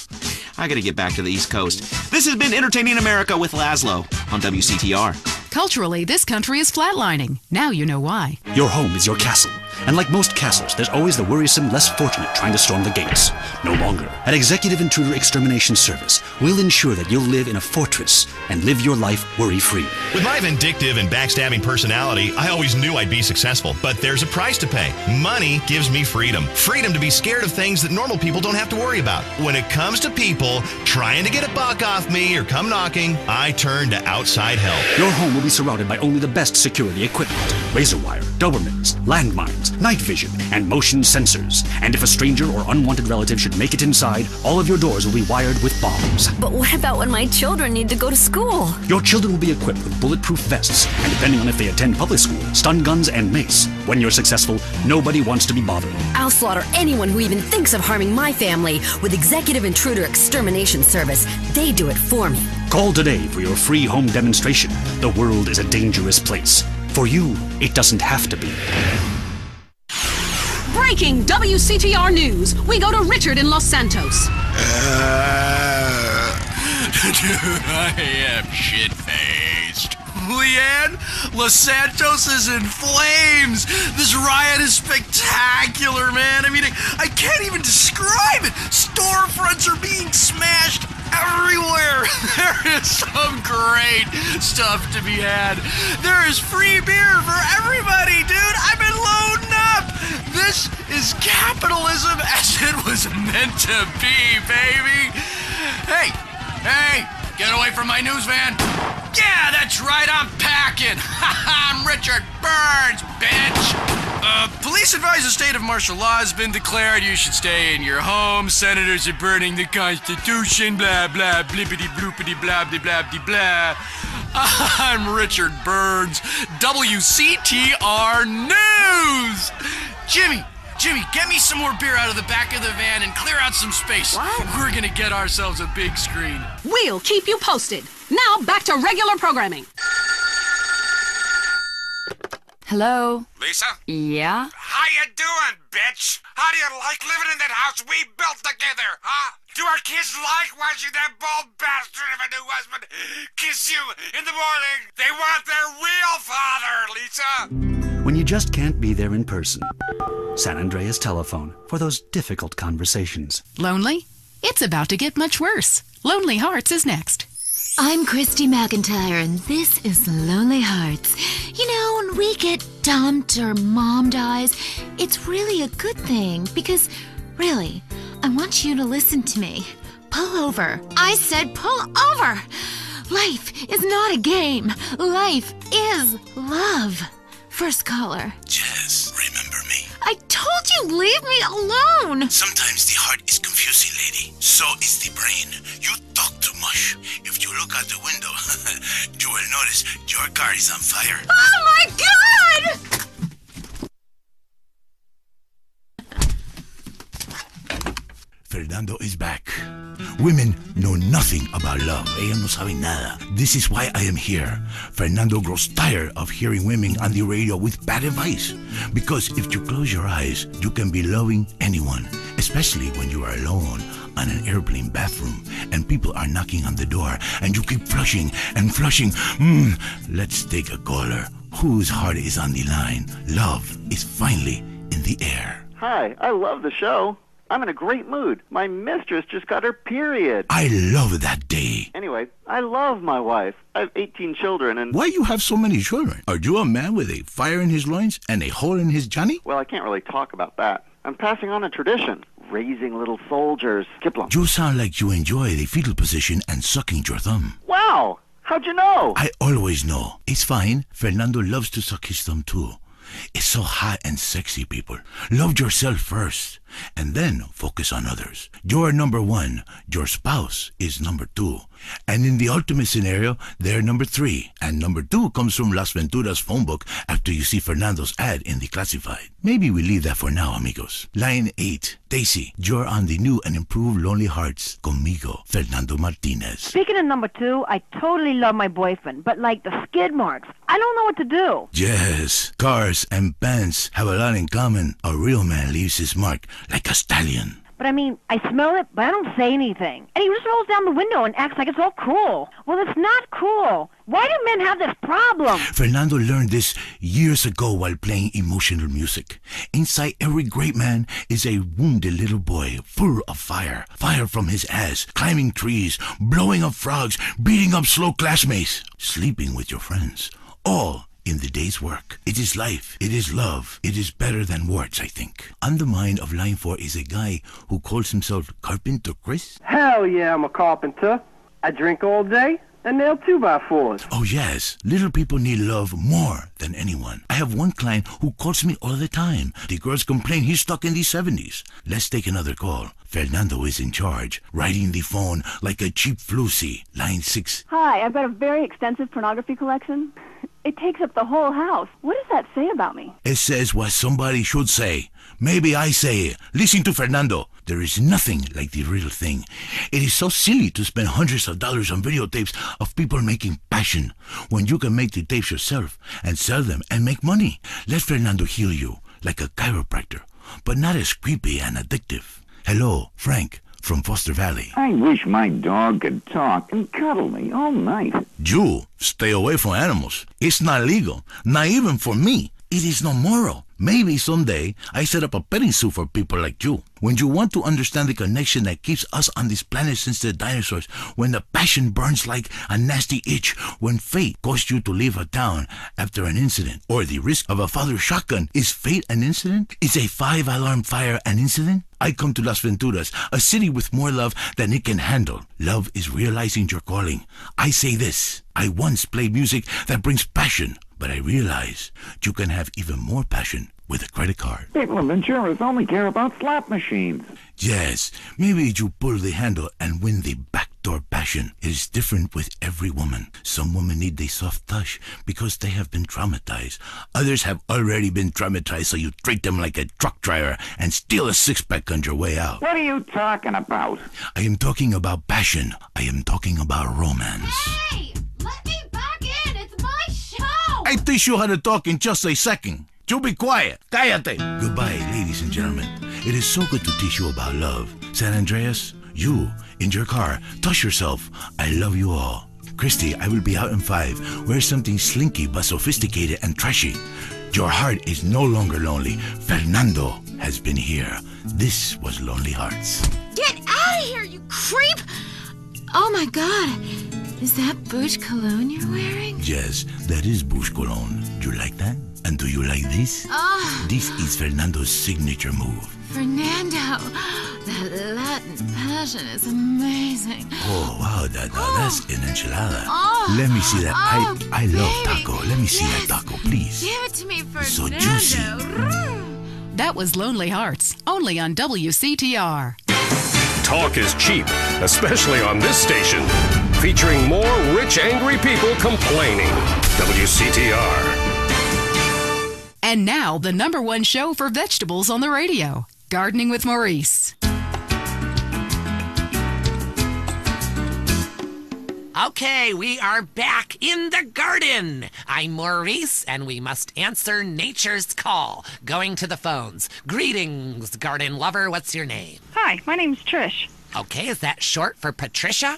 I gotta get back to the East Coast. This has been Entertaining America with Laszlo on WCTR. Culturally, this country is flatlining. Now you know why. Your home is your castle. And like most castles, there's always the worrisome, less fortunate trying to storm the gates. No longer. At Executive Intruder Extermination Service, we'll ensure that you'll live in a fortress and live your life worry-free. With my vindictive and backstabbing personality, I always knew I'd be successful. But there's a price to pay. Money gives me freedom. Freedom to be scared of things that normal people don't have to worry about. When it comes to people trying to get a buck off me or come knocking, I turn to outside help. Your home will be surrounded by only the best security equipment. Razor wire, Dobermans, landmines, night vision, and motion sensors. And if a stranger or unwanted relative should make it inside, all of your doors will be wired with bombs. But what about when my children need to go to school? Your children will be equipped with bulletproof vests, and depending on if they attend public school, stun guns and mace. When you're successful, nobody wants to be bothered. I'll slaughter anyone who even thinks of harming my family with Executive Intruder Extermination Service. They do it for me. Call today for your free home demonstration. The world is a dangerous place. For you, it doesn't have to be. Breaking WCTR news. We go to Richard in Los Santos. I am shit-faced. Leanne, Los Santos is in flames. This riot is spectacular, man. I mean, I can't even describe it. Storefronts are being smashed everywhere. There is some great stuff to be had. There is free beer for everybody, dude. I've been loading up. This is capitalism as it was meant to be, baby. Hey, get away from my news van. Yeah, that's right, I'm packing. I'm Richard Burns, bitch. Police advise a state of martial law has been declared. You should stay in your home. Senators are burning the Constitution. Blah, blah, blippity, bloopity, blah, blah, blah, blah, blah. I'm Richard Burns, WCTR News. Jimmy, get me some more beer out of the back of the van and clear out some space. What? We're gonna get ourselves a big screen. We'll keep you posted. Now back to regular programming. Hello? Lisa? Yeah? How you doing, bitch? How do you like living in that house we built together, huh? Do our kids like watching that bald bastard of a new husband kiss you in the morning? They want their real father, Lisa. When you just can't be there in person. San Andreas Telephone for those difficult conversations. Lonely? It's about to get much worse. Lonely Hearts is next. I'm Christy McIntyre, and this is Lonely Hearts. You know, when we get dumped or mom dies, it's really a good thing because, really, I want you to listen to me. Pull over. I said pull over. Life is not a game. Life is love. First caller. Jess, remember me. I told you, leave me alone. Sometimes the heart is confusing, lady. So is the brain. You talk too much. If you look out the window, you will notice your car is on fire. Oh my God! Fernando is back. Women know nothing about love. Ellas no saben nada. This is why I am here. Fernando grows tired of hearing women on the radio with bad advice. Because if you close your eyes, you can be loving anyone, especially when you are alone on an airplane bathroom and people are knocking on the door and you keep flushing and flushing. Let's take a caller. Whose heart is on the line? Love is finally in the air. Hi, I love the show. I'm in a great mood. My mistress just got her period. I love that day. Anyway, I love my wife. I have 18 children and... Why you have so many children? Are you a man with a fire in his loins and a hole in his Johnny? Well, I can't really talk about that. I'm passing on a tradition. Raising little soldiers. Kiplum. You sound like you enjoy the fetal position and sucking your thumb. Wow! How'd you know? I always know. It's fine. Fernando loves to suck his thumb too. It's so hot and sexy, people. Love yourself first. and then focus on others. You're number one. Your spouse is number two. And in the ultimate scenario, they're number three. And number two comes from Las Venturas phone book after you see Fernando's ad in the classified. Maybe we leave that for now, amigos. Line 8. Daisy, you're on the new and improved Lonely Hearts. Conmigo, Fernando Martinez. Speaking of number two, I totally love my boyfriend, but like the skid marks, I don't know what to do. Yes, cars and pants have a lot in common. A real man leaves his mark like a stallion. But I mean, I smell it, but I don't say anything. And he just rolls down the window and acts like it's all cool. Well, it's not cool. Why do men have this problem? Fernando learned this years ago while playing emotional music. Inside every great man is a wounded little boy full of fire. Fire from his ass, climbing trees, blowing up frogs, beating up slow classmates, sleeping with your friends. All in the day's work. It is life. It is love. It is better than words, I think. On the mind of line 4 is a guy who calls himself Carpenter Chris. Hell yeah, I'm a carpenter. I drink all day and nail 2x4s. Oh yes, little people need love more than anyone. I have one client who calls me all the time. The girls complain he's stuck in the 70s. Let's take another call. Fernando is in charge, riding the phone like a cheap floozy. Line 6. Hi, I've got a very extensive pornography collection. It takes up the whole house. What does that say about me? It says what somebody should say. Maybe I say it. Listen to Fernando. There is nothing like the real thing. It is so silly to spend hundreds of dollars on videotapes of people making passion when you can make the tapes yourself and sell them and make money. Let Fernando heal you like a chiropractor, but not as creepy and addictive. Hello, Frank from Foster Valley. I wish my dog could talk and cuddle me all night. You stay away from animals. It's not legal, not even for me. It is not moral. Maybe someday I set up a petting zoo for people like you. When you want to understand the connection that keeps us on this planet since the dinosaurs, when the passion burns like a nasty itch, when fate caused you to leave a town after an incident, or the risk of a father shotgun, is fate an incident? Is a 5-alarm fire an incident? I come to Las Venturas, a city with more love than it can handle. Love is realizing your calling. I say this. I once played music that brings passion, but I realize you can have even more passion with a credit card. People in Venturas only care about slot machines. Yes, maybe you pull the handle and win the backdoor passion. It is different with every woman. Some women need a soft touch because they have been traumatized. Others have already been traumatized, so you treat them like a truck driver and steal a six-pack on your way out. What are you talking about? I am talking about passion. I am talking about romance. Hey, let me back in. It's my show. I teach you how to talk in just a second. You be quiet. Cállate. Goodbye, ladies and gentlemen. It is so good to teach you about love. San Andreas, you, in your car, touch yourself. I love you all. Christy, I will be out in 5. Wear something slinky but sophisticated and trashy. Your heart is no longer lonely. Fernando has been here. This was Lonely Hearts. Get out of here, you creep! Oh my god. Is that Bouche Cologne you're wearing? Yes, that is Bouche Cologne. Do you like that? And do you like this? Oh. This is Fernando's signature move. Fernando, that Latin passion is amazing. Oh, wow, that's an enchilada. Oh. Let me see that. Oh, I love baby. taco. Let me see Yes. that taco, please. Give it to me, Fernando. So juicy. That was Lonely Hearts, only on WCTR. Talk is cheap, especially on this station. Featuring more rich, angry people complaining. WCTR. And now, the #1 show for vegetables on the radio, Gardening with Maurice. Okay, we are back in the garden. I'm Maurice, and we must answer nature's call. Going to the phones. Greetings, garden lover. What's your name? Hi, my name's Trish. Okay, is that short for Patricia?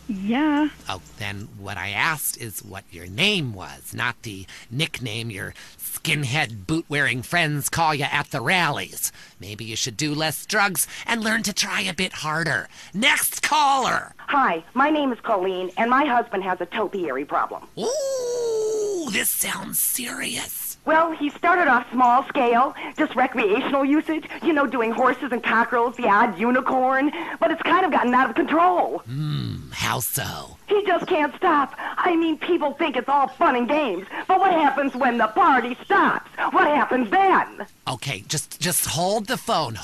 Yeah. Oh, then what I asked is what your name was, not the nickname your skinhead boot-wearing friends call you at the rallies. Maybe you should do less drugs and learn to try a bit harder. Next caller. Hi, my name is Colleen, and my husband has a topiary problem. Ooh, this sounds serious. Well, he started off small scale, just recreational usage, doing horses and cockerels, the odd unicorn, but it's kind of gotten out of control. How so? He just can't stop. I mean, people think it's all fun and games, but what happens when the party stops? What happens then? Okay, just hold the phone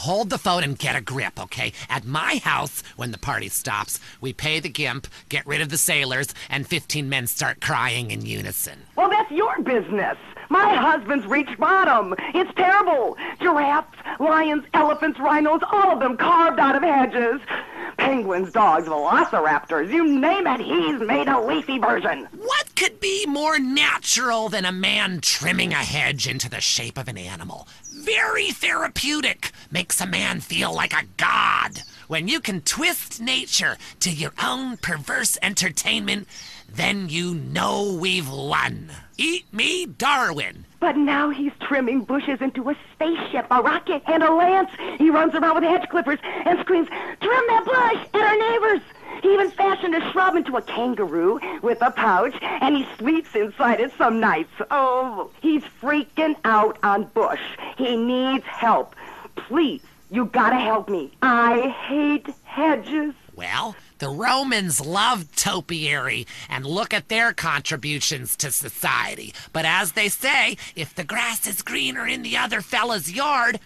and get a grip, okay? At my house, when the party stops, we pay the gimp, get rid of the sailors, and 15 men start crying in unison. Well, that's your business. My husband's reached bottom. It's terrible. Giraffes, lions, elephants, rhinos, all of them carved out of hedges. Penguins, dogs, velociraptors, you name it, he's made a leafy version. What could be more natural than a man trimming a hedge into the shape of an animal? Very therapeutic. Makes a man feel like a god. When you can twist nature to your own perverse entertainment, then you know we've won. Eat me, Darwin. But now he's trimming bushes into a spaceship, a rocket, and a lance. He runs around with hedge clippers and screams, "Trim that bush!" at our neighbors. He even fashioned a shrub into a kangaroo with a pouch, and he sleeps inside it some nights. Oh, he's freaking out on Bush. He needs help. Please, you gotta help me. I hate hedges. Well, the Romans loved topiary, and look at their contributions to society. But as they say, if the grass is greener in the other fella's yard,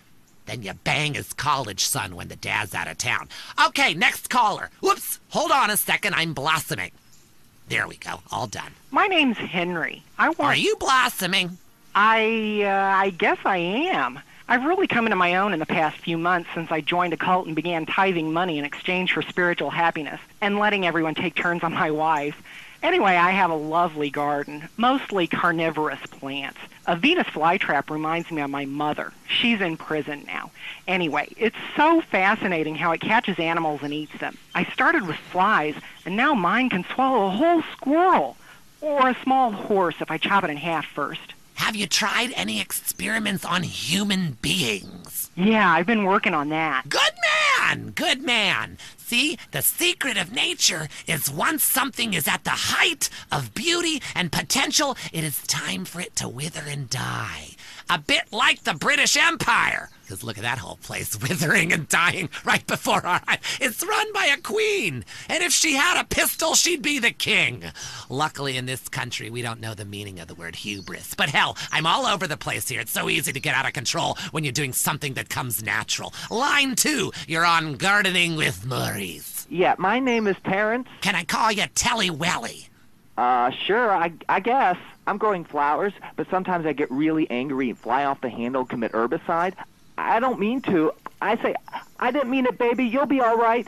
then you bang his college son when the dad's out of town. Okay, next caller. Whoops, hold on a second, I'm blossoming. There we go, all done. My name's Henry. Are you blossoming? I guess I am. I've really come into my own in the past few months since I joined a cult and began tithing money in exchange for spiritual happiness and letting everyone take turns on my wife. Anyway, I have a lovely garden, mostly carnivorous plants. A Venus flytrap reminds me of my mother. She's in prison now. Anyway, it's so fascinating how it catches animals and eats them. I started with flies, and now mine can swallow a whole squirrel, or a small horse if I chop it in half first. Have you tried any experiments on human beings? Yeah, I've been working on that. Good man. See, the secret of nature is once something is at the height of beauty and potential, it is time for it to wither and die. A bit like the British Empire. Because look at that whole place withering and dying right before our eyes. It's run by a queen. And if she had a pistol, she'd be the king. Luckily, in this country, we don't know the meaning of the word hubris. But hell, I'm all over the place here. It's so easy to get out of control when you're doing something that comes natural. Line 2, you're on Gardening with Maurice. Yeah, my name is Terrence. Can I call you Telly Welly? Sure, I guess. I'm growing flowers, but sometimes I get really angry and fly off the handle, commit herbicide. I don't mean to. I say, "I didn't mean it, baby. You'll be all right."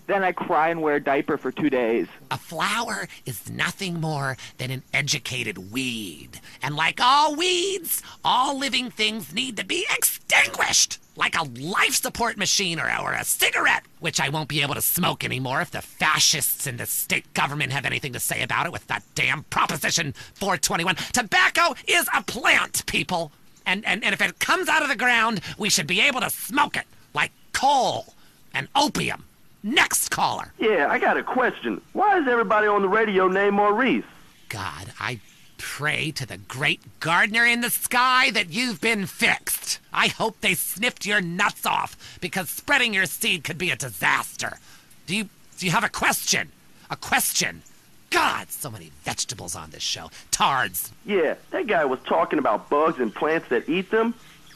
Then I cry and wear a diaper for 2 days. A flower is nothing more than an educated weed. And like all weeds, all living things need to be extinguished. Like a life support machine or a cigarette, which I won't be able to smoke anymore if the fascists in the state government have anything to say about it with that damn Proposition 421. Tobacco is a plant, people. And if it comes out of the ground, we should be able to smoke it, like coal and opium. Next caller. Yeah, I got a question. Why is everybody on the radio named Maurice? God, I pray to the great gardener in the sky that you've been fixed. I hope they sniffed your nuts off, because spreading your seed could be a disaster. Do you have a question? A question? God, so many vegetables on this show. Tards. Yeah, that guy was talking about bugs and plants that eat them.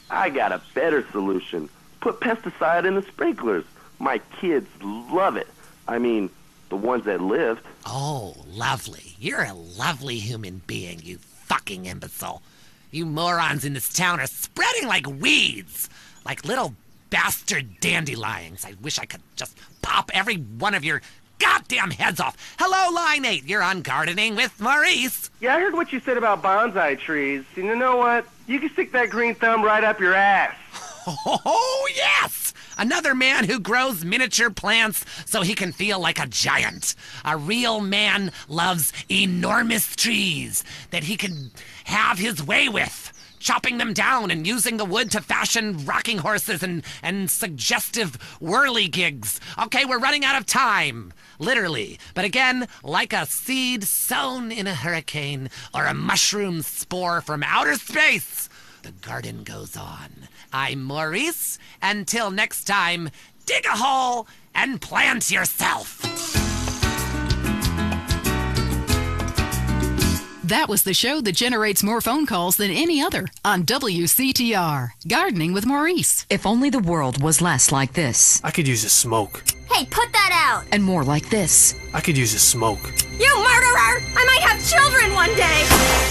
I got a better solution. Put pesticide in the sprinklers. My kids love it. I mean, the ones that lived. Oh, lovely. You're a lovely human being, you fucking imbecile. You morons in this town are spreading like weeds. Like little bastard dandelions. I wish I could just pop every one of your goddamn heads off. Hello, Line 8. You're on Gardening with Maurice. Yeah, I heard what you said about bonsai trees. And you know what? You can stick that green thumb right up your ass. Oh, yes! Another man who grows miniature plants so he can feel like a giant. A real man loves enormous trees that he can have his way with, chopping them down and using the wood to fashion rocking horses and suggestive whirligigs. Okay, we're running out of time. Literally. But again, like a seed sown in a hurricane or a mushroom spore from outer space, the garden goes on. I'm Maurice. Until next time, dig a hole and plant yourself. That was the show that generates more phone calls than any other on WCTR. Gardening with Maurice. If only the world was less like this. I could use a smoke. Hey, put that out! And more like this. I could use a smoke. You murderer! I might have children one day!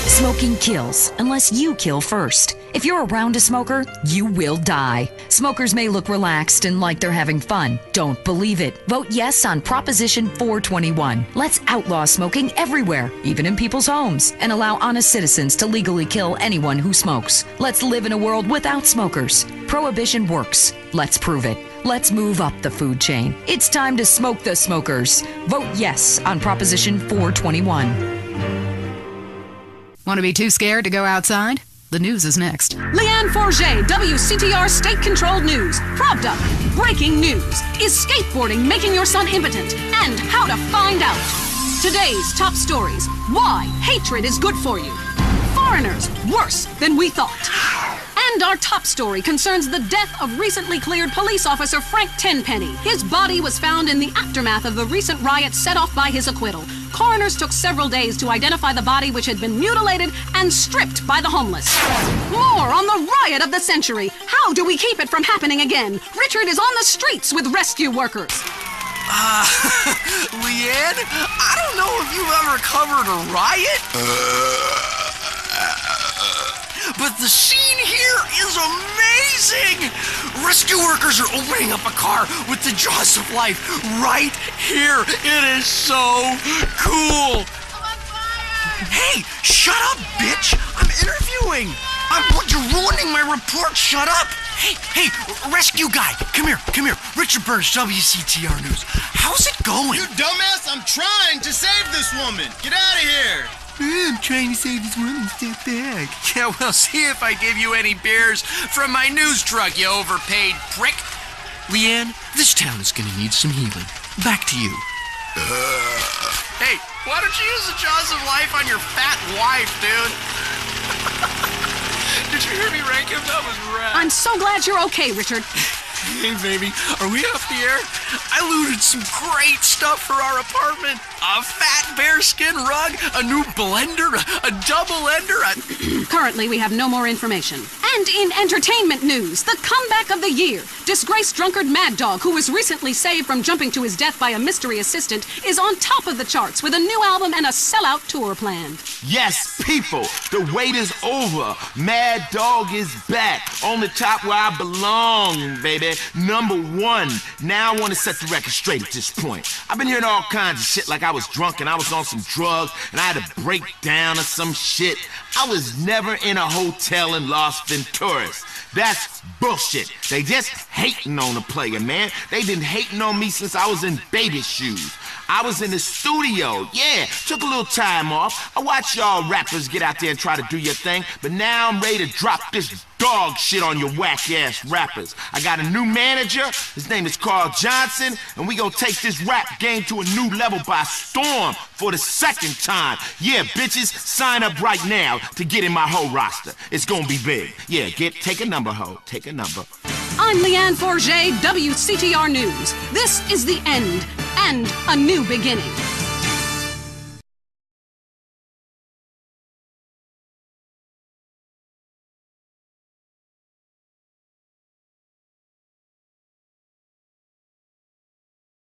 Smoking kills, unless you kill first. If you're around a smoker, you will die. Smokers may look relaxed and like they're having fun. Don't believe it. Vote yes on Proposition 421. Let's outlaw smoking everywhere, even in people's homes, and allow honest citizens to legally kill anyone who smokes. Let's live in a world without smokers. Prohibition works. Let's prove it. Let's move up the food chain. It's time to smoke the smokers. Vote yes on Proposition 421. Want to be too scared to go outside? The news is next. Leanne Forget, WCTR state-controlled news. Propped up. Breaking news. Is skateboarding making your son impotent? And how to find out. Today's top stories. Why hatred is good for you. Foreigners worse than we thought. And our top story concerns the death of recently cleared police officer Frank Tenpenny. His body was found in the aftermath of the recent riot set off by his acquittal. Coroners took several days to identify the body, which had been mutilated and stripped by the homeless. More on the riot of the century. How do we keep it from happening again? Richard is on the streets with rescue workers. Leanne, I don't know if you've ever covered a riot. But the scene here is amazing! Rescue workers are opening up a car with the jaws of life right here. It is so cool. Hey, shut up, bitch! I'm interviewing. You're ruining my report. Shut up. Hey, rescue guy, come here. Richard Burns, WCTR News. How's it going? You dumbass, I'm trying to save this woman. Get out of here. I'm trying to save this woman. Step back. Yeah, well, see if I give you any beers from my news truck, you overpaid prick. Leanne, this town is gonna need some healing. Back to you. Hey, why don't you use the jaws of life on your fat wife, dude? Did you hear me rank him? That was rad. I'm so glad you're okay, Richard. Hey, baby, are we off the air? I looted some great stuff for our apartment. A fat bearskin rug, a new blender, a double ender. Currently, we have no more information. And in entertainment news, the comeback of the year. Disgraced drunkard Mad Dog, who was recently saved from jumping to his death by a mystery assistant, is on top of the charts with a new album and a sellout tour planned. Yes, people, the wait is over. Mad Dog is back on the top where I belong, baby. #1. Now I want to set the record straight at this point. I've been hearing all kinds of shit like I was drunk and I was on some drugs and I had a breakdown or some shit. I was never in a hotel in Las Venturas. That's bullshit. They just hating on the player, man. They've been hating on me since I was in baby shoes. I was in the studio, yeah, took a little time off. I watched y'all rappers get out there and try to do your thing, but now I'm ready to drop this dog shit on your whack-ass rappers. I got a new manager, his name is Carl Johnson, and we gonna take this rap game to a new level by storm for the second time. Yeah, bitches, sign up right now to get in my whole roster. It's gonna be big. Yeah, take a number, ho, take a number. I'm Leanne Forget, WCTR News. This is the end and a new beginning.